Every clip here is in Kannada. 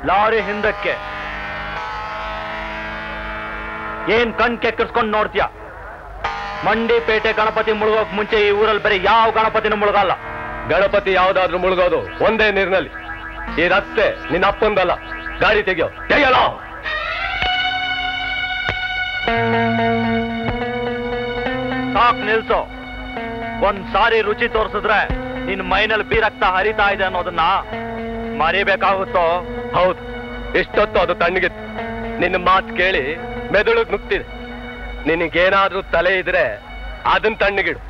ಲಾರಿ ಹಿಂದಕ್ಕೆ. ಏನ್ ಕಣ್ ಕೆಕ್ಕರ್ಸ್ಕೊಂಡು ನೋಡ್ತೀಯ? ಮಂಡಿಪೇಟೆ ಗಣಪತಿ ಮುಳುಗೋಕ್ ಮುಂಚೆ ಈ ಊರಲ್ಲಿ ಬರೀ ಯಾವ ಗಣಪತಿನೂ ಮುಳುಗಲ್ಲ. ಗಣಪತಿ ಯಾವ್ದಾದ್ರೂ ಮುಳುಗೋದು ಒಂದೇ ನೀರಿನಲ್ಲಿ. ಈ ರಸ್ತೆ ನಿನ್ನ ಅಪ್ಪಂದಲ್ಲ. ಗಾಡಿ ತೆಗಿಯಲ್ಲ. ಸಾಕ್ ನಿಲ್ಸೋ. ಒಂದ್ಸಾರಿ ರುಚಿ ತೋರಿಸಿದ್ರೆ ನಿನ್ ಮೈನಲ್ಲಿ ಬೀರಕ್ತ ಹರಿತಾ ಇದೆ ಅನ್ನೋದನ್ನ ಮರಿಬೇಕಾಗುತ್ತೋ? ಹೌದು, ಇಷ್ಟೊತ್ತು ಅದು ತಣ್ಣಗಿತ್ತು. ನಿನ್ನ ಮಾತು ಕೇಳಿ ಮೆದುಳಿಗೆ ನುಗ್ತಿದೆ. ನಿನಗೇನಾದ್ರೂ ತಲೆ ಇದ್ರೆ ಅದನ್ನ ತಣ್ಣಗಿಡು.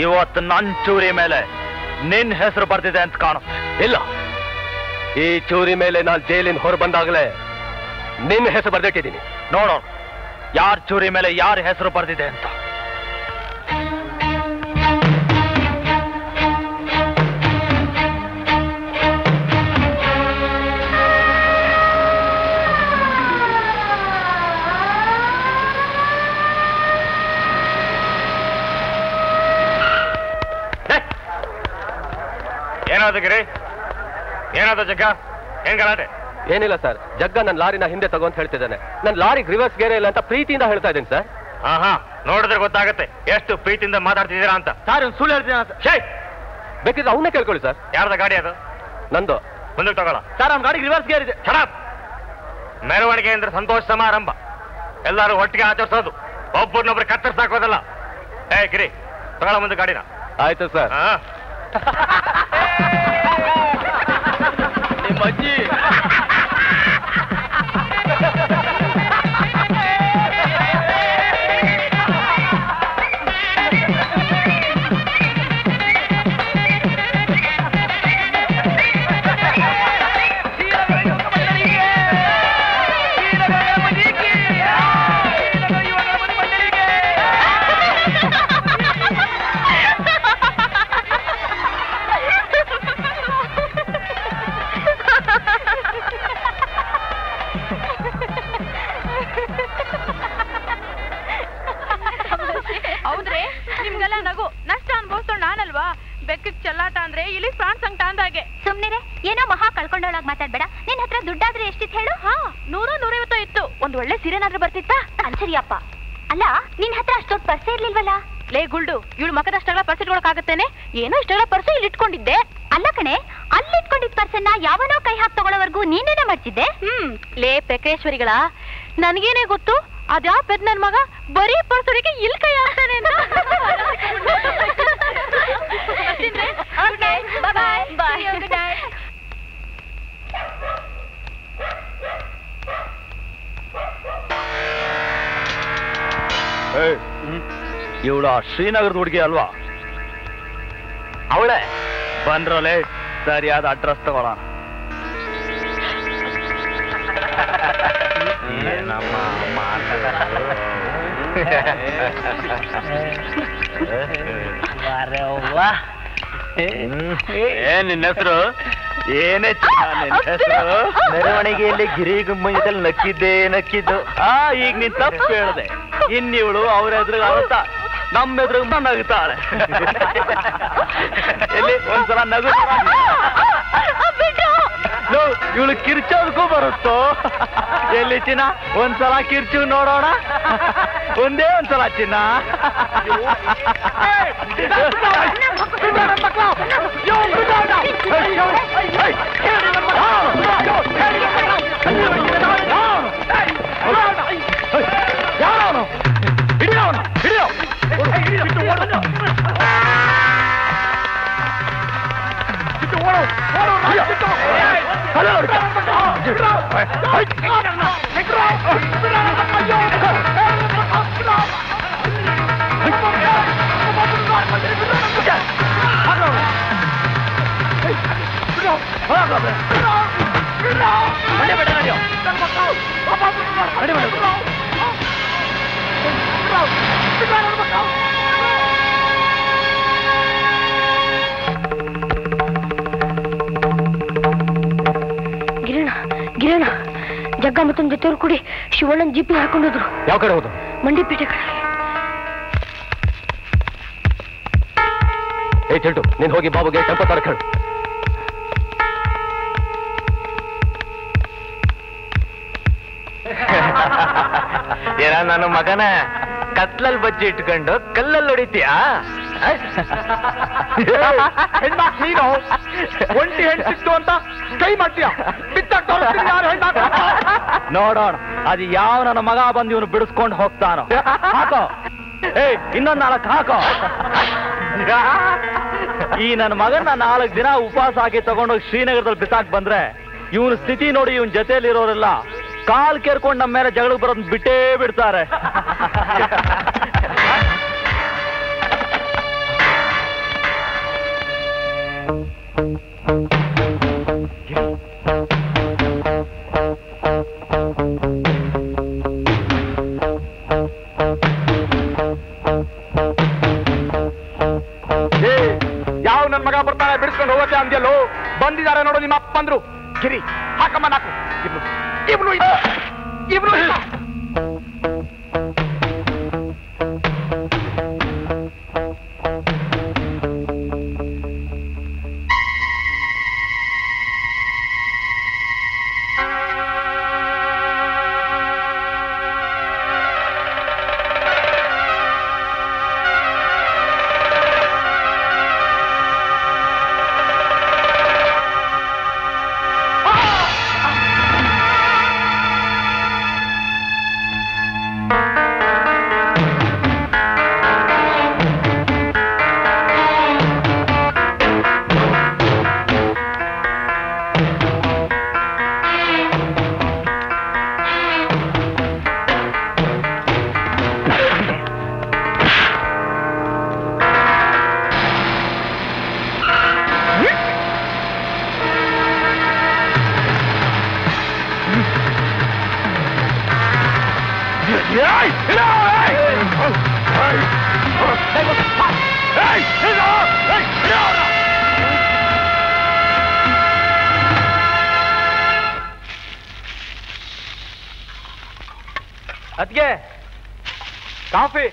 ಇವತ್ತು ನನ್ ಚೂರಿ ಮೇಲೆ ನಿನ್ ಹೆಸರು ಬರ್ತಿದೆ ಅಂತ ಕಾಣುತ್ತೆ. ಇಲ್ಲ, ಈ ಚೂರಿ ಮೇಲೆ ನಾನು ಜೈಲಿನ ಹೊರ ಬಂದಾಗಲೇ ನಿನ್ನ ಹೆಸರು ಬರ್ದಿಟ್ಟಿದ್ದೀನಿ. ನೋಡೋ ಯಾರ ಚೂರಿ ಮೇಲೆ ಯಾರ ಹೆಸರು ಬರ್ದಿದೆ ಅಂತ. ಏನಾದಗಿರಿ? ಏನಾದ ಜಗ್ಗ? ಏನ್ ಗಲಾಟೆ? ಏನಿಲ್ಲ ಸರ್, ಜಗ್ಗ ನನ್ನ ಲಾರಿನ ಹಿಂದೆ ತಗೋ ಅಂತ ಹೇಳ್ತಿದ್ದಾನೆ. ನನ್ನ ಲಾರಿ ರಿವರ್ಸ್ ಗೇರ್ ಇಲ್ಲ ಅಂತ ಪ್ರೀತಿಯಿಂದ ಹೇಳ್ತಾ ಇದ್ದೀನಿ ಸರ್. ಹಾ, ನೋಡಿದ್ರೆ ಗೊತ್ತಾಗುತ್ತೆ ಎಷ್ಟು ಪ್ರೀತಿಯಿಂದ ಮಾತಾಡ್ತಿದ್ದೀರಾ ಅಂತ. ಸರ್ ಸುಳ್ಳು ಹೇಳ್ತೀನಿ. ಬೇಕಿದ್ರೆ ಅವನ್ನೇ ಕೇಳ್ಕೊಳ್ಳಿ ಸರ್. ಯಾರ್ದ ಗಾಡಿ ಅದು? ನಂದು. ಮುಂದಕ್ಕೆ ತಗೊಳ ಸರ್. ಅವ್ನ ಗಾಡಿಗೆ ರಿವರ್ಸ್ ಗೇರ್ ಇದೆ. ಶರಾಬ್. ಮೆರವಣಿಗೆ ಅಂದ್ರೆ ಸಂತೋಷ ಸಮಾರಂಭ, ಎಲ್ಲರೂ ಒಟ್ಟಿಗೆ ಆಚರಿಸೋದು, ಒಬ್ಬರನ್ನೊಬ್ರು ಕತ್ತರಿಸಾಕೋದಲ್ಲ. ಗಿರಿ ತಗೊಳ ಮುಂದೆ ಗಾಡಿನ. ಆಯ್ತು ಸರ್. ನಿಮ್ಮ ಅಜ್ಜಿ ಚಲ್ಲಾಟ ಅಂದ್ರೆ ಇಲ್ಲಿ ಫ್ರಾನ್ಸ್ ಸಂಕಟ ಅಂದಾಗೆ. ಸುಮ್ನಿರೆ, ಏನೋ ಮಹಾ ಕಳ್ಕೊಂಡವಳಾಗ ಮಾತಾಡ್ಬೇಡ. ನಿನ್ ಹತ್ರ ದುಡ್ಡಾದ್ರೆ ಎಷ್ಟಿತ್ತು ಹೇಳು? 100-150 ಇತ್ತು. ಒಂದ್ ಒಳ್ಳೆ ಸೀರೆನಾದ್ರೂ ಬರ್ತಿತ್ತಾ? ಅನ್ಸರಿಯಪ್ಪ. ಅಲ್ಲ, ನಿನ್ ಹತ್ರ ಅಷ್ಟೊಂದು ಪರ್ಸೆ ಇರ್ಲಿಲ್ವಲ್ಲ? ಲೇ ಗುಲ್ಡು, ಇವಳು ಮಕದಷ್ಟೆಲ್ಲ ಪರ್ಸ್ ಇಟ್ಕೊಳಕಾಗತ್ತೇನೆ? ಏನೋ ಇಷ್ಟೆಲ್ಲ ಪರ್ಸು ಇಲ್ಲಿ ಇಟ್ಕೊಂಡಿದ್ದೆ. ಅಲ್ಲ ಕಣೆ, ಅಲ್ಲಿ ಇಟ್ಕೊಂಡಿದ್ ಪರ್ಸನ್ನ ಯಾವನೋ ಕೈ ಹಾಕಿ ತಗೊಳ್ಳೋವರೆಗೂ ನೀನೇನೆ ಮಾಡ್ತಿದ್ದೆ. ಲೇ ಪೆಕ್ರೇಶ್ವರಿಗಳ, ನನ್ಗೇನೆ ಗೊತ್ತು ಅದ್ಯಾ ಪೆದ್ ನನ್ ಮಗ ಬರೀ ಪರ್ಸರಿಗೆ ಇಲ್ಲಿ ಕೈ ಹಾಕ್ತಾನೆ ಅಂತ. ಇವಳ ಶ್ರೀನಗರದ ಹುಡುಗಿ ಅಲ್ವಾ? ಅವಳೆ. ಬಂದ್ರಲೆ ಸರಿಯಾದ ಅಡ್ರೆಸ್ ತಗೊಳ್ಳೋಣ. ನಮ್ಮ ಏನ್ ನಿನ್ನ ಹೆಸರು? ಏನೇ ನಿನ್ನ ಹೆಸರು? ಮೆರವಣಿಗೆಯಲ್ಲಿ ಗಿರಿಗುಮ್ಮದಲ್ಲಿ ನಕ್ಕಿದ್ದು. ಈಗ ನೀನ್ ತಪ್ಪು ಹೇಳಿದೆ. ಇನ್ನಿವಳು ಅವ್ರ ಎದುರು ಅರ್ಥ, ನಮ್ಮ ಎದುರು ನಗುತ್ತಾಳೆ. ಎಲ್ಲಿ ಒಂದ್ಸಲ ನಗು. ಇವಳು ಕಿರ್ಚೋದಕ್ಕೂ ಬರುತ್ತೋ? ಎಲ್ಲಿ ಚಿನ್ನ, ಒಂದ್ಸಲ ಕಿರ್ಚು ನೋಡೋಣ. ಒಂದೇ ಒಂದ್ಸಲ ಚಿನ್ನ. ಯಾರವನು? ಹಿಡಿಯೋನು, ಹಿಡಿಯೋ. ಕಾಮತನ ಜೊತೆಯವ್ರು ಕೂಡಿ ಶಿವಣ್ಣನ ಜೀಪಿಗೆ ಹಾಕೊಂಡೋದ್ರು. ಯಾವ ಕಡೆ ಹೋದ್ರು? ಮಂಡಿಪೇಟೆ ಕಡೆ. ಏ ಚೆಂಟು, ನೀನ್ ಹೋಗಿ ಬಾಬುಗೆ ಟೆಂಪೋ ತರಕ್ ಹೇಳು. ಏನ ನನ್ನ ಮಗನ ಕತ್ಲಲ್ಲಿ ಬಜ್ಜಿ ಇಟ್ಕೊಂಡು ಕಲ್ಲಲ್ಲಿ ಹೊಡಿತೀಯಾ? ನೀನು ಒಂಟಿ ಹೆಣ್ಣು ಸಿಕ್ತು ಅಂತ ಕೈ ಮಾಡ್ತೀಯ? ನೋಡೋಣ ಅದು ಯಾವ ನನ್ನ ಮಗ ಬಂದು ಇವನು ಬಿಡಿಸ್ಕೊಂಡು ಹೋಗ್ತಾನೋ. ಹಾಕೋ, ಏಯ್ ಇನ್ನೊಂದು 4 ಹಾಕೋ. ಈ ನನ್ನ ಮಗನ 4 ದಿನ ಉಪವಾಸ ಹಾಕಿ ತಗೊಂಡೋಗಿ ಶ್ರೀನಗರದಲ್ಲಿ ಬಿಸಾಕ್ ಬಂದ್ರೆ ಇವನ ಸ್ಥಿತಿ ನೋಡಿ ಇವನ್ ಜೊತೆಯಲ್ಲಿರೋರೆಲ್ಲ ಕಾಲ್ ಕೇರ್ಕೊಂಡು ನಮ್ಮ ಮೇಲೆ ಜಗಳಕ್ಕೆ ಬರೋದ್ ಬಿಟ್ಟೇ ಬಿಡ್ತಾರೆ. ಯಾವ ನನ್ ಮಗ ಬರ್ತಾನೆ ಬಿಡಿಸ್ಕೊಂಡು ಹೋಗತ್ತೆ ಅಂದ್ಯಲ್ಲೋ? ಬಂದಿದ್ದಾರೆ ನೋಡು ನಿಮ್ಮ ಅಪ್ಪಂದ್ರು. ಗಿರಿ ಹಾಕಮ್ಮ 4. ಇಬ್ರು ಅದ್ಗೆ ಕಾಫಿ.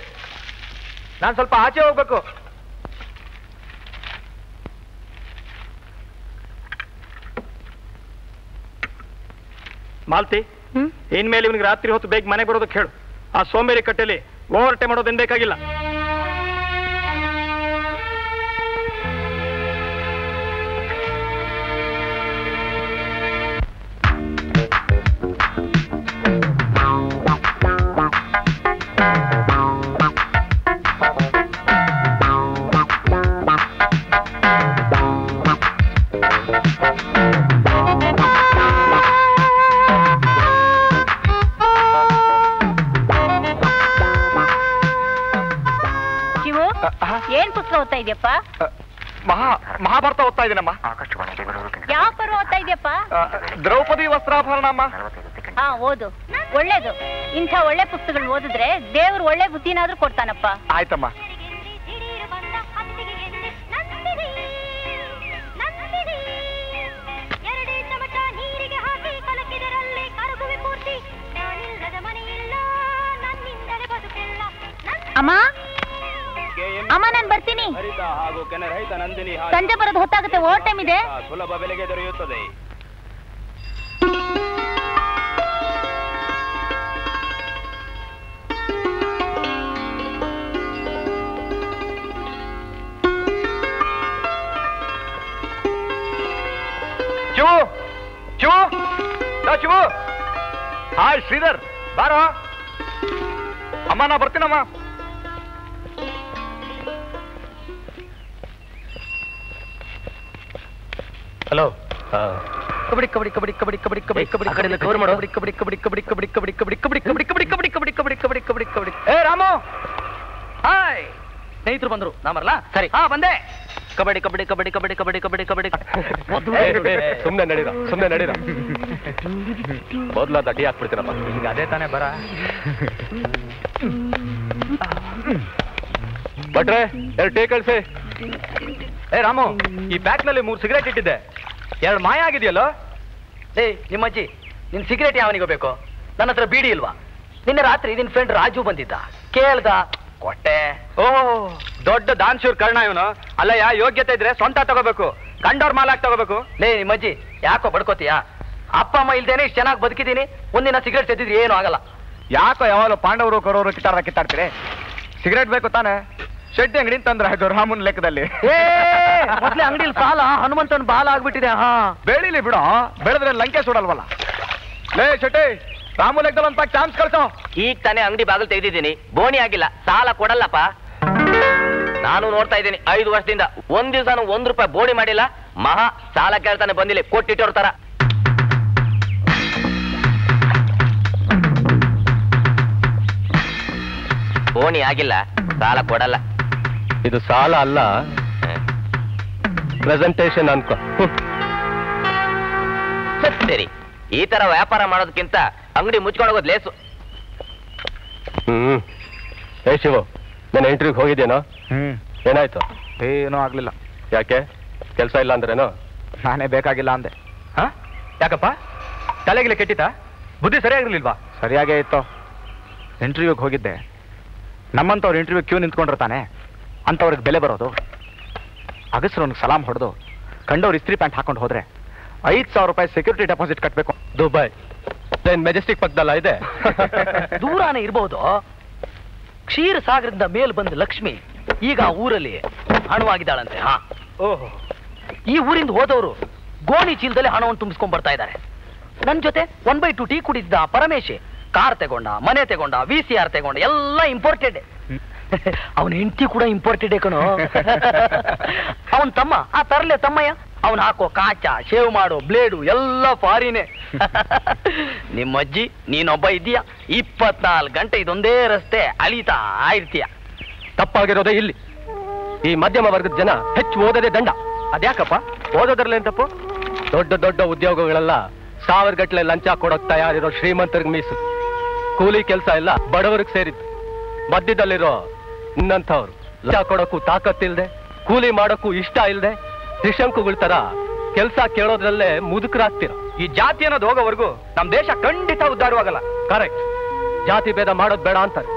ನಾನು ಸ್ವಲ್ಪ ಆಚೆ ಹೋಗ್ಬೇಕು. ಮಾಲ್ತಿ, ಇನ್ಮೇಲೆ ಇವನಿಗೆ ರಾತ್ರಿ ಹೊತ್ತು ಬೇಗ ಮನೆಗೆ ಬರೋದಕ್ಕೆ ಹೇಳು. ಆ ಸೋಂಬೇರಿ ಕಟ್ಟೆಲಿ ಓವರ್ ಟೈಮ್ ಮಾಡೋದೇನು ಬೇಕಾಗಿಲ್ಲ. ಏನ್ ಪುಸ್ತಕ ಓದ್ತಾ ಇದೆಯಪ್ಪ? ಮಹಾಭಾರತ ಓದ್ತಾ ಇದ್ದೀನಮ್ಮ. ಯಾವ ಪರ್ವ ಓದ್ತಾ ಇದೆಯಪ್ಪ? ದ್ರೌಪದಿ ವಸ್ತ್ರಾಭರಣಮ್ಮ. ಹಾ, ಓದು, ಒಳ್ಳೇದು. ಇಂಥ ಒಳ್ಳೆ ಪುಸ್ತಕಗಳು ಓದಿದ್ರೆ ದೇವ್ರು ಒಳ್ಳೆ ಬುದ್ಧಿನಾದ್ರೂ ಕೊಡ್ತಾನಪ್ಪ. ಆಯ್ತಮ್ಮ. ಅಮ್ಮ, ಅಮ್ಮ, ನಾನು ಬರ್ತೀನಿ. ಸಂಜೆ ಬರೋದು ಹೊತ್ತಾಗುತ್ತೆ, ಓವರ್ ಟೈಮ್ ಇದೆ. ಸುಲಭ ಬೆಲೆಗೆ ದೊರೆಯುತ್ತದೆ. ಶಿವು, ಹಾಯ್ ಶ್ರೀಧರ್, ಬಾರೋ. ಅಮ್ಮ, ನಾ ಬರ್ತೀನಮ್ಮ. ಹಲೋ. ಕಬಡ್ಡಿ ಕಬಡ್ಡಿ ಕಬಡ್ಡಿ ಕಬಡ್ಡಿ ಕಬಡ್ಡಿ ಕಬಡ್ಡಿ ಕಬಡ್ಡಿ ಕಬಡ್ಡಿ ಕವರ್ ಮಾಡು. ಕಬಡ್ಡಿ ಕಬಡ್ಡಿ ಕಬಡ್ಡಿ ಕಬಡ್ಡಿ ಕಬಡ್ಡಿ ಕಬಡ್ಡಿ ಕಬಡ್ಡಿ ಕಬಡ್ಡಿ ಕಬಡ್ಡಿ ಕಬಡ್ಡಿ ಕಬಡ್ಡಿ ಕಬಡ್ಡಿ ಕಬಡ್ಡಿ ಕಬಡ್ಡಿ ಕಬಡ್ಡಿ. ಏ ರಾಮು, ಹಾಯ್. ಸ್ನೇಹಿತರು ಬಂದ್ರು, ನಾ ಬರಲ್ಲ? ಸರಿ, ಹಾ ಬಂದೆ. ಕಬಡ್ಡಿ ಕಬಡ್ಡಿ ಕಬಡ್ಡಿ ಕಬಡ್ಡಿ ಕಬಡ್ಡಿ ಕಬಡ್ಡಿ ಕಬಡ್ಡಿ. ಸುಮ್ಮನೆ ನಡೀರ. ಮೊದಲಾದ ಅಡ್ಡಿ ಹಾಕ್ಬಿಡ್ತೀನಪ್ಪ. ಈಗ ಅದೇ ತಾನೇ ಬರ. ಭಟ್ರೆ, 2 ಟೇ ಕಳ್ಸಿ. ಏ ರಾಮು, ಈ ಪ್ಯಾಕ್ ನಲ್ಲಿ 3 ಸಿಗರೇಟ್ ಇಟ್ಟಿದ್ದೆ, 2 ಮಾಯ ಆಗಿದೆಯಲ್ಲೋ. ಏಯ್ ನಿಮ್ಮಜ್ಜಿ, ನಿನ್ ಸಿಗರೇಟ್ ಯಾವನಿಗೆ ಬೇಕು? ನನ್ನ ಹತ್ರ ಬೀಡಿ ಇಲ್ವಾ? ನಿನ್ನೆ ರಾತ್ರಿ ನಿನ್ ಫ್ರೆಂಡ್ ರಾಜು ಬಂದಿದ್ದ, ಕೇಳ್ದ, ಕೊಟ್ಟೆ. ಓಹ್, ದೊಡ್ಡ ದಾನ್ಶೂರ್ ಕರ್ಣ ಇವನು. ಅಲ್ಲಯ್ಯ, ಯೋಗ್ಯತೆ ಇದ್ರೆ ಸ್ವಂತ ತಗೋಬೇಕು, ಕಂಡೋರ್ ಮಾಲಾಕ್ ತಗೋಬೇಕು. ಲೇ ನಿಮ್ಮಜ್ಜಿ, ಯಾಕೋ ಬಡ್ಕೋತೀಯಾ? ಅಪ್ಪ ಅಮ್ಮ ಇಲ್ದೇನೆ ಇಷ್ಟು ಚೆನ್ನಾಗಿ ಬದುಕಿದ್ದೀನಿ. ಒಂದಿನ ಸಿಗರೇಟ್ ತೆಗೆದಿದ್ರೆ ಏನೂ ಆಗಲ್ಲ. ಯಾಕೋ ಯಾವಾಗ ಪಾಂಡವರು ಕೊಡೋರು ಕಿತ್ತಾಡ್ತೀರಿ? ಸಿಗರೇಟ್ ಬೇಕು ತಾನೆ? ಶೆಟ್ಟಿ ಅಂಗಡಿ ತಂದ್ರೆ ಆಯ್ತು ರಾಮನ್ ಲೆಕ್ಕದಲ್ಲಿ. ಮೊದ್ಲೇ ಅಂಗಡಿಲಿ ಸಾಲ ಹನುಮಂತನ ಬಾಲ ಆಗ್ಬಿಟ್ಟಿದೆ. ಹಾ, ಬೆಳಿಲಿ ಬಿಡೋ, ಬೆಳೆದ್ರೆ ಲಂಕೆ ಸುಡಲ್ವಲ್ಲ. ಲೇ ಶೆಟ್ಟಿ, ರಾಮು ಲೆಕ್ಕದಲ್ಲಿ ಒಂದು ಚಾನ್ಸ್ ಕಳ್ಸೋ. ಈಗ ತಾನೇ ಅಂಗಡಿ ಬಾಗಿಲು ತೆಗೆದಿದ್ದೀನಿ, ಬೋಣಿ ಆಗಿಲ್ಲ, ಸಾಲ ಕೊಡಲ್ಲಪ್ಪ. ನಾನು ನೋಡ್ತಾ ಇದ್ದೀನಿ 5 ವರ್ಷದಿಂದ ಒಂದ್ ದಿವಸ 1 ರೂಪಾಯಿ ಬೋಣಿ ಮಾಡಿಲ್ಲ. ಮಹಾ ಸಾಲ ಕೇಳ್ತಾನೆ ಬಂದಿಲ್ಲ, ಕೊಟ್ಟಿಟ್ಟೋರ್ ತರ. ಬೋಣಿ ಆಗಿಲ್ಲ, ಸಾಲ ಕೊಡಲ್ಲ. ಇದು ಸಾಲ ಅಲ್ಲ, ಪ್ರೆಸೆಂಟೇಶನ್ ಅನ್ಕೋ. ಸರಿ, ಈ ತರ ವ್ಯಾಪಾರ ಮಾಡೋದಕ್ಕಿಂತ ಅಂಗಡಿ ಮುಚ್ಕೊಂಡು ಹೋಗೋದು ಲೇಸು. ಏ ಶಿವು, ನಾನು ಇಂಟರ್ವ್ಯೂಗೆ ಹೋಗಿದ್ದೇನೋ? ಏನಾಯ್ತು? ಏನೂ ಆಗ್ಲಿಲ್ಲ. ಯಾಕೆ? ಕೆಲಸ ಇಲ್ಲ ಅಂದ್ರೇನೋ? ನಾನೇ ಬೇಕಾಗಿಲ್ಲ ಅಂದೆ. ಹಾ, ಯಾಕಪ್ಪ? ತಲೆಗಿಲ್ಲ ಕೆಟ್ಟಿತ? ಬುದ್ಧಿ ಸರಿಯಾಗಿರ್ಲಿಲ್ವಾ? ಸರಿಯಾಗೇ ಇತ್ತು. ಇಂಟರ್ವ್ಯೂಗೆ ಹೋಗಿದ್ದೆ. ನಮ್ಮಂತವ್ರು ಇಂಟರ್ವ್ಯೂ ಕ್ಯೂ ನಿಂತ್ಕೊಂಡಿರ್ತಾನೆ, ಅಂಥವ್ರಿಗೆ ಬೆಲೆ ಬರೋದು. ಅಗಸ್ರವ್ನಿಗೆ ಸಲಾಮ್ ಹೊಡೆದು ಕಂಡವ್ರು ಇಸ್ತ್ರಿ ಪ್ಯಾಂಟ್ ಹಾಕೊಂಡು ಹೋದ್ರೆ 5,000 ರೂಪಾಯಿ ಸೆಕ್ಯೂರಿಟಿ ಡೆಪಾಸಿಟ್ ಕಟ್ಟಬೇಕು. ದುಬೈ ಮೆಜೆಸ್ಟಿಕ್ ಪಕ್ಕದಲ್ಲ ಇದೆ. ದೂರಾನೇ ಇರ್ಬೋದು. ಕ್ಷೀರ ಸಾಗರದಿಂದ ಮೇಲ್ ಬಂದ ಲಕ್ಷ್ಮಿ ಈಗ ಆ ಊರಲ್ಲಿ ಹಣವಾಗಿದ್ದಾಳಂತೆ. ಹಾ, ಓಹೋ. ಈ ಊರಿಂದ ಹೋದವರು ಗೋಣಿ ಚೀಲದಲ್ಲಿ ಹಣವನ್ನು ತುಂಬಿಸ್ಕೊಂಡ್ ಬರ್ತಾ ಇದ್ದಾರೆ. ನನ್ ಜೊತೆ 1/2 ಟೀ ಕುಡಿದ್ದ ಪರಮೇಶಿ ಕಾರ್ ತಗೊಂಡ, ಮನೆ ತಗೊಂಡ, VCR ತಗೊಂಡ, ಎಲ್ಲ ಇಂಪೋರ್ಟೆಡ್. ಅವನ ಹೆಂಡತಿ ಕೂಡ ಇಂಪೋರ್ಟೆಡ್ ಕಣೋ. ಅವನ್ ತಮ್ಮ ಆ ತರ್ಲೆ ತಮ್ಮಯ್ಯ, ಅವನ್ ಹಾಕೋ ಕಾಚ, ಶೇವ್ ಮಾಡೋ ಬ್ಲೇಡು ಎಲ್ಲ ಫಾರಿನೇ. ನಿಮ್ಮಜ್ಜಿ ನೀನೊಬ್ಬ ಇದೀಯ, 24 ಗಂಟೆ ಇದೊಂದೇ ರಸ್ತೆ ಅಲಿತಾ ಇರ್ತೀಯ. ತಪ್ಪಾಗಿರೋದೇ ಇಲ್ಲಿ. ಈ ಮಧ್ಯಮ ವರ್ಗದ ಜನ ಹೆಚ್ಚು ಓದದೆ ದಂಡ. ಅದ್ಯಾಕಪ್ಪ? ಓದೋದ್ರಲ್ಲೇನ್ ತಪ್ಪು? ದೊಡ್ಡ ದೊಡ್ಡ ಉದ್ಯೋಗಗಳೆಲ್ಲ 1000 ಗಟ್ಟಲೆ ಲಂಚ ಕೊಡೋಕ್ ತಯಾರಿರೋ ಶ್ರೀಮಂತರಿಗೆ ಮೀಸಲು. ಕೂಲಿ ಕೆಲಸ ಎಲ್ಲ ಬಡವರಿಗೆ ಸೇರಿದ್ದು. ಮಧ್ಯದಲ್ಲಿರೋ ಇನ್ನಂಥವ್ರು ಲಂಚ ಕೊಡೋಕ್ಕೂ ತಾಕತ್ತಿಲ್ದೆ, ಕೂಲಿ ಮಾಡೋಕ್ಕೂ ಇಷ್ಟ ಇಲ್ದೆ, ತ್ರಿಶಂಕುಗಳ ತರ ಕೆಲಸ ಕೇಳೋದ್ರಲ್ಲೇ ಮುದುಕರಾಗ್ತೀರ. ಈ ಜಾತಿ ಅನ್ನೋದು ಹೋಗೋವರೆಗೂ ನಮ್ ದೇಶ ಖಂಡಿತ ಉದ್ಧಾರವಾಗಲ್ಲ. ಕರೆಕ್ಟ್. ಜಾತಿ ಭೇದ ಮಾಡೋದ್ ಬೇಡ ಅಂತಾರೆ,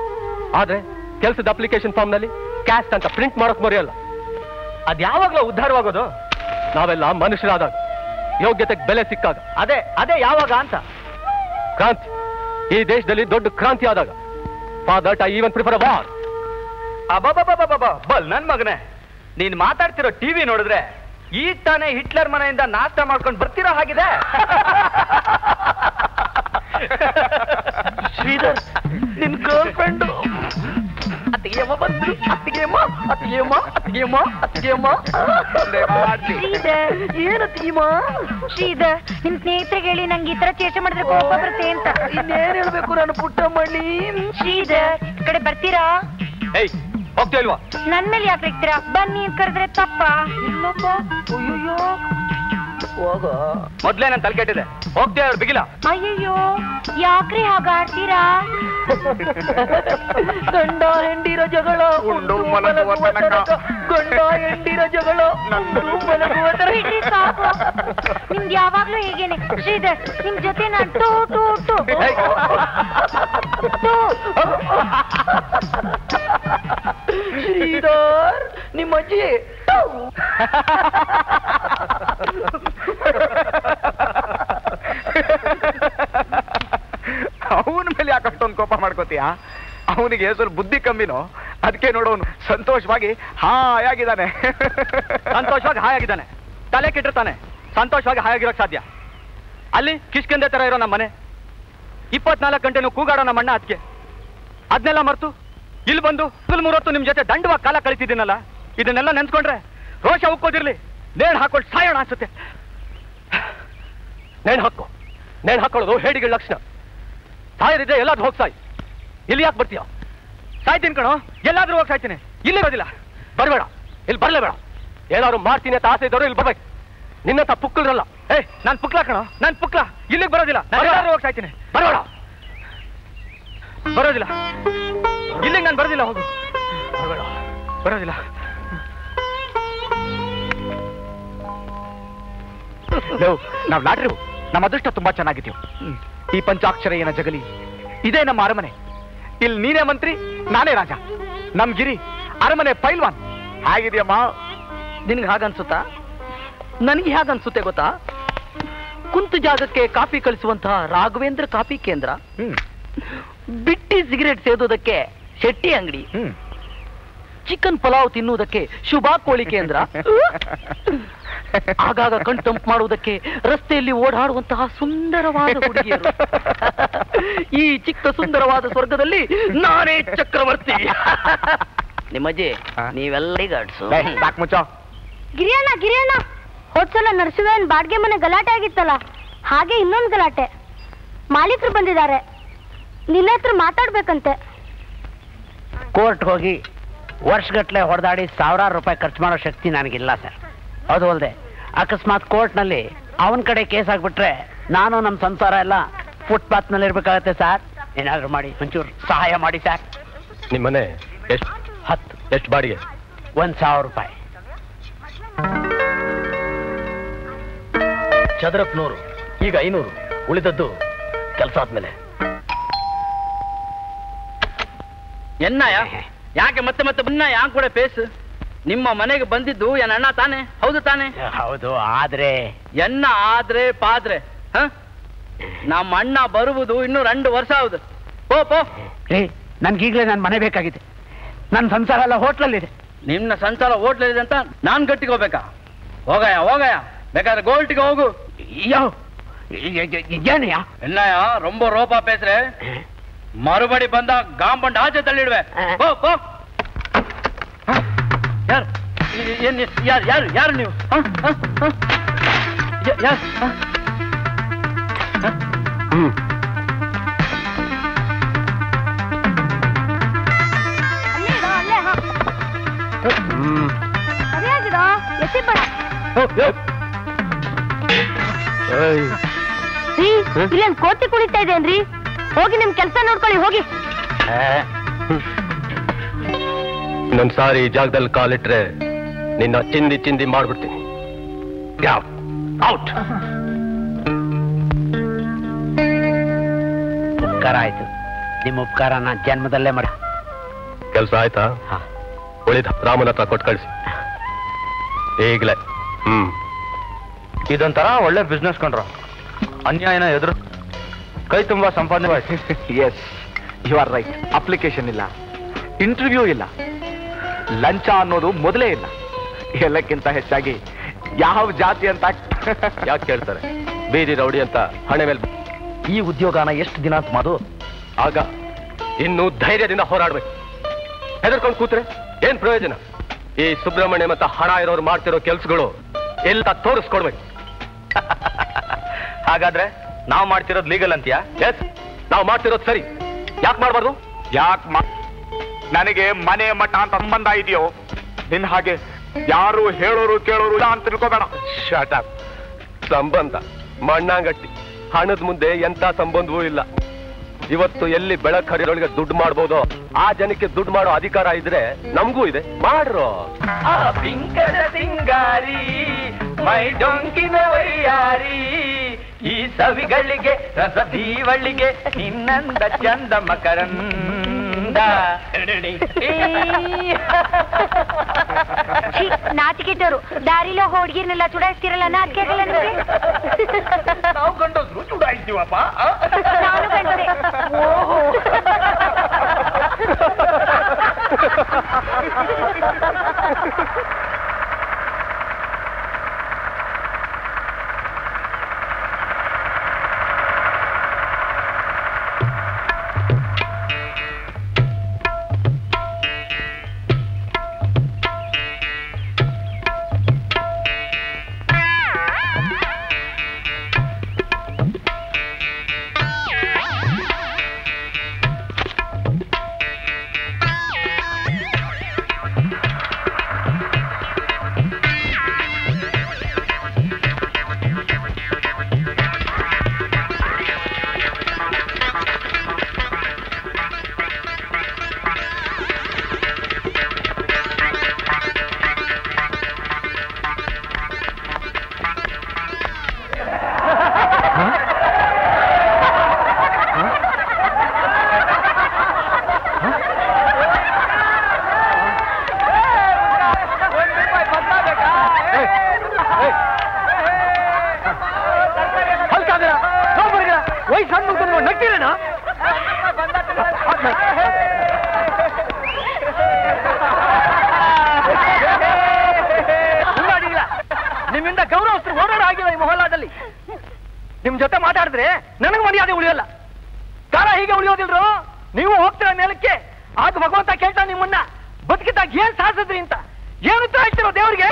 ಆದ್ರೆ ಕೆಲಸದ ಅಪ್ಲಿಕೇಶನ್ ಫಾರ್ಮ್ ನಲ್ಲಿ ಕ್ಯಾಸ್ಟ್ ಅಂತ ಪ್ರಿಂಟ್ ಮಾಡೋಕ್ ಮರೆಯಲ್ಲ. ಅದ್ಯಾವಾಗ್ಲೂ ಉದ್ಧಾರವಾಗೋದು? ನಾವೆಲ್ಲ ಮನುಷ್ಯರಾದಾಗ, ಯೋಗ್ಯತೆಗೆ ಬೆಲೆ ಸಿಕ್ಕಾಗ. ಅದೇ ಯಾವಾಗ ಅಂತ? ಕ್ರಾಂತಿ. ಈ ದೇಶದಲ್ಲಿ ದೊಡ್ಡ ಕ್ರಾಂತಿ ಆದಾಗ. For that I even prefer a war. ಬಲ್ ನನ್ ಮಗನೇ, ನೀನ್ ಮಾತಾಡ್ತಿರೋ ಟಿವಿ ನೋಡಿದ್ರೆ ಈಗ ತಾನೇ ಹಿಟ್ಲರ್ ಮನೆಯಿಂದ ನಾಷ್ಟ ಮಾಡ್ಕೊಂಡು ಬರ್ತಿರೋ ಹಾಗಿದೆ. ಶ್ರೀಧರ್, ನಿನ್ ಗರ್ಲ್ ಫ್ರೆಂಡ್ ಅತ್ತಿಗೆಯಮ್ಮ ಬಂದ್ರು. ಅತ್ತಿಗೆಯಮ್ಮ ಅತ್ತಿಗೆಯಮ್ಮ ಅತ್ತಿಗೆಯಮ್ಮ ಅತ್ತಿಗೆಯಮ್ಮ. ಶ್ರೀಧರ್, ಏನು ಅತ್ತಿಗೆಯಮ್ಮ? ಶ್ರೀಧರ್, ನಿಮ್ ಸ್ನೇಹಿತರಿಗೆ ಹೇಳಿ ನಂಗೆ ಈ ತರ ಚೇಷ್ಟೆ ಮಾಡಿದ್ರೆ ಕೋಪ ಬರುತ್ತೆ ಅಂತ. ಇನ್ನೇನ್ ಹೇಳ್ಬೇಕು ನಾನು ಪುಟ್ಟಮ್ಮಣ್ಣಿ? ಶ್ರೀಧರ್, ಈ ಕಡೆ ಬರ್ತೀರಾ? ಏಯ್, ಹೋಗ್ತಾ ಇಲ್ವಾ? ನನ್ ಮೇಲೆ ಯಾಕೆ ಇರ್ತೀರಾ? ಬನ್ನಿ ಕರೆದ್ರೆ ತಪ್ಪ. ಇಲ್ಲಪ್ಪ. ಅಯ್ಯೋ, ಹೋಗ. ಮೊದ್ಲೇ ನನ್ ತಲೆ ಕೆಟ್ಟಿದೆ, ಹೋಗ್ತೇ ಅವ್ರು ಬಿಗಿಲ್ಲ. ಅಯ್ಯಯ್ಯೋ, ಯಾಕ್ರಿ ಹಾಗಾಡ್ತೀರಾ? ಗಂಡ ಹೆಂಡಿರ ಜಗಳ, ಉಂಡು ಮಲಗುವ ತನಕ. ಗಂಡ ಹೆಂಡಿರ ಜಗಳ, ಉಂಡು ಮಲಗುವ ತನಕ. ಬಿಡಿ ಸಾಕು. ನಿಮ್ಗೆ ಯಾವಾಗ್ಲೂ ಹೇಗೇನೆ. ಶ್ರೀಧರ್, ನಿಮ್ ಜೊತೆ ನಾನ್ ಟೂ ಟೂ ಟೂ ಟೂ. ಶ್ರೀಧರ್, ನಿಮ್ಮ ಅಜ್ಜಿ ಅವನ ಮೇಲೆ ಯಾಕೆ ಅಷ್ಟೊಂದು ಕೋಪ ಮಾಡ್ಕೋತೀಯ? ಅವನಿಗೆ ಸ್ವಲ್ಪ ಬುದ್ಧಿ ಕಮ್ಮಿನೋ, ಅದಕ್ಕೆ ನೋಡೋನು ಸಂತೋಷವಾಗಿ ಹಾಯಾಗಿದ್ದಾನೆ. ಸಂತೋಷವಾಗಿ ಹಾಯಾಗಿದ್ದಾನೆ, ತಲೆ ಕೆಟ್ಟಿರ್ತಾನೆ. ಸಂತೋಷವಾಗಿ ಹಾಯಾಗಿರೋಕ್ ಸಾಧ್ಯ? ಅಲ್ಲಿ ಕಿಷ್ಕಂದೆ ತರ ಇರೋ ನಮ್ಮ ಮನೆ, 24 ಗಂಟೆನೂ ಕೂಗಾಡೋ ನಮ್ಮ ಅಣ್ಣ. ಅದಕ್ಕೆ ಅದನ್ನೆಲ್ಲ ಮರ್ತು ಇಲ್ಲಿ ಬಂದು 30 ನಿಮ್ ಜೊತೆ ದಂಡವಾಗಿ ಕಾಲ ಕಳಿತಿದ್ದೀನಲ್ಲ, ಇದನ್ನೆಲ್ಲ ನೆನ್ಸ್ಕೊಂಡ್ರೆ ರೋಷ ಉಕ್ಕೋದಿರ್ಲಿ, ನೇಣು ಹಾಕೊಂಡು ಸಾಯೋಣ ಅನ್ಸುತ್ತೆ. ನೇಣು ಹಾಕೊಳ್ಳೋದು ಹೇಡಿಗಳ ಲಕ್ಷಣ. ಸಾಯರಿದ್ರೆ ಎಲ್ಲಾದ್ರೂ ಹೋಗಿ ಸಾಯ್. ಇಲ್ಲಿ ಯಾಕೆ ಬರ್ತೀಯ? ಸಾಯ್ತೀನಿ ಕಣೋ, ಎಲ್ಲಾದ್ರೂ ಹೋಗಿ ಸಾಯ್ತೀನಿ. ಇಲ್ಲಿರೋದಿಲ್ಲ. ಬರಬೇಡ, ಇಲ್ಲಿ ಬರಲೇಬೇಡ. ಏನಾದ್ರು ಮಾಡ್ತೀನಿ ಅಂತ ಆಸೆ ಇದ್ದವರು ಇಲ್ಲಿ ಬರ್ಬೇಕು. ನಿನ್ನಂತ ಪುಕ್ಕಲ್ರಲ್ಲ. ನಾನ್ ಪುಕ್ಲಾ ಕಣೋ, ನಾನ್ ಪುಕ್ಲಾ. ಇಲ್ಲಿಗೆ ಬರೋದಿಲ್ಲ. ಎಲ್ಲಾದ್ರೂ ಹೋಗಿ ಸಾಯ್ತೀನಿ. ಬರಬೇಡ. ಬರೋದಿಲ್ಲ, ಇಲ್ಲಿಗೆ ನಾನು ಬರೋದಿಲ್ಲ. ಹೋಗು. ಬರೋದಿಲ್ಲ. ನಾವು ಲಾಟ್ರಿ, ನಮ್ಮ ಅದೃಷ್ಟ ತುಂಬಾ ಚೆನ್ನಾಗಿದ್ದೀವಿ. ಈ ಪಂಚಾಕ್ಷರಯ್ಯನ ಜಗಲಿ ಇದೇ ನಮ್ಮ ಅರಮನೆ. ಇಲ್ಲಿ ನೀನೇ ಮಂತ್ರಿ, ನಾನೇ ರಾಜ. ನಮ್ ಗಿರಿ ಅರಮನೆ ಪೈಲ್ವಾನ್. ಹೇಗಿದೆಯಮ್ಮ? ನಿನ್ಗೆ ಹಾಗನ್ಸುತ್ತಾ? ನನಗೆ ಹೇಗನ್ಸುತ್ತೆ ಗೊತ್ತಾ? ಕುಂತು ಜಾಗಕ್ಕೆ ಕಾಫಿ ಕಳಿಸುವಂತಹ ರಾಘವೇಂದ್ರ ಕಾಫಿ ಕೇಂದ್ರ, ಬಿಟ್ಟಿ ಸಿಗರೇಟ್ ಸೇದೋದಕ್ಕೆ ಶೆಟ್ಟಿ ಅಂಗಡಿ, ಚಿಕನ್ ಪಲಾವ್ ತಿನ್ನುವುದಕ್ಕೆ ಶುಭಾ ಕೋಳಿ ಕೇಂದ್ರ, ಆಗಾಗ ಕಣ್ತಂಪು ಮಾಡುವುದಕ್ಕೆ ರಸ್ತೆಯಲ್ಲಿ ಓಡಾಡುವಂತಹ ಸುಂದರವಾದ ಹುಡುಗಿಯರು. ಈ ಚಿಕ್ಕ ಸುಂದರವಾದ ಸ್ವರ್ಗದಲ್ಲಿ ನಾನೇ ಚಕ್ರವರ್ತಿ. ನಿಮ್ಮಜ್ಜಿ ನೀವೆಲ್ಲ ಅಡ್ಸು. ಗಿರಿಯಣ್ಣ ಹೋದ್ಸಲ ನರಸಿಂಹನ್ ಬಾಡ್ಗೆ ಮನೆ ಗಲಾಟೆ ಆಗಿತ್ತಲ್ಲ, ಹಾಗೆ ಇನ್ನೊಂದು ಗಲಾಟೆ. ಮಾಲೀಕರು ಬಂದಿದ್ದಾರೆ, ನಿನ್ನ ಹತ್ರ ಮಾತಾಡ್ಬೇಕಂತೆ. ಕೋರ್ಟ್ ಹೋಗಿ ವರ್ಷಗಟ್ಲೆ ಹೊಡೆದಾಡಿ ಸಾವಿರಾರು ರೂಪಾಯಿ ಖರ್ಚು ಮಾಡೋ ಶಕ್ತಿ ನನಗಿಲ್ಲ ಸರ್. ಅದು ಅಲ್ಲದೆ ಅಕಸ್ಮಾತ್ ಕೋರ್ಟ್ನಲ್ಲಿ ಅವನ ಕಡೆ ಕೇಸ್ ಆಗ್ಬಿಟ್ರೆ ನಾನು ನಮ್ಮ ಸಂಸಾರ ಎಲ್ಲ ಫುಟ್ಪಾತ್ ನಲ್ಲಿ ಇರ್ಬೇಕಾಗತ್ತೆ ಸರ್. ಏನಾದ್ರು ಮಾಡಿ ಒಂಚೂರು ಸಹಾಯ ಮಾಡಿ ಸರ್. ನಿಮ್ಮನೆ ಎಷ್ಟು? 10. ಎಷ್ಟು ಬಾಡಿಗೆ? 1,000 ರೂಪಾಯಿ. ಚದರಕ್ಕೆ 100, ಈಗ 500. ಉಳಿದದ್ದು ಕೆಲಸ ಆದ್ಮೇಲೆ. ಎನ್ನಯ್ಯ, ಯಾಕೆ ಮತ್ತೆ ಮತ್ತೆ ಬನ್ನ ಯಾಕೆ ಕೂಡ ಪೇಸ್? ನಿಮ್ಮ ಮನೆಗೆ ಬಂದಿದ್ದು ಎನ್ನ ಅಣ್ಣ ತಾನೆ? ಹೌದು ತಾನೆ? ಹೌದು. ಆದ್ರೆ ಎನ್ನ ಆದ್ರೆ ಪಾದ್ರೆ ನಮ್ಮ ಅಣ್ಣ ಬರುವುದು ಇನ್ನೂ 2 ವರ್ಷ ಹೌದು. ಪೋ ನನ್ಗೀಗ್ಲೇ ನನ್ನ ಮನೆ ಬೇಕಾಗಿದೆ. ನನ್ನ ಸಂಸಾರ ಎಲ್ಲ ಹೋಟ್ಲಲ್ಲಿದೆ. ನಿನ್ನ ಸಂಸಾರ ಹೋಟ್ಲಲ್ಲಿದೆ ಅಂತ ನಾನ್ ಗಟ್ಟಿಗೋಬೇಕಾ? ಹೋಗಯ್ಯ, ಬೇಕಾದ್ರೆ ಗೋಲ್ಟಿಗೆ ಹೋಗು. ಏನಯ್ಯ? ಎನ್ನಯ್ಯ ರೊಂಬ ರೋಪ ಪೇಸ್ರೆ, ಮರುಬಡಿ ಬಂದ ಗಾಂಬಂಡ್ ಆಚೆ ತಳ್ಳಿಡ್ವೆ. ಯಾರು ನೀವು? ಇಲ್ಲೇನ್ ಕೋತಿ ಕುಣಿತಾ ಇದೇನ್ರಿ? ಹೋಗಿ ನಿಮ್ ಕೆಲಸ ನೋಡ್ಕೊಳ್ಳಿ, ಹೋಗಿ. ಇನ್ನೊಂದ್ ಸಾರಿ ಈ ಜಾಗದಲ್ಲಿ ಕಾಲಿಟ್ರೆ ನಿನ್ನ ಚಿಂದಿ ಮಾಡ್ಬಿಡ್ತೀನಿ. ಔಟ್. ಉಪಕಾರ ಆಯ್ತು. ನಿಮ್ಮ ಉಪಕಾರ ನಾನು ಜನ್ಮದಲ್ಲೇ ಮಾಡ. ಕೆಲಸ ಆಯ್ತಾ? ಉಳಿದ ರಾಮನ ಹತ್ರ ಕೊಟ್ಟು ಕಳಿಸಿ ಈಗಲೇ. ಇದೊಂಥರ ಒಳ್ಳೆ ಬಿಸ್ನೆಸ್ ಕಂಡ್ರ. ಅನ್ಯಾಯನ ಎದುರು ಕೈ ತುಂಬಾ ಸಂಪಾದನೆ. Yes, you are right. Application ಇಲ್ಲ, ಇಂಟರ್ವ್ಯೂ ಇಲ್ಲ, ಲಂಚ ಅನ್ನೋದು ಮೊದಲೇ ಇಲ್ಲ. ಎಲ್ಲಕ್ಕಿಂತ ಹೆಚ್ಚಾಗಿ ಯಾವ ಜಾತಿ ಅಂತ ಯಾಕೆ ಕೇಳ್ತಾರೆ? ಬೀದಿ ರೌಡಿ ಅಂತ ಹಣೆ ಮೇಲೆ. ಈ ಉದ್ಯೋಗನ ಎಷ್ಟು ದಿನ ಅಂತ ಮಾಡು? ಆಗ ಇನ್ನು ಧೈರ್ಯದಿಂದ ಹೋರಾಡ್ಬೇಕು. ಹೆದರ್ಕೊಂಡು ಕೂತ್ರೆ ಏನ್ ಪ್ರಯೋಜನ? ಈ ಸುಬ್ರಹ್ಮಣ್ಯ ಮತ್ತು ಹಣ ಇರೋರು ಮಾಡ್ತಿರೋ ಕೆಲ್ಸಗಳು ಎಲ್ಲ ತೋರಿಸ್ಕೊಡ್ಬೇಕು. ಹಾಗಾದ್ರೆ ನಾವು ಮಾಡ್ತಿರೋದು ಲೀಗಲ್ ಅಂತೀಯಾ? ಎಸ್, ನಾವು ಮಾಡ್ತಿರೋದು ಸರಿ. ಯಾಕೆ ಮಾಡ್ಬಾರ್ದು? ನನಗೆ ಮನೆ ಮಠ ಅಂತ ಸಂಬಂಧ ಇದೆಯೋ? ನಿನ್ ಹಾಗೆ ಯಾರು ಹೇಳೋರು ಕೇಳೋರು ಇಲ್ಲ ಅಂತ ತಿಳ್ಕೋಬೇಡ. Shot up. ಸಂಬಂಧ ಮಣ್ಣಾಂಗಟ್ಟಿ. ಹಣದ ಮುಂದೆ ಎಂತ ಸಂಬಂಧವೂ ಇಲ್ಲ. ಇವತ್ತು ಎಲ್ಲಿ ಬೆಳಕ್ ಹರಿಯೊಳಗೆ ದುಡ್ಡು ಮಾಡ್ಬೋದೋ ಆ ಜನಕ್ಕೆ ದುಡ್ಡು ಮಾಡೋ ಅಧಿಕಾರ ಇದ್ರೆ ನಮಗೂ ಇದೆ. ಮಾಡ್ರೋ. ಸಿಂಗಾರಿ ಮೈ ಡೊಂಕಿನ ವೈಯಾರಿ, ಈ ಸವಿಗಳಿಗೆ ರಸದೀವಳಿಗೆ ನಿನ್ನಂದ ಚಂದ ಮಕರಂದ. ನಾಚಿಕೆಟ್ಟರು ದಾರಿಲೋ ಹುಡುಗಿರ್ನೆಲ್ಲ ಚುಡಾಯಿಸ್ತಿರಲ್ಲ, ನಾಚಿಕೆಗಲ್ಲ ನಿಮಗೆ? ನಾವು ಗಂಡಸ್ರು ಚುಡಾಯಿಸ್ತೀವಪ್ಪ. ನಾನು ಗಂಡಸೆ. ಜೊತೆ ಮಾತಾಡಿದ್ರೆ ನನಗೆ ಮರ್ಯಾದೆ ಉಳಿಯಲ್ಲ. ಕಾಲ ಹೀಗೆ ಉಳಿಯೋದಿಲ್ರು. ನೀವು ಹೋಗ್ತೀರ ಮೇಲಕ್ಕೆ, ಆಗ ಭಗವಂತ ಕೇಳ್ತಾ ನಿಮ್ಮನ್ನ ಬದುಕಿದ್ದಾಗ ಏನ್ ಸಾಧಿಸಿದ್ರಿ ಅಂತ. ಏನು ಉತ್ತರ ಹೇಳ್ತಿರೋ ದೇವ್ರಿಗೆ?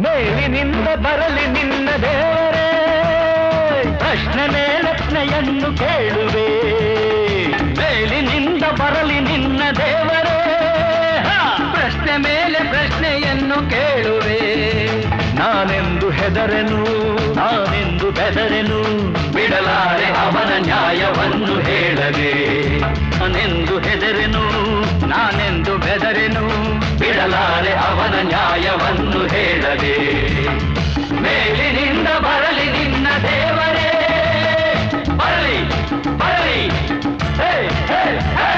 ಮೇಲಿನಿಂದ ಬರಲಿ ನಿನ್ನ ದೇವರೇ, ಪ್ರಶ್ನೆ ಮೇಲತ್ನೆಯನ್ನು ಕೇಳುವೆ. ಮೇಲಿನಿಂದ ಬರಲಿ ನಿನ್ನ ದೇವರೇ, ಪ್ರಶ್ನೆ ಮೇಲೆ ಪ್ರಶ್ನೆಯನ್ನು ಕೇಳುವೆ. ನಾನೆಂದು ಹೆದರೆನು, ನಾನೆಂದು ಬೆದರೆನು, ಬಿಡಲಾರೆ ಅವನ ನ್ಯಾಯವನ್ನು ಹೇಳದೆ. ನಾನೆಂದು ಹೆದರೆನು, ನಾನೆಂದು ಬೆದರೆನು, ಬಿಡಲಾರೆ ಅವನ ನ್ಯಾಯವನ್ನು ಹೇಳದೆ. ಮೇಲಿನಿಂದ ಬರಲಿ ನಿನ್ನ ದೇವರೇ, ಬರಲಿ ಬರಲಿ. ಹೇ ಹೇ ಹೇ.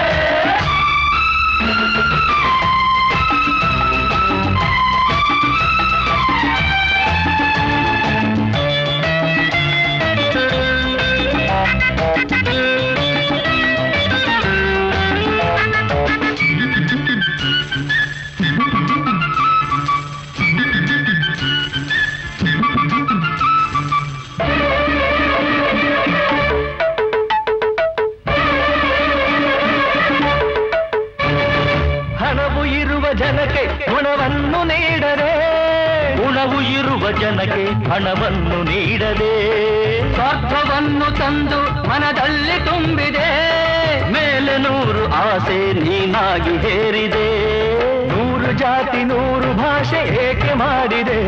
ಜನಕ್ಕೆ ಗುಣವನ್ನು ನೀಡದೆ, ಗುಣವು ಇರುವ ಜನಕ್ಕೆ ಹಣವನ್ನು ನೀಡದೆ. ಸ್ವಾರ್ಥವನ್ನು ತಂದು ಮನದಲ್ಲಿ ತುಂಬಿದೆ, ಮೇಲೆ 100 ಆಸೆ ನೀನಾಗಿ ಹೇರಿದೆ. 100 ಜಾತಿ 100 ಭಾಷೆ ಏಕೆ ಮಾಡಿದೆ,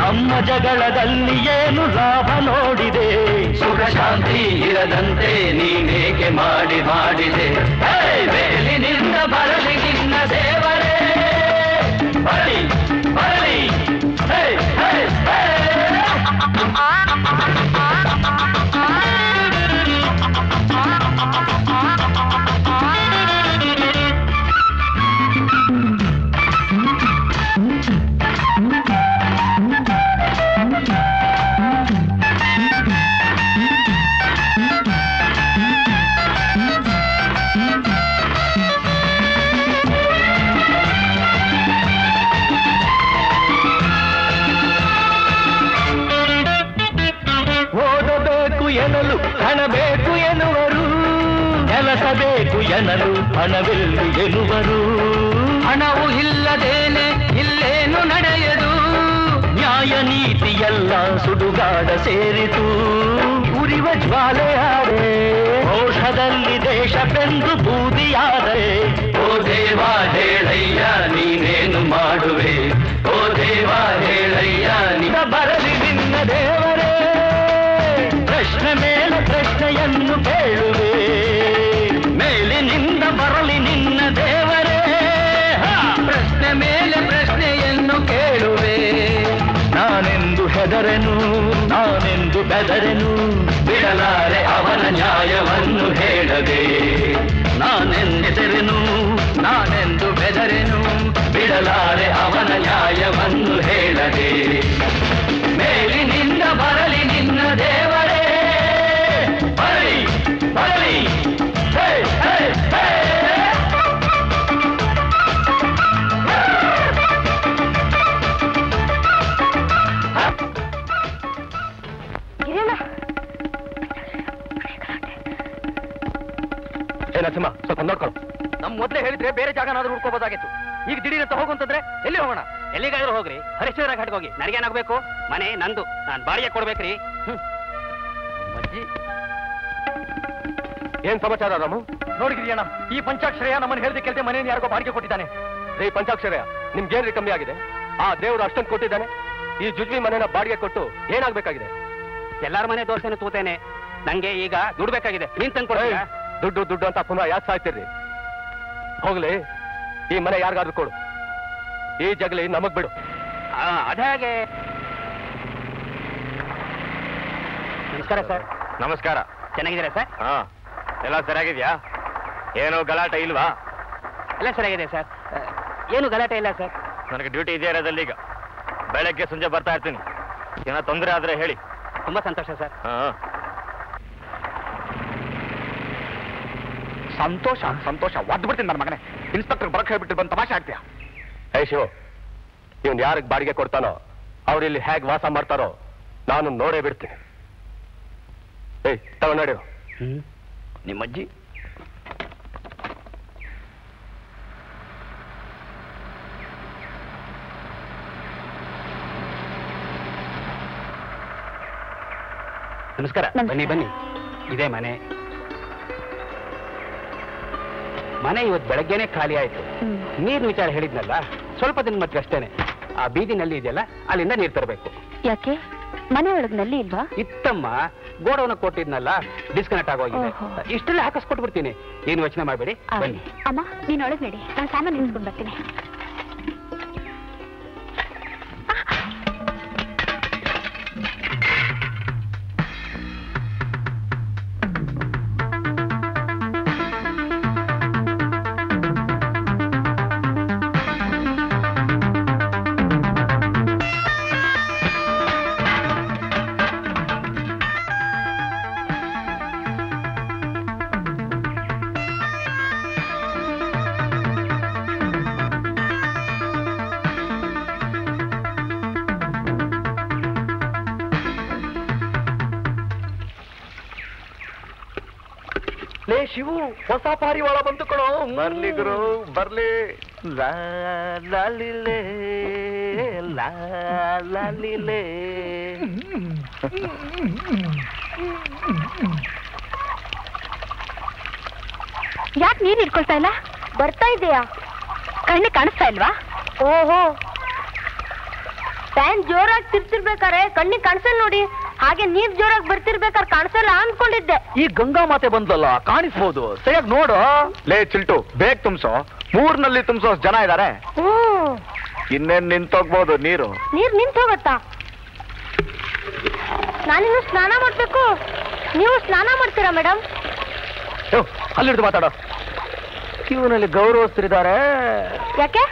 ನಮ್ಮ ಜಗಳದಲ್ಲಿ ಏನು ಲಾಭ ನೋಡಿದೆ. ಸುಖ ಶಾಂತಿ ಇರದಂತೆ ನೀನೇಕೆ ಮಾಡಿದೆ. ಮೇಲಿನಿಂದ ಬರಲಿ ನಿನ್ನ ದೇವರೇ, ಬರಲಿ ಬರಲಿ. ಹೇ ಹೇ ಹೇ. ಎನ್ನಲು ಹಣ ಬೇಕು ಎನ್ನುವರು, ಕೆಲಸ ಬೇಕು ಎನ್ನಲು ಹಣವೆಲ್ಲಿ ಎನ್ನುವರು. ಹಣವು ಇಲ್ಲದೇನೆ ಇಲ್ಲೇನು ನಡೆಯದು, ನ್ಯಾಯ ನೀತಿಯೆಲ್ಲ ಸುಡುಗಾಡ ಸೇರಿತು. ಉರಿವ ಜ್ವಾಲೆಯಾದೆ ರೋಷದಲ್ಲಿ ದೇಶವೆಂದು ಬೂದಿಯಾದರೆ. ಓ ದೇವ ಹೇಳಯ್ಯ ನೀನೇನು ಮಾಡುವೆ, ಓ ದೇವ ಹೇಳಯ್ಯ ನಿನ್ನ ಬರಲಿ ನಿನ್ನ ದೇವರೇ, ಪ್ರಶ್ನೆ ಮೇಲೆ ಪ್ರಶ್ನೆಯನ್ನು ಕೇಳುವೆ. ಮೇಲಿನಿಂದ ಬರಲಿ ನಿನ್ನ ದೇವರೇ, ಪ್ರಶ್ನೆ ಮೇಲೆ ಪ್ರಶ್ನೆಯನ್ನು ಕೇಳುವೆ. ನಾನೆಂದು ಹೆದರೆನು, ನಾನೆಂದು ಬೆದರೆನು, ಬಿಡಲಾರೆ ಅವನ ನ್ಯಾಯವನ್ನು ಹೇಳದೆ. ನಾನೆಂದೆದರೆನು, ನಾನೆಂದು ಬೆದರೆನು, ಬಿಡಲಾರೆ ಅವನ ನ್ಯಾಯವನ್ನು ಹೇಳದೆ. ಮೇಲಿನಿಂದ ಬರಲಿ ನಿನ್ನ ದೇವರೇ, ಬರಲಿ ಬರಲಿ. ಹೇ ಹೇ ಹೇ. ನರಸಿಂಹ ಸ್ವಲ್ಪ ನೋಡ್ಕೊಳ್ಳು. ನಮ್ ಮೊದ್ಲೇ ಹೇಳಿದ್ರೆ ಬೇರೆ ಜಾಗನಾದ್ರೂ ಹುಡ್ಕೋಬೋದಾಗಿತ್ತು. ಈಗ ದಿಢೀರಂತ ಹೋಗುಂತಂದ್ರೆ ಎಲ್ಲಿ ಹೋಗೋಣ? ಎಲ್ಲಿಗಾದ್ರೂ ಹೋಗ್ರಿ, ಹರಿಶ್ಚಂದ್ರ ಘಾಟ್ಗೆ ಹೋಗಿ. ನನಗೇನಾಗಬೇಕು? ಮನೆ ನಂದು, ನಾನು ಬಾಡಿಗೆ ಕೊಡ್ಬೇಕ್ರಿ. ಅಜ್ಜಿ ಏನ್ ಸಮಾಚಾರ ರಾಮು? ನೋಡಿದ್ರಿಯಣ್ಣ, ಈ ಪಂಚಾಕ್ಷರಯ್ಯ ನಮ್ಮನ್ನು ಹೇಳ್ದೆ ಕೇಳ್ದೆ ಮನೆಯನ್ನು ಯಾರಿಗೋ ಬಾಡಿಗೆ ಕೊಟ್ಟಿದ್ದಾನೆ. ಈ ಪಂಚಾಕ್ಷರಯ್ಯ ನಿಮ್ಗೇನ್ರಿ ಕಮ್ಮಿ ಆಗಿದೆ? ಆ ದೇವ್ರು ಅಷ್ಟೊಂದು ಕೊಟ್ಟಿದ್ದಾನೆ, ಈ ಜುಜ್ವಿ ಮನೆನ ಬಾಡಿಗೆ ಕೊಟ್ಟು ಏನಾಗ್ಬೇಕಾಗಿದೆ? ಎಲ್ಲಾರ ಮನೆ ದೋಸೆನು ತೂತೇನೆ, ನಂಗೆ ಈಗ ದುಡ್ಡು ಬೇಕಾಗಿದೆ. ನೀನ್ ತಂದ್ಕೊಡ. ದುಡ್ಡು ದುಡ್ಡು ಅಂತ ಪುನಃ ಯಾಕೆ ಸಾಯ್ತಿರ್ರಿ? ಹೋಗ್ಲಿ, ಈ ಮನೆ ಯಾರಿಗಾದ್ರೂ ಕೊಡು, ಈ ಜಗಲಿ ನಮಗ್ ಬಿಡು. ಅದಾಗೆ. ನಮಸ್ಕಾರ ಸರ್. ನಮಸ್ಕಾರ. ಚೆನ್ನಾಗಿದ್ದೀರಾ ಸರ್? ಹಾ, ಎಲ್ಲ ಸರಿಯಾಗಿದ್ಯಾ? ಏನು ಗಲಾಟೆ ಇಲ್ವಾ? ಎಲ್ಲ ಸರಿಯಾಗಿದೆ ಸರ್, ಏನು ಗಲಾಟೆ ಇಲ್ಲ ಸರ್. ನನಗೆ ಡ್ಯೂಟಿ ಇದೆ ಇರೋದಲ್ಲಿ ಈಗ. ಬೆಳಗ್ಗೆ ಸಂಜೆ ಬರ್ತಾ ಇರ್ತೀನಿ. ಏನೋ ತೊಂದರೆ ಆದ್ರೆ ಹೇಳಿ. ತುಂಬಾ ಸಂತೋಷ ಸರ್. ಸಂತೋಷ ಸಂತೋಷ ಒದ್ಬಿಡ್ತೀನಿ ನನ್ನ ಮಗನೇ. ಇನ್ಸ್ಪೆಕ್ಟರ್ ಬರಕ್ ಹೇಳ್ಬಿಟ್ಟು ಬಂದು ತಮಾಷೆ ಆಗ್ತೀಯ? ಹೇ ಶಿವ, ಇವನ್ ಯಾರಿಗೆ ಬಾಡಿಗೆ ಕೊಡ್ತಾನೋ ಅವ್ರು ಇಲ್ಲಿ ಹೇಗೆ ವಾಸ ಮಾಡ್ತಾರೋ ನಾನು ನೋಡೇ ಬಿಡ್ತೀನಿ. ಏಯ್ ತಗೊಂಡು ನಿಮ್ಮಜ್ಜಿ ನಮಸ್ಕಾರ. ಬನ್ನಿ ಬನ್ನಿ, ಇದೇ ಮನೆ. ಮನೆ ಇವತ್ತು ಬೆಳಗ್ಗೆನೆ ಖಾಲಿ ಆಯ್ತು. ನೀರು ವಿಚಾರ ಹೇಳಿದ್ನಲ್ಲ, ಸ್ವಲ್ಪ ದಿನ ಮತ್ತೆ ಅಷ್ಟೇನೆ. ಆ ಬೀದಿ ನಲ್ಲಿ ಇದೆಯಲ್ಲ, ಅಲ್ಲಿಂದ ನೀರು ತರಬೇಕು. ಯಾಕೆ ಮನೆ ಒಳಗ್ ನಲ್ಲಿ ಇಲ್ವಾ? ಇತ್ತಮ್ಮ, ಗೋಡವನ್ನ ಕೊಟ್ಟಿದ್ನಲ್ಲ, ಡಿಸ್ಕನೆಕ್ಟ್ ಆಗೋಗಿದೆ. ಇಷ್ಟೆಲ್ಲ ಹಾಕಿಸ್ಕೊಟ್ಬಿಡ್ತೀನಿ, ಏನು ಯೋಚನೆ ಮಾಡಬೇಡಿ. ಬನ್ನಿ ಅಮ್ಮ, ನೀನ್ ಒಳಗ್ ನಡಿ, ನಾನು ಸಾಮಾನು ನಿಲ್ಸ್ಕೊಂಡ್ ಬರ್ತೀನಿ. ಶಿವು, ಹೊಸ ಪಾರಿವಾಳ ಬಂತು ಕಣೋ. ಬರ್ಲಿ ಗುರು ಬರ್ಲಿ. ಲಾಲಿಲೇ ಲಾಲಿಲೇ. ಯಾಕೆ ನೀರು ಇಟ್ಕೊಳ್ತಾ ಇಲ್ಲ? ಬರ್ತಾ ಇದೆಯಾ? ಕಣ್ಣು ಕಾಣಿಸ್ತಾ ಇಲ್ವಾ? ಓಹೋ, ಫ್ಯಾನ್ ಜೋರಾಗಿ ತಿರ್ತಿರ್ಬೇಕಾರೆ ಕಣ್ಣಿಗೆ ಕಾಣಿಸಲ್ಲ ನೋಡಿ. ಹಾಗೆ ನೀರ್ ಜೋರಾಗಿ ಬರ್ತಿರ್ಬೇಕಾದ್ರೆ ಕಾಣಿಸಲ್ಲ ಅನ್ಕೊಂಡಿದ್ದೆ. ಈ ಗಂಗಾ ಮಾತೆ ಬಂದ್ಲಲ್ಲ, ಕಾಣಿಸ್ಬೋದು. ಸರಿಯಾಗಿ ನೋಡು. ಲೇ ಚಿಲ್ಟು, ಬೇಗ ತುಂಬಿಸೋ. ಮೂರ್ನಲ್ಲಿ ತುಂಬಿಸೋ ಜನ ಇದಾರೆ. ಇನ್ನೇನ್ ನಿಂತೋಗ್ಬೋದು ನೀರು. ನೀರ್ ನಿಂತು ಹೋಗತ್ತಾ? ನಾನಿನ್ನು ಸ್ನಾನ ಮಾಡ್ಬೇಕು. ನೀವು ಸ್ನಾನ ಮಾಡ್ತೀರಾ ಮೇಡಮ್? ಅಲ್ಲಿಡ್ದು ಮಾತಾಡೋ. ಕ್ಯೂನಲ್ಲಿ ಗೌರವಸ್ಥರಿದ್ದಾರೆ. ಯಾಕೆ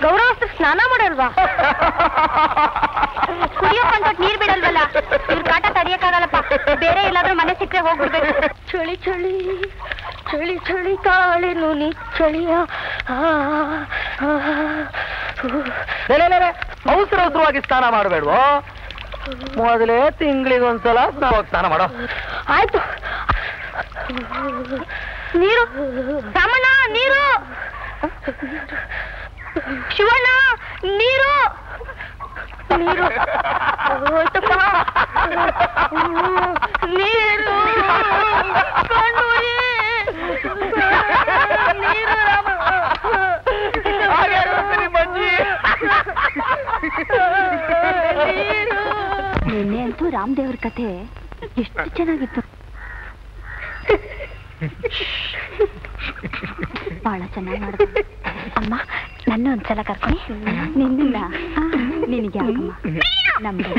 ಗೌರವಸ್ಥರು ಸ್ನಾನ ಮಾಡಲ್ವಾ? ಕುಡಿಯೋಕಂತ ನೀರ್ ಬಿಡಲ್ವಲ್ಲ, ಇವ್ರ ಕಾಟ ತಡಿಯಕ್ಕಾಗಲ್ಲಪ್ಪ. ಬೇರೆ ಎಲ್ಲಾದ್ರೂ ಮನೆ ಸಿಕ್ಕರೆ ಹೋಗ್ಬಿಡ್ಬೇಕು. ಚಳಿ ಚಳಿ ಚಳಿ ಚಳಿ ಕಾಳೆನು ನೀ ಚಳಿಯ. ಅವಸರವಾಗಿ ಸ್ನಾನ ಮಾಡಬೇಡ್ವೋ. ಮೊದಲೇ ತಿಂಗಳಿಗೊಂದ್ಸಲ ಸ್ನಾನ ಮಾಡೋ. ಆಯ್ತು. ನೀರು ರಾಮಣ್ಣ, ನೀರು. ಶಿವಣ್ಣ, ನೀರು ನೀರು. ಹೋಯ್ತಪ್ಪ ನೀರು. ನೀರು ನಿನ್ನೆ ಅಂತೂ ರಾಮದೇವ್ರ ಕಥೆ ಎಷ್ಟು ಚೆನ್ನಾಗಿತ್ತು. ಬಹಳ ಚೆನ್ನಾಗಿ ಮಾಡಿದೆ ಅಮ್ಮ. ನನ್ನ ಒಂದ್ಸಲ ಕರ್ಕೊಂಡು ನಿನ್ನ ನಿನಗೆ ಯಾಕಮ್ಮ ನಮ್ಗೆ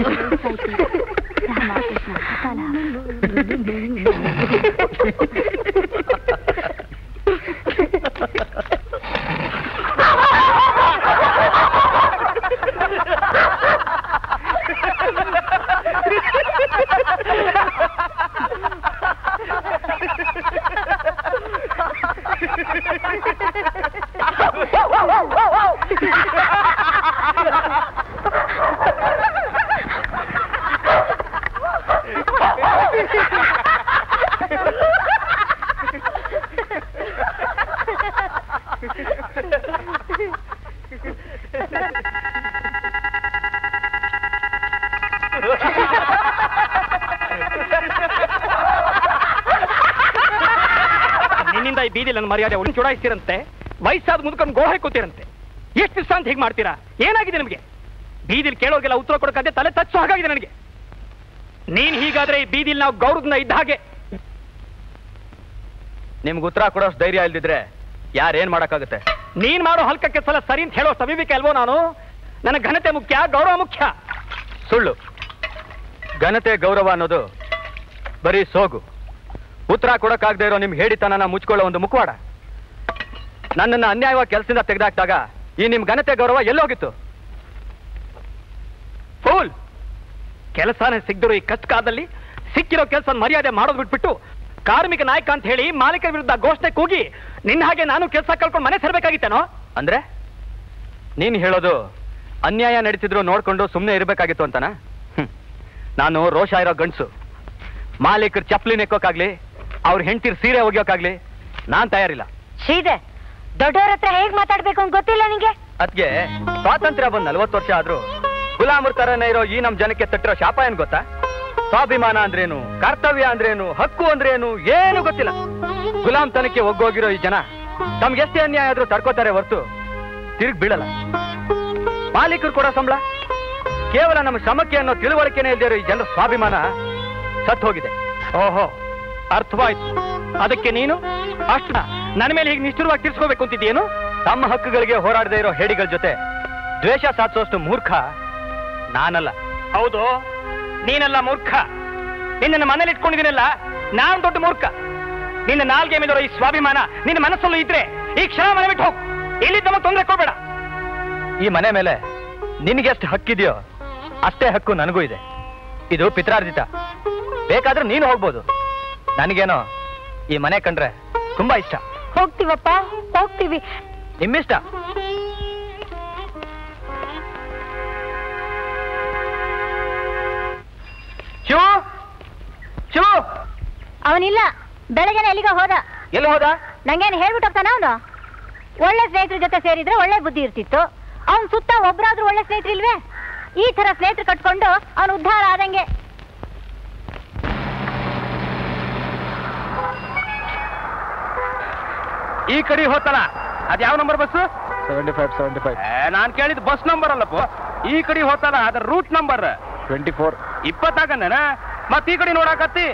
ನಿನ್ನಿಂದ ಈ ಬೀದಿಲಿ ನನ್ನ ಮರ್ಯಾದೆ ಉಳಿದು ಚುಡಾಯಿಸ್ತಿರಂತೆ. ವಯಸ್ಸಾದ ಮುದ್ಕೊಂಡು ಗೋಹೆ ಕೂತಿರಂತೆ. ಎಷ್ಟು ದಿವಸ ಅಂತ ಹೀಗೆ ಮಾಡ್ತೀರಾ? ಏನಾಗಿದೆ ನಿಮಗೆ? ಬೀದಿಲಿ ಕೇಳೋರ್ಗೆಲ್ಲ ಉತ್ತರ ಕೊಡೋಕೆ ತಲೆ ತಚ್ಚು ಹಾಗಾಗಿದೆ ನನಗೆ. ನೀನ್ ಹೀಗಾದ್ರೆ ಈ ಬೀದಿಲಿ ನಾವು ಗೌರವದಿಂದ ಇದ್ದ ಹಾಗೆ. ನಿಮ್ಗೆ ಉತ್ತರ ಕೊಡೋಷ್ಟು ಧೈರ್ಯ ಇಲ್ದಿದ್ರೆ ಯಾರೇನ್ ಮಾಡಕ್ಕಾಗುತ್ತೆ? ನೀನ್ ಮಾಡೋ ಹಲ್ಕಕ್ಕೆ ಸಲ ಸರಿ ಅಂತ ಹೇಳೋ ಅವಿವೇಕ ಅಲ್ವೋ ನಾನು? ನನ್ನ ಘನತೆ ಮುಖ್ಯ, ಗೌರವ ಮುಖ್ಯ. ಸುಳ್ಳು. ಘನತೆ ಗೌರವ ಅನ್ನೋದು ಬರೀ ಸೋಗು. ಉತ್ತರ ಕೊಡಕ್ಕಾಗದೆ ಇರೋ ನಿಮ್ ಹೇಳಿತನನ ಮುಚ್ಕೊಳ್ಳೋ ಒಂದು ಮುಖವಾಡ. ನನ್ನನ್ನು ಅನ್ಯಾಯವಾಗಿ ಕೆಲಸದಿಂದ ತೆಗೆದಾಕ್ದಾಗ ಈ ನಿಮ್ ಘನತೆ ಗೌರವ ಎಲ್ಲೋಗಿತ್ತು? ಫೂಲ್! ಕೆಲಸನೇ ಸಿಗದಿರೋ ಈ ಕಷ್ಟ ಕಾಲದಲ್ಲಿ ಸಿಕ್ಕಿರೋ ಕೆಲಸ ಮರ್ಯಾದೆ ಮಾಡೋದು ಬಿಟ್ಬಿಟ್ಟು ಕಾರ್ಮಿಕ ನಾಯಕ ಅಂತ ಹೇಳಿ ಮಾಲೀಕ ವಿರುದ್ಧ ಘೋಷಣೆ ಕೂಗಿ ನಿನ್ನ ಹಾಗೆ ನಾನು ಕೆಲಸ ಕಳ್ಕೊಂಡು ಮನೆ ಸೇರ್ಬೇಕಾಗಿತ್ತೇನೋ? ಅಂದ್ರೆ ನೀನ್ ಹೇಳೋದು ಅನ್ಯಾಯ ನಡೀತಿದ್ರು ನೋಡ್ಕೊಂಡು ಸುಮ್ಮನೆ ಇರಬೇಕಾಗಿತ್ತು ಅಂತನಾ? ನಾನು ರೋಷ ಇರೋ ಗಂಡ್ಸು. ಮಾಲೀಕರು ಚಪ್ಪಲಿ ನೆಕ್ಕೋಕಾಗ್ಲಿ ಅವ್ರ ಹೆಂಡತಿರ್ ಸೀರೆ ಒಗೆಯೋಕಾಗ್ಲಿ ನಾನ್ ತಯಾರಿಲ್ಲ. ಶ್ರೀಧರ್, ದೊಡ್ಡವ್ರ ಹತ್ರ ಹೇಗ್ ಮಾತಾಡ್ಬೇಕು ಅಂತ ಗೊತ್ತಿಲ್ಲ ನಿಂಗೆ? ಅದ್ಗೆ ಸ್ವಾತಂತ್ರ್ಯ ಬಂದ್ 40 ವರ್ಷ ಆದ್ರೂ ಗುಲಾಮರ ತರನೇ ಇರೋ ಈ ನಮ್ ಜನಕ್ಕೆ ತಟ್ಟಿರೋ ಶಾಪ ಏನ್ ಗೊತ್ತಾ? ಸ್ವಾಭಿಮಾನ ಅಂದ್ರೇನು, ಕರ್ತವ್ಯ ಅಂದ್ರೇನು, ಹಕ್ಕು ಅಂದ್ರೇನು ಏನು ಗೊತ್ತಿಲ್ಲ. ಗುಲಾಮ್ ತನಕ್ಕೆ ಒಗ್ಗೋಗಿರೋ ಈ ಜನ ತಮ್ಗೆ ಎಷ್ಟೇ ಅನ್ಯಾಯ ಆದ್ರೂ ತಡ್ಕೋತಾರೆ ಹೊರತು ತಿರುಗಿ ಬೀಳಲ್ಲ. ಮಾಲೀಕರು ಕೊಡೋ ಸಂಬಳ ಕೇವಲ ನಮ್ಮ ಶ್ರಮಕ್ಕೆ ಅನ್ನೋ ತಿಳುವಳಿಕೆನೇ ಇಲ್ದಿರೋ ಈ ಜನರ ಸ್ವಾಭಿಮಾನ ಸತ್ತು ಹೋಗಿದೆ. ಓಹೋ, ಅರ್ಥವಾಯ್ತು. ಅದಕ್ಕೆ ನೀನು ಅಷ್ಟ ನನ್ನ ಮೇಲೆ ಹೀಗೆ ನಿಷ್ಠುರವಾಗಿ ತೀರ್ಸ್ಕೋಬೇಕು ಅಂತಿದ್ದೀಯೇನು? ತಮ್ಮ ಹಕ್ಕುಗಳಿಗೆ ಹೋರಾಡದೇ ಇರೋ ಹೇಡಿಗಳ ಜೊತೆ ದ್ವೇಷ ಸಾಧಿಸೋಷ್ಟು ಮೂರ್ಖ ನಾನಲ್ಲ. ಹೌದು, ನೀನಲ್ಲ ಮೂರ್ಖ. ನಿನ್ನ ಮನೇಲಿ ಇಟ್ಕೊಂಡಿದ್ದೀನಲ್ಲ, ನಾನ್ ದೊಡ್ಡ ಮೂರ್ಖ. ನಿನ್ನ ನಾಲ್ಗೆ ಮೇಲಿರೋ ಈ ಸ್ವಾಭಿಮಾನ ನಿನ್ನ ಮನಸ್ಸಲ್ಲೂ ಇದ್ರೆ ಈ ಕ್ಷಣ ಮನೆ ಬಿಟ್ಟು ಹೋಗು. ಇಲ್ಲಿ ನಮಗೆ ತೊಂದರೆ ಕೊಡ್ಬೇಡ. ಈ ಮನೆ ಮೇಲೆ ನಿನಗೆ ಎಷ್ಟು ಹಕ್ಕಿದೆಯೋ ಅಷ್ಟೇ ಹಕ್ಕು ನನಗೂ ಇದೆ. ಇದು ಪಿತ್ರಾರ್ಜಿತ. ಬೇಕಾದ್ರೆ ನೀನು ಹೋಗ್ಬೋದು. ನನಗೇನೋ ಈ ಮನೆ ಕಂಡ್ರೆ ತುಂಬಾ ಇಷ್ಟ. ಹೋಗ್ತೀವಪ್ಪ, ಹೋಗ್ತೀವಿ. ನಿಮ್ಮಿಷ್ಟ. ಶಿವು, ಶಿವು ಅವನಿಲ್ಲ. ಬೆಳಗ್ಗೆನೆ ಎಲ್ಲಿಗ ಹೋದ? ಎಲ್ಲಿ ಹೋದ? ನಂಗೇನು ಹೇಳ್ಬಿಟ್ಟು ಹೋಗ್ತಾನ ಅವನು? ಒಳ್ಳೆ ಸ್ನೇಹಿತರ ಜೊತೆ ಸೇರಿದ್ರೆ ಒಳ್ಳೆ ಬುದ್ಧಿ ಇರ್ತಿತ್ತು. ಅವನ್ ಸುತ್ತ ಒಬ್ರಾದ್ರೂ ಒಳ್ಳೆ ಸ್ನೇಹಿತರು ಇಲ್ವೇ? ಈ ತರ ಸ್ನೇಹಿತರು ಕಟ್ಕೊಂಡು ಅವನು ಉದ್ಧಾರ ಆದಂಗೆ. ಈ ಕಡೆ ಹೋತಲ್ಲ, ಅದ್ ಯಾವ ನಂಬರ್ ಬಸ್? 75. ನಾನ್ ಕೇಳಿದ್ ಬಸ್ ನಂಬರ್ ಅಲ್ಲಪ್ಪ. ಈ ಕಡೆ ಹೋತಲ್ಲ ಅದ್ರ ರೂಟ್ ನಂಬರ್ 24. 20 ಹಾಕಂದೇನ? ಮತ್ ಈ ಕಡೆ ನೋಡಾಕತ್ತಿ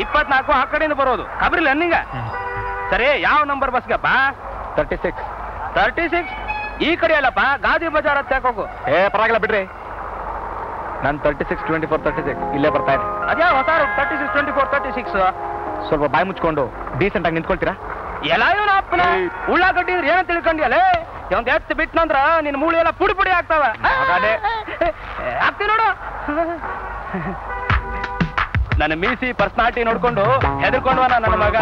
24 ಆ ಕಡೆಯಿಂದ ಬರೋದು. ಖಬರಿಲ್ಲ ನಿಂಗ? ಸರಿ, ಯಾವ ನಂಬರ್ ಬಸ್ಗಪ್ಪ? 36. 36 ಈ ಕಡೆ ಅಲ್ಲಪ್ಪ, ಗಾದಿ ಬಜಾರ್ ಹತ್ತ ಹೋಗು. ಪರವಾಗಿಲ್ಲ ಬಿಡ್ರಿ. ನಾನು 36, 24, 36 ಇಲ್ಲೇ ಬರ್ತಾ ಇದೆ. ಅದ್ಯಾವ ಹೊಸ 36, 24, 36? ಸ್ವಲ್ಪ ಬಾಯಿ ಮುಚ್ಕೊಂಡು ಡೀಸೆಂಟ್ ಆಗಿ ನಿಂತ್ಕೊಳ್ತೀರಾ? ಎಲ್ಲ ಇವನ ಅಪ್ಪನ ಉಳ್ಳಾಗಡ್ಡಿ ಇದ್ರೆ ಏನಂತ ತಿಳ್ಕೊಂಡಿಯಲ್ಲ? ಒಂದ್ ಎತ್ತು ಬಿಟ್ನಂದ್ರ ನಿನ್ ಮೂಳೆ ಎಲ್ಲ ಪುಡಿ ಪುಡಿ ಆಗ್ತಾವ. ಆಗ್ತಿ ನೋಡು. ನನ್ನ ಮೀಸಿ ಪರ್ಸನಾಲಿಟಿ ನೋಡ್ಕೊಂಡು ಹೆದರ್ಕೊಂಡ್ವನ ನನ್ನ ಮಗ.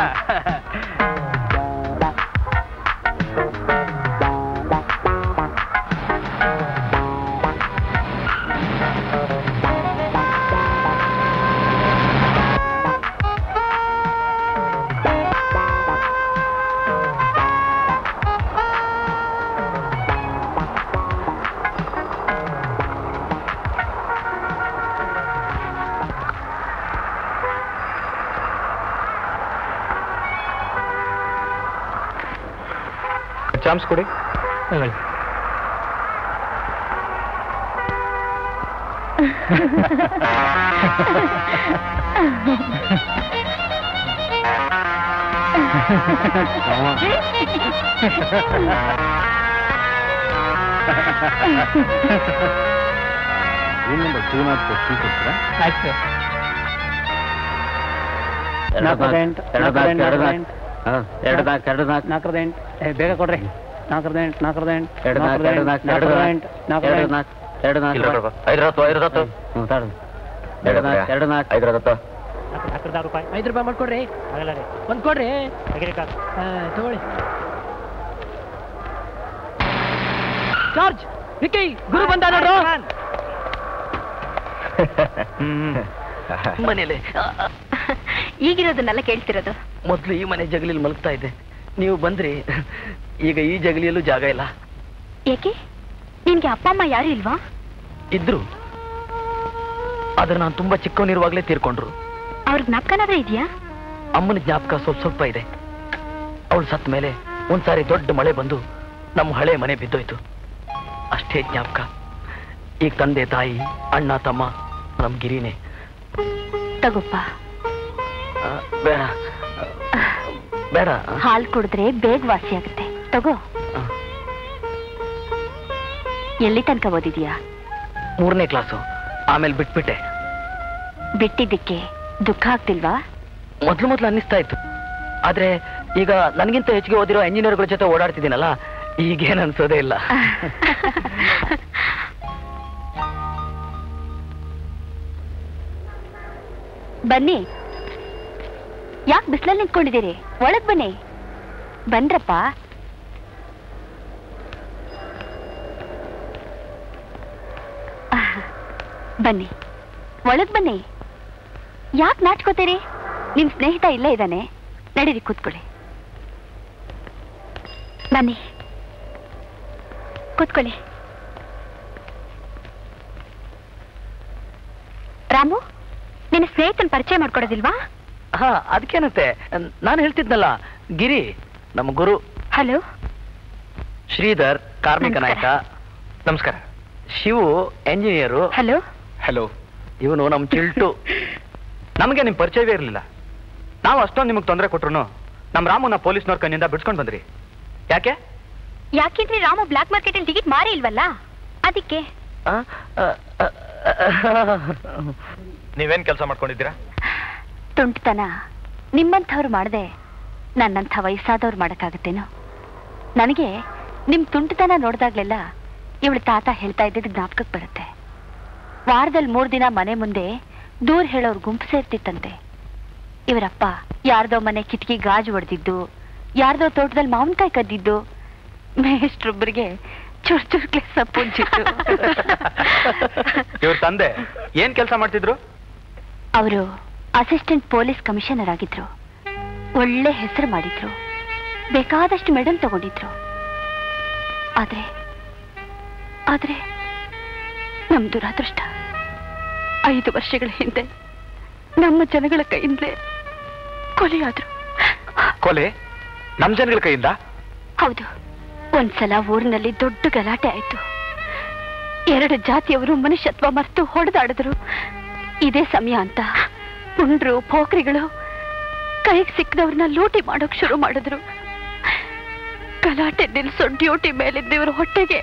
ಚಾಮ್ಸ್ ಕೊಡಿ. ಬೇಗ ಕೊಡ್ರಿ. 5 ರೂಪಾಯಿ ಮಾಡ್ಕೊಡ್ರಿ. ಒಂದ್ ಕೊಡ್ರಿ ತಗೊಳ್ಳಿ. ಜಾರ್ಜ್, ವಿಕ್ಕಿ, ಗುರು ಬಂದ ನೋಡ್ರು. ಮನೇಲಿ ಈಗಿರೋದನ್ನೆಲ್ಲ ಕೇಳ್ತಿರೋದು. ಮೊದ್ಲು ಈ ಮನೆ ಜಗಲಿಯಲ್ಲಿ ಮಲಗ್ತಾ ಇದ್ದೆ. ನೀವು ಬಂದ್ರಿ, ಈಗ ಈ ಜಗಲಿಯಲ್ಲೂ ಜಾಗ ಇಲ್ಲ. ಏಕೆ? ನಿನ್ಗೆ ಅಪ್ಪ ಅಮ್ಮ ಯಾರು ಇಲ್ವಾ? ಇದ್ರು, ಆದ್ರೆ ನಾನು ತುಂಬಾ ಚಿಕ್ಕವನಿರುವಾಗ್ಲೇ ತೀರ್ಕೊಂಡ್ರು. ಅವ್ರಿಗೆ ಜ್ಞಾಪಕನಾದ್ರೂ ಇದೆಯಾ? ಅಮ್ಮನ ಜ್ಞಾಪಕ ಸ್ವಲ್ಪ ಸ್ವಲ್ಪ ಇದೆ. ಅವಳು ಸತ್ತ ಮೇಲೆ ಒಂದ್ಸಾರಿ ದೊಡ್ಡ ಮಳೆ ಬಂದು ನಮ್ಮ ಹಳೆ ಮನೆ ಬಿದ್ದೋಯ್ತು. ಅಷ್ಟೇ ಜ್ಞಾಪಕ. ಈಗ ತಂದೆ ತಾಯಿ ಅಣ್ಣ ತಮ್ಮ ನಮ್ ಗಿರಿನೇ. ತಗೋಪ್ಪ. ಬೇಡ ಬೇಡ, ಹಾಲು ಕುಡಿದ್ರೆ ಬೇಗ ವಾಸಿ ಆಗುತ್ತೆ. ತಗೋ. ಎಲ್ಲಿ ತನಕ ಓದಿದ್ಯಾ? 3ನೇ ಕ್ಲಾಸು. ಆಮೇಲೆ ಬಿಟ್ಬಿಟ್ಟೆ. ಬಿಟ್ಟಿದ್ದಕ್ಕೆ ದುಃಖ ಆಗ್ತಿಲ್ವಾ? ಮೊದ್ಲು ಅನ್ನಿಸ್ತಾ ಇತ್ತು. ಆದ್ರೆ ಈಗ ನನಗಿಂತ ಹೆಚ್ಚಿಗೆ ಓದಿರೋ ಇಂಜಿನಿಯರ್ಗಳ ಜೊತೆ ಓಡಾಡ್ತಿದ್ದೀನಲ್ಲ, ಈಗೇನು ಅನ್ಸೋದೇ ಇಲ್ಲ. ಬನ್ನಿ. ಯಾಕೆ ಬಿಸಿಲಲ್ಲಿ ನಿಂತ್ಕೊಂಡಿದ್ದೀರಿ? ಒಳಗ್ ಬನ್ನಿ. ಬನ್ರಪ್ಪ. ಬನ್ನಿ, ಒಳಗ್ ಬನ್ನಿ. ಯಾಕೆ ನಾಚ್ಕೋತೀರಿ? ನಿಮ್ ಸ್ನೇಹಿತ ಇಲ್ಲೇ ಇದ್ದಾನೆ, ನಡೀರಿ ಕೂತ್ಕೊಳ್ಳಿ. ಬನ್ನಿ ಕೂತ್ಕೊಳ್ಳಿ. ರಾಮು, ನಿನ್ನ ಸ್ನೇಹಿತನ ಪರಿಚಯ ಮಾಡ್ಕೊಡೋದಿಲ್ವಾ? ಹಾ, ಅದಕ್ಕೇನಂತೆ, ನಾನು ಹೇಳ್ತಿದ್ನಲ್ಲ, ಗಿರಿ ನಮ್ಮ ಗುರು. ಹಲೋ. ಶ್ರೀಧರ್ ಕಾರ್ಮಿಕ ನಾಯಕ. ನಮಸ್ಕಾರ. ಶಿವು ಎಂಜಿನಿಯರು. ಹಲೋ. ಹಲೋ. ಇವನು ನಮ್ ಚಿಲ್ಟು. ನಮಗೆ ನಿಮ್ ಪರಿಚಯವೇ ಇರಲಿಲ್ಲ. ನಾವು ಅಷ್ಟೊಂದು ನಿಮಗೆ ತೊಂದರೆ ಕೊಟ್ರು ನಮ್ಮ ರಾಮುನ ಪೊಲೀಸ್ನವ್ರ ಕಣ್ಣಿಂದ ಬಿಡ್ಸ್ಕೊಂಡು ಬಂದ್ರಿ. ಯಾಕೆ? ಯಾಕೆಂದ್ರೆ ರಾಮು ಬ್ಲಾಕ್ ಮಾರ್ಕೆಟ್ ಅಲ್ಲಿ ಟಿಕೆಟ್ ಮಾರಿ ಇಲ್ವಲ್ಲ, ಅದಕ್ಕೆ. ನೀವೇನ್ ಕೆಲಸ ಮಾಡ್ಕೊಂಡಿದ್ದೀರಾ? ತುಂಟತನ ನಿಮ್ಮಂಥವ್ರು ಮಾಡದೆ ನನ್ನಂಥ ವಯಸ್ಸಾದವ್ರು ಮಾಡಕ್ಕಾಗತ್ತೇನೋ? ನನಗೆ ನಿಮ್ ತುಂಟತನ ನೋಡ್ದಾಗ್ಲೆಲ್ಲ ಇವಳು ತಾತ ಹೇಳ್ತಾ ಇದ್ದಿದ್ದು ಜ್ಞಾಪಕಕ್ಕೆ ಬರುತ್ತೆ. ವಾರದಲ್ಲಿ 3 ದಿನ ಮನೆ ಮುಂದೆ ದೂರ ಹೇಳೋರು ಗುಂಪು ಸೇರ್ತಿತ್ತಂತೆ. ಇವರಪ್ಪ ಯಾರ್ದೋ ಮನೆ ಕಿಟಕಿ ಗಾಜು ಹೊಡೆದಿದ್ದು, ಯಾರ್ದೋ ತೋಟದಲ್ಲಿ ಮಾವಿನಕಾಯಿ ಕದ್ದಿದ್ದು, ಮೇಷ್ಟ್ರೊಬ್ಬರಿಗೆ ಚುರ್ ಚುರ್ಕ್ಲೆ ಸಪ್ಪು ಉಜ್ಜಿತ್ತು. ಇವ್ರ ತಂದೆ ಏನ್ ಕೆಲಸ ಮಾಡ್ತಿದ್ರು? ಅವರು ಅಸಿಸ್ಟೆಂಟ್ ಪೊಲೀಸ್ ಕಮಿಷನರ್ ಆಗಿದ್ರು. ಒಳ್ಳೆ ಹೆಸರು ಮಾಡಿದ್ರು, ಬೇಕಾದಷ್ಟು ಮೆಡಲ್ ತಗೊಂಡಿದ್ರು. ಆದ್ರೆ ಆದ್ರೆ ನಮ್ ದುರಾದೃಷ್ಟ 5 ವರ್ಷಗಳ ಹಿಂದೆ ನಮ್ಮ ಜನಗಳ ಕೈಯಿಂದಲೇ ಕೊಲೆಯಾದ್ರು. ಕೊಲೆ ನಮ್ ಜನಗಳ ಕೈಯಿಂದ? ಹೌದು. ಒಂದ್ಸಲ ಊರಿನಲ್ಲಿ ದೊಡ್ಡ ಗಲಾಟೆ ಆಯ್ತು. 2 ಜಾತಿಯವರು ಮನುಷ್ಯತ್ವ ಮರೆತು ಹೊಡೆದಾಡಿದ್ರು. ಇದೇ ಸಮಯ ಅಂತ ಪುಂಡ್ರು ಪೋಖ್ರಿಗಳು ಕೈಗೆ ಸಿಕ್ಕದವ್ರನ್ನ ಲೂಟಿ ಮಾಡೋಕ್ ಶುರು ಮಾಡಿದ್ರು. ಗಲಾಟೆ ನಿಲ್ಸೋ ಡ್ಯೂಟಿ ಮೇಲಿದ್ದವ್ರ ಹೊಟ್ಟೆಗೆ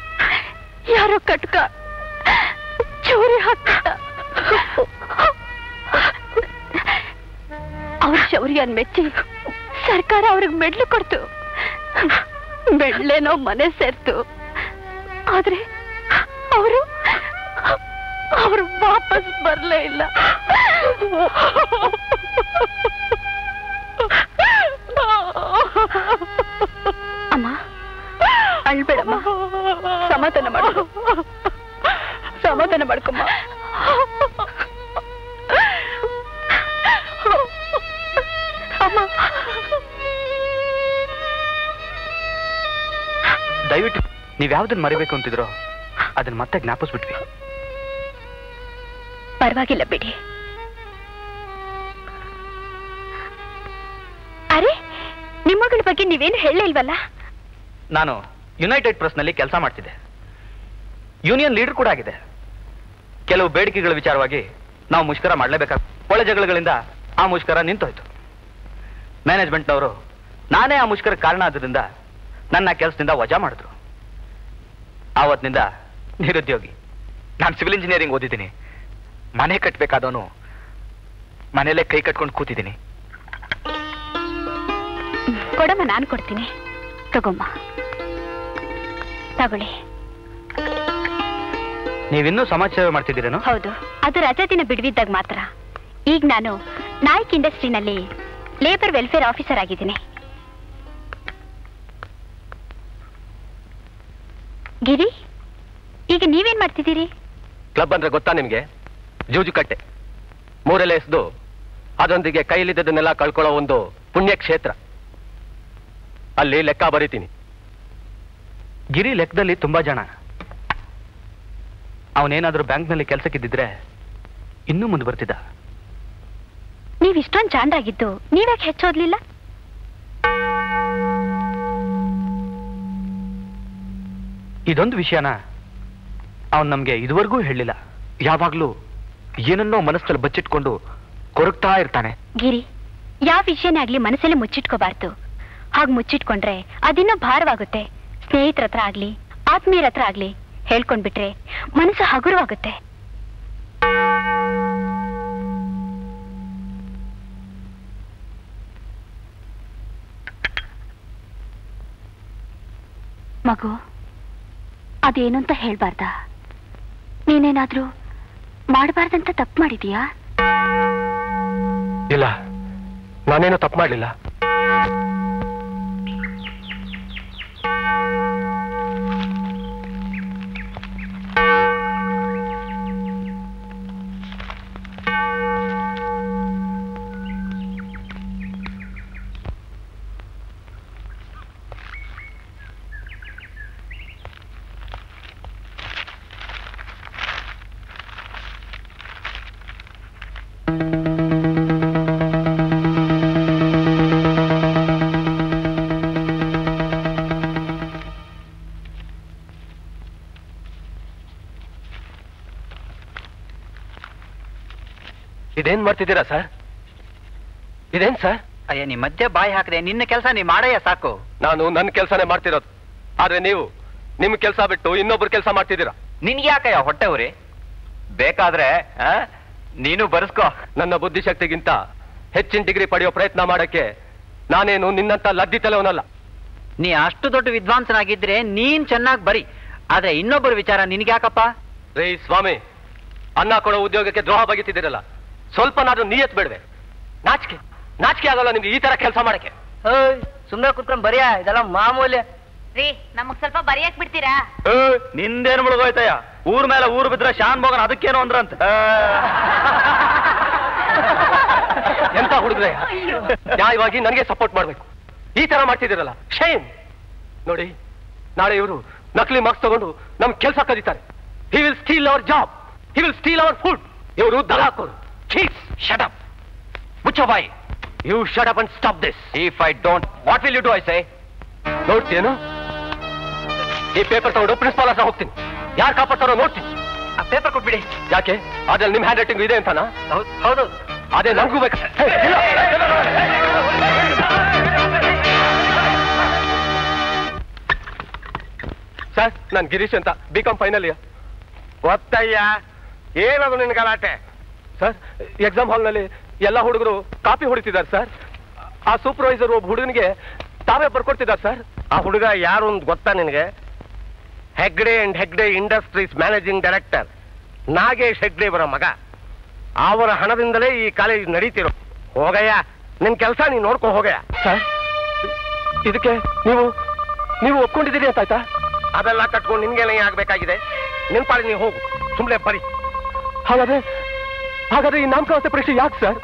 ಯಾರೋ ಕಟ್ಕ ಚೂರಿ ಹಾಕ್ಬಿಟ್ಟ. ಅವ್ರ ಶೌರ್ಯನ್ ಮೆಚ್ಚಿ ಸರ್ಕಾರ ಅವ್ರಿಗೆ ಮೆಡ್ಲು ಕೊಡ್ತು. ಮೆಡ್ಲೇನೋ ಮನೆ ಸೇರ್ತು. ಆದ್ರೆ ಅವರು ವಾಪಸ್ ಬರ್ಲೇ ಇಲ್ಲ. ಅಮ್ಮ ಅಳ್ಬೇಡಮ್ಮ, ಸಮಾಧಾನ ಮಾಡು, ಸಮಾಧಾನ ಮಾಡ್ಕೊಮ್ಮ. ಅಮ್ಮ ದಯವಿಟ್ಟು ನೀವ್ ಯಾವ್ದನ್ನ ಮರಿಬೇಕು ಅಂತಿದ್ರೋ ಅದನ್ನ ಮತ್ತೆ ಜ್ಞಾಪಿಸ್ಬಿಟ್ವಿ. ಪರವಾಗಿಲ್ಲ ಬಿಡಿ. ಅರೆ, ನಿಮ್ಮಗಳ ಬಗ್ಗೆ ನೀವೇನು ಹೇಳಲಿಲ್ವಲ್ಲ? ನಾನು ಯುನೈಟೆಡ್ ಪ್ರೆಸ್ ನಲ್ಲಿ ಕೆಲಸ ಮಾಡ್ತಿದ್ದೆ. ಯೂನಿಯನ್ ಲೀಡರ್ ಕೂಡ ಆಗಿದೆ. ಕೆಲವು ಬೇಡಿಕೆಗಳ ವಿಚಾರವಾಗಿ ನಾವು ಮುಷ್ಕರ ಮಾಡಲೇಬೇಕಾದ ಒಳ ಜಗಳಗಳಿಂದ ಆ ಮುಷ್ಕರ ನಿಂತೋಯ್ತು. ಮ್ಯಾನೇಜ್ಮೆಂಟ್ನವರು ನಾನೇ ಆ ಮುಷ್ಕರ ಕಾರಣ ಆದ್ರಿಂದ ನನ್ನ ಕೆಲಸದಿಂದ ವಜಾ ಮಾಡಿದ್ರು. ಆವತ್ತಿನಿಂದ ನಿರುದ್ಯೋಗಿ. ನಾನು ಸಿವಿಲ್ ಇಂಜಿನಿಯರಿಂಗ್ ಓದಿದ್ದೀನಿ. ಮನೆ ಕಟ್ಟಬೇಕಾದವನು ಮನೆಯಲ್ಲೇ ಕೈ ಕಟ್ಕೊಂಡು ಕೂತಿದ್ದೀನಿ. ಕೊಡಮ್ಮ, ನಾನು ಕೊಡ್ತೀನಿ. ತಗೊಮ್ಮ, ತಗೊಳ್ಳಿ. ನೀವಿನ್ನೂ ಸಮಾಜ ಸೇವೆ ಮಾಡ್ತಿದ್ದೀರೇನು? ಹೌದು, ಅದು ರಜಾ ದಿನ ಬಿಡುವಿದ್ದಾಗ ಮಾತ್ರ. ಈಗ ನಾನು ನಾಯ್ಕ್ ಇಂಡಸ್ಟ್ರಿನಲ್ಲಿ ಲೇಬರ್ ವೆಲ್ಫೇರ್ ಆಫೀಸರ್ ಆಗಿದ್ದೀನಿ. ಗಿರಿ, ಈಗ ನೀವೇನ್ ಮಾಡ್ತಿದ್ದೀರಿ? ಕ್ಲಬ್ ಅಂದ್ರೆ ಗೊತ್ತಾ ನಿಮ್ಗೆ? ಜೂಜುಕಟ್ಟೆ 3 ಎಲೆ ಎಸ್ದು ಅದರೊಂದಿಗೆ ಕೈಲಿದ್ದದನ್ನೆಲ್ಲ ಕಳ್ಕೊಳ್ಳೋ ಒಂದು ಪುಣ್ಯ ಕ್ಷೇತ್ರ. ಅಲ್ಲಿ ಲೆಕ್ಕ ಬರೀತೀನಿ. ಗಿರಿ ಲೆಕ್ಕದಲ್ಲಿ ತುಂಬಾ ಜನ. ಅವನೇನಾದ್ರೂ ಬ್ಯಾಂಕ್ನಲ್ಲಿ ಕೆಲಸಕ್ಕಿದ್ದಿದ್ರೆ ಇನ್ನೂ ಮುಂದೆ ಬರ್ತಿದ್ದ. ನೀವ್ ಇಷ್ಟೊಂದು ಚಾಂಡಾಗಿದ್ದು ನೀವ್ಯಾಕೆ ಹೆಚ್ಚೋದ್ಲಿಲ್ಲ? ಇದೊಂದು ವಿಷಯನ ಅವನ್ ನಮ್ಗೆ ಇದುವರೆಗೂ ಹೇಳಿಲ್ಲ. ಯಾವಾಗ್ಲೂ ಏನನ್ನೋ ಮನಸ್ಸಲ್ಲಿ ಬಚ್ಚಿಟ್ಕೊಂಡು ಕೊರಗ್ತಾ ಇರ್ತಾನೆ. ಗಿರಿ, ಯಾವ ವಿಷಯನೇ ಆಗ್ಲಿ ಮನಸ್ಸಲ್ಲಿ ಮುಚ್ಚಿಟ್ಕೋಬಾರ್ದು. ಹಾಗೆ ಮುಚ್ಚಿಟ್ಕೊಂಡ್ರೆ ಅದಿನ್ನೂ ಭಾರವಾಗುತ್ತೆ. ಸ್ನೇಹಿತರ ಹತ್ರ ಆಗ್ಲಿ ಆತ್ಮೀಯರ ಹತ್ರ ಆಗ್ಲಿ ಹೇಳ್ಕೊಂಡ್ಬಿಟ್ರೆ ಮನಸ್ಸು ಹಗುರವಾಗುತ್ತೆ. ಮಗು, ಅದೇನು ಅಂತ ಹೇಳ್ಬಾರ್ದ? ನೀನೇನಾದ್ರೂ ಮಾಡಬಾರ್ದಂತ ತಪ್ಪು ಮಾಡಿದೀಯಾ? ಇಲ್ಲ, ನಾನೇನು ತಪ್ಪು ಮಾಡಲಿಲ್ಲ. ಇದೇನ್ ಮಾಡ್ತಿದ್ದೀರಾ ಸರ್? ಇದೇನ್ ಸರ್? ಅಯ್ಯ, ನೀ ಮಧ್ಯೆ ಬಾಯಿ ಹಾಕದೆ ನಿನ್ನ ಕೆಲಸ ನೀ ಮಾಡಯ್ಯ ಸಾಕು. ನಾನು ನನ್ನ ಕೆಲಸನೇ ಮಾಡ್ತಿರೋದು, ಆದ್ರೆ ನೀವು ನಿಮ್ ಕೆಲಸ ಬಿಟ್ಟು ಇನ್ನೊಬ್ರು ಕೆಲಸ ಮಾಡ್ತಿದ್ದೀರಾ. ನಿನ್ಗೆ ಯಾಕಯ್ಯ ಹೊಟ್ಟೆ ಉರಿ? ಬೇಕಾದ್ರೆ ನೀನು ಬರ್ಸ್ಕೋ. ನನ್ನ ಬುದ್ಧಿಶಕ್ತಿಗಿಂತ ಹೆಚ್ಚಿನ ಡಿಗ್ರಿ ಪಡೆಯೋ ಪ್ರಯತ್ನ ಮಾಡಕ್ಕೆ ನಾನೇನು ನಿನ್ನಂತ ಲದ್ದಿ ತಲೆವನಲ್ಲ. ನೀ ಅಷ್ಟು ದೊಡ್ಡ ವಿದ್ವಾಂಸನಾಗಿದ್ರೆ ನೀನ್ ಚೆನ್ನಾಗಿ ಬರಿ, ಆದ್ರೆ ಇನ್ನೊಬ್ಬರ ವಿಚಾರ ನಿನ್ಗ್ಯಾಕಪ್ಪ? ರೇ ಸ್ವಾಮಿ, ಅನ್ನ ಕೊಡೋ ಉದ್ಯೋಗಕ್ಕೆ ದ್ರೋಹ ಬಗೆತಿದ್ದೀರಲ್ಲ, ಸ್ವಲ್ಪನಾದ್ರೂ ನಿಯತ್ ಬೇಡವೆ? ನಾಚಿಕೆ ನಾಚಿಕೆ ಆಗಲ್ಲ ನಿಮ್ಗೆ ಈ ತರ ಕೆಲಸ ಮಾಡಕ್ಕೆ? ಸುಮ್ಮನೆ ಕುತ್ಕೊಂಡ್ ಬರಿಯಾ, ಇದೆಲ್ಲ ಮಾಮೂಲಿ. ರೀ, ನಮಗ್ ಸ್ವಲ್ಪ ಬರಿಯಕ್ ಬಿಡ್ತೀರಾ? ನಿಂದೇನು ಮುಳುಗೋಯ್ತಯ್ಯ? ಊರ್ ಮೇಲೆ ಊರು ಬಿದ್ರೆ ಶಾನ್ ಭೋಗನ್ ಅದಕ್ಕೇನು ಅಂದ್ರಂತ. ಎಂತ ಹುಡುಗ್ರೆ, ನ್ಯಾಯವಾಗಿ ನನಗೆ ಸಪೋರ್ಟ್ ಮಾಡ್ಬೇಕು. ಈ ತರ ಮಾಡ್ತಿದ್ದೀರಲ್ಲ, ಶೇಮ್. ನೋಡಿ, ನಾಳೆ ಇವರು ನಕಲಿ ಮಾರ್ಕ್ಸ್ ತಗೊಂಡು ನಮ್ ಕೆಲಸ ಕದೀತಾರೆ. He will steal our job, he will steal our food. ಇವರು ದಲಾಕೋರು. Shut up. ಮುಚ್ಚೋ ಬಾಯಿ. You shut up and stop this. If I don't, what will you do, I say? ನೋಡ್ತೀಯೇನು? ಈ ಪೇಪರ್ ತಗೊಂಡು ಪ್ರಿನ್ಸಿಪಾಲ್ ಹತ್ರ ಹೋಗ್ತೀನಿ. ಯಾರು ಕಾಪಾಡ್ತಾರೋ ನೋಡ್ತೀನಿ. ಆ ಪೇಪರ್ ಕೊಟ್ಬಿಡಿ. ಯಾಕೆ? ಅದ್ರಲ್ಲಿ ನಿಮ್ ಹ್ಯಾಂಡ್ ರೈಟಿಂಗ್ ಇದೆ ಅಂತಾನಾ? ಹೌದು. ಅದೇ ನಂಗೂ ಬೇಕು. ಸರ್, ನಾನು ಗಿರೀಶ್ ಅಂತ, ಬಿಕಾಂ ಫೈನಲ್ ಇಯರ್. ಗೊತ್ತಯ್ಯ, ಏನದು ನಿನ್ ಗಲಾಟೆ? ಸರ್, ಎಕ್ಸಾಮ್ ಹಾಲ್ನಲ್ಲಿ ಎಲ್ಲ ಹುಡುಗರು ಕಾಪಿ ಹೊಡಿತಿದ್ದಾರೆ ಸರ್. ಆ ಸೂಪರ್ವೈಸರ್ ಒಬ್ಬ ಹುಡುಗನಿಗೆ ತಾವೇ ಬರ್ಕೊಡ್ತಿದ್ದಾರೆ ಸರ್. ಆ ಹುಡುಗ ಯಾರು ಅಂತ ಗೊತ್ತಾ ನಿನಗೆ? Hegde and Hegde industries managing director Nagesh Hegde ಅವರ ಮಗ. ಅವರ ಹಣದಿಂದಲೇ ಈ ಕಾಲೇಜ್ ನಡೀತಿರೋ. ಹೋಗಯ್ಯ, ನಿನ್ ಕೆಲಸ ನೀನ್ ನೋಡ್ಕೊ ಹೋಗಯ್ಯ. ಸರ್, ಇದಕ್ಕೆ ನೀವು ಒಪ್ಕೊಂಡಿದ್ದೀರಿ ಅಂತ ಆಯ್ತಾ? ಅದೆಲ್ಲ ಕಟ್ಕೊಂಡು ನಿನ್ಗೆಲ್ಲ ಆಗ್ಬೇಕಾಗಿದೆ. ನಿನ್ ಪಾಡಿ ನೀವು ಹೋಗು, ಸುಮ್ನೆ ಬರಿ. ಹಾಗಾದ್ರೆ ಈ ನಾಮಕಾವಸ್ಥೆ ಪರೀಕ್ಷೆ ಯಾಕೆ ಸರ್?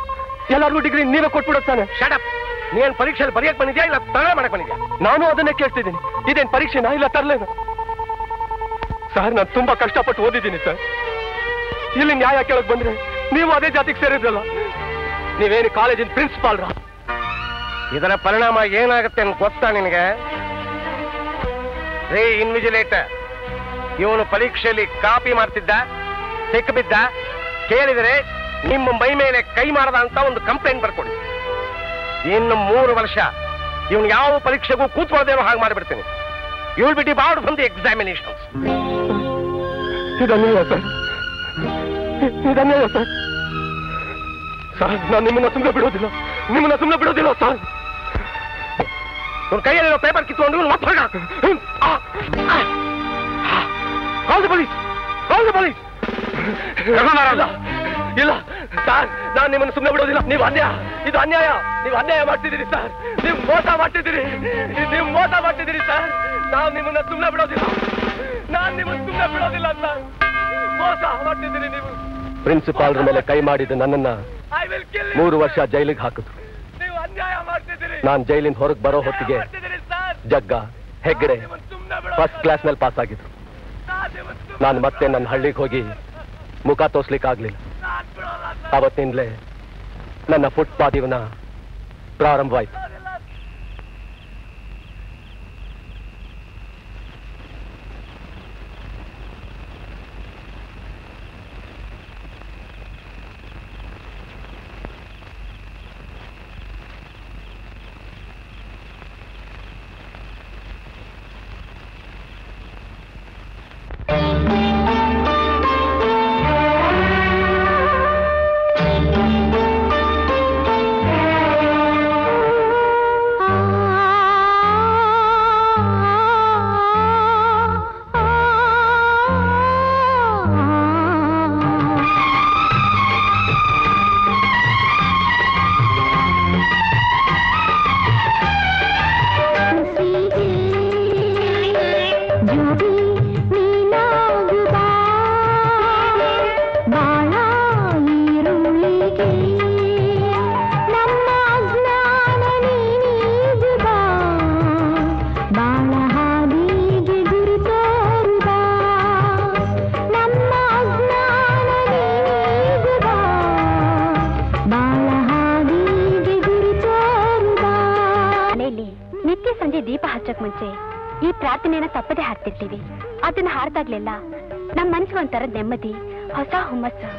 ಎಲ್ಲರಿಗೂ ಡಿಗ್ರಿ ನೀವೇ ಕೊಟ್ಬಿಡುತ್ತಾನೆ. ಶಟಪ್. ನೀನ್ ಪರೀಕ್ಷೆಯಲ್ಲಿ ಬರೆಯಕ್ ಬಂದಿದ್ಯಾ ಇಲ್ಲ ತರಲೆ ಮಾಡಕ್ ಬಂದಿದ್ಯಾ? ನಾನು ಅದನ್ನೇ ಕೇಳ್ತಿದ್ದೀನಿ. ಇದೇನ್ ಪರೀಕ್ಷೆನಾ ಇಲ್ಲ ತರಲೇನಾ? ಸರ್, ನಾನು ತುಂಬಾ ಕಷ್ಟಪಟ್ಟು ಓದಿದ್ದೀನಿ ಸರ್. ಇಲ್ಲಿ ನ್ಯಾಯ ಕೇಳಕ್ ಬಂದ್ರೆ ನೀವು ಅದೇ ಜಾತಿಗೆ ಸೇರಿದ್ರಲ್ಲ. ನೀವೇನು ಕಾಲೇಜಿನ ಪ್ರಿನ್ಸಿಪಾಲ್ರ? ಇದರ ಪರಿಣಾಮ ಏನಾಗುತ್ತೆ ಅಂತ ಗೊತ್ತಾ ನಿನಗೆ? ರೇ ಇನ್ವಿಜಿಲೇಟರ್, ಇವನು ಪರೀಕ್ಷೆಯಲ್ಲಿ ಕಾಪಿ ಮಾಡ್ತಿದ್ದ, ಸಿಕ್ಕಿಬಿದ್ದ, ಕೇಳಿದರೆ ನಿಮ್ಮ ಮೈ ಮೇಲೆ ಕೈ ಮಾಡದ ಅಂತ ಒಂದು ಕಂಪ್ಲೇಂಟ್ ಬರ್ಕೊಡಿ. ಇನ್ನು 3 ವರ್ಷ ಇವನು ಯಾವ ಪರೀಕ್ಷೆಗೂ ಕೂತ್ಕೊಳ್ಳದೇನೋ ಹಾಗೆ ಮಾಡಿಬಿಡ್ತೀನಿ. You will be debarred from the examinations. ಇದನ್ನೇ ಸರ್, ಸರ್, ನಾನು ನಿಮ್ಮನ್ನ ಸುಮ್ಮನೆ ಬಿಡೋದಿಲ್ಲ ಸರ್. ಇವ್ನ ಕೈಯಲ್ಲಿರೋ ಪೇಪರ್ ಕಿತ್ಕೊಂಡು ಇವನು ಮತ್ತೆ ಹೊರಗಾಕು. Call the police. ಇಲ್ಲ ಸರ್, ನಾನು ನಿಮ್ಮನ್ನು ಸುಮ್ಮನೆ ಬಿಡೋದಿಲ್ಲ. ನೀವು ಅನ್ಯಾಯ ಮಾಡ್ತಿದ್ದೀರಿ ಸರ್. ನೀವು ಮೋಸ ಮಾಡ್ತಿದ್ದೀರಿ ಸರ್. ನಾವು ನಿಮ್ಮನ್ನ ಸುಮ್ಮನೆ ಬಿಡೋದಿಲ್ಲ ಸರ್. ಮೋಸ ಮಾಡ್ತಿದ್ದೀರಿ ನೀವು. ಪ್ರಿನ್ಸಿಪಾಲ್ರ ಮೇಲೆ ಕೈ ಮಾಡಿದ ನನ್ನನ್ನ 3 ವರ್ಷ ಜೈಲಿಗೆ ಹಾಕಿದ್ರು. ನೀವು ಅನ್ಯಾಯ ಮಾಡ್ತಿದ್ದೀರಿ. ನಾನು ಜೈಲಿಂದ ಹೊರಗೆ ಬರೋ ಹೊತ್ತಿಗೆ ಜಗ್ಗ ಹೆಗ್ಡೆ ಫಸ್ಟ್ ಕ್ಲಾಸ್ ನಲ್ಲಿ ಪಾಸ್ ಆಗಿದ್ರು. ನಾನು ಮತ್ತೆ ನನ್ನ ಹಳ್ಳಿಗೆ ಹೋಗಿ ಮುಖ ತೋರ್ಸ್ಲಿಕ್ಕೆ ಆಗ್ಲಿಲ್ಲ. ಅವತ್ತಿಂದಲೇ ನನ್ನ ಫುಟ್ಪಾತ್ ಜೀವನ ಪ್ರಾರಂಭವಾಯಿತು. ಮುಂಚೆ ಈ ಪ್ರಾರ್ಥನೆಯನ್ನ ತಪ್ಪದೆ ಹಾಡ್ತಿರ್ತೀವಿ. ಅದನ್ನ ಹಾಡ್ದಾಗ್ಲೆಲ್ಲ ನಮ್ಮ ಮನಸ್ಸಿಗೆ ಒಂಥರ ನೆಮ್ಮದಿ, ಹೊಸ ಹುಮ್ಮಸ್ಸು.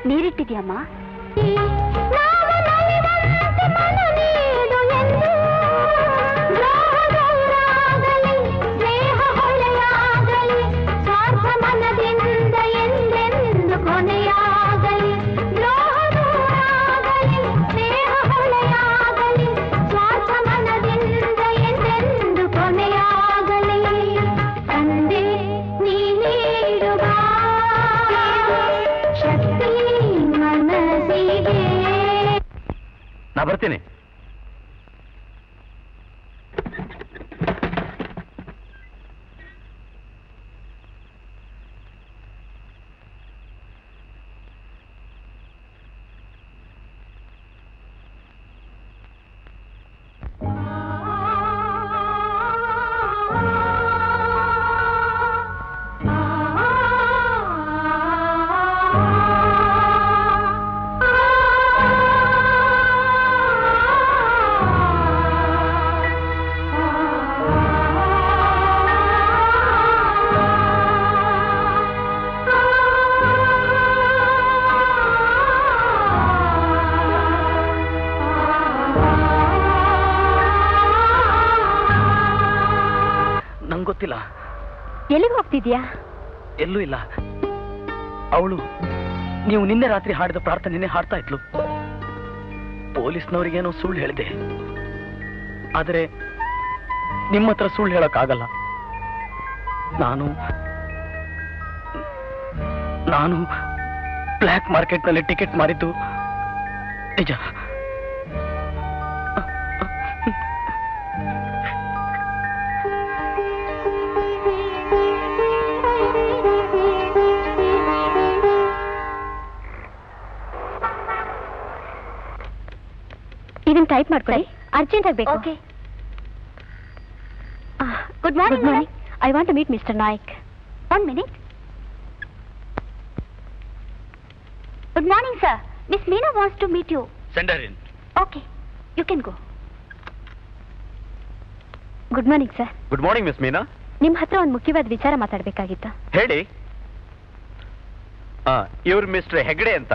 ನೀರಿಟ್ಟಿದ್ಯಮ್ಮ? ನಾ ಬರ್ತೀನಿ. ಗೊತ್ತಿಲ್ಲ. ಎಲ್ಲಿಗೆ ಹೋಗ್ತಿದ್ಯಾ? ಎಲ್ಲೂ ಇಲ್ಲ. ಅವಳು ನೀವು ನಿನ್ನೆ ರಾತ್ರಿ ಹಾಡಿದ ಪ್ರಾರ್ಥನೆನೇ ಹಾಡ್ತಾ ಇದ್ಲು. ಪೊಲೀಸ್ನವರಿಗೇನೋ ಸುಳ್ಳು ಹೇಳಿದೆ, ಆದರೆ ನಿಮ್ಮ ಹತ್ರ ಸುಳ್ಳು ಹೇಳಕ್ಕಾಗಲ್ಲ. ನಾನು ಬ್ಲ್ಯಾಕ್ ಮಾರ್ಕೆಟ್ನಲ್ಲಿ ಟಿಕೆಟ್ ಮಾರಿದ್ದು ನಿಜ. ಇದನ್ನ ಟೈಪ್ ಮಾಡ್ಕೊಳ್ಳಿ, ಅರ್ಜೆಂಟ್ ಆಗಬೇಕು. Okay. Good morning. I want to meet mister Naik. 1 minute. Good morning, sir. Miss Meena wants to meet you. Send her in. Okay, you can go. Good morning, sir. Good morning, Miss Meena. ನಿಮ್ಮ ಹತ್ರ ಒಂದು ಮುಖ್ಯವಾದ ವಿಚಾರ ಮಾತಾಡಬೇಕಾಗಿತ್ತು. ಹೇಳಿ. ಇವ್ರು ಮಿಸ್ಟರ್ ಹೆಗ್ಡೆ ಅಂತ,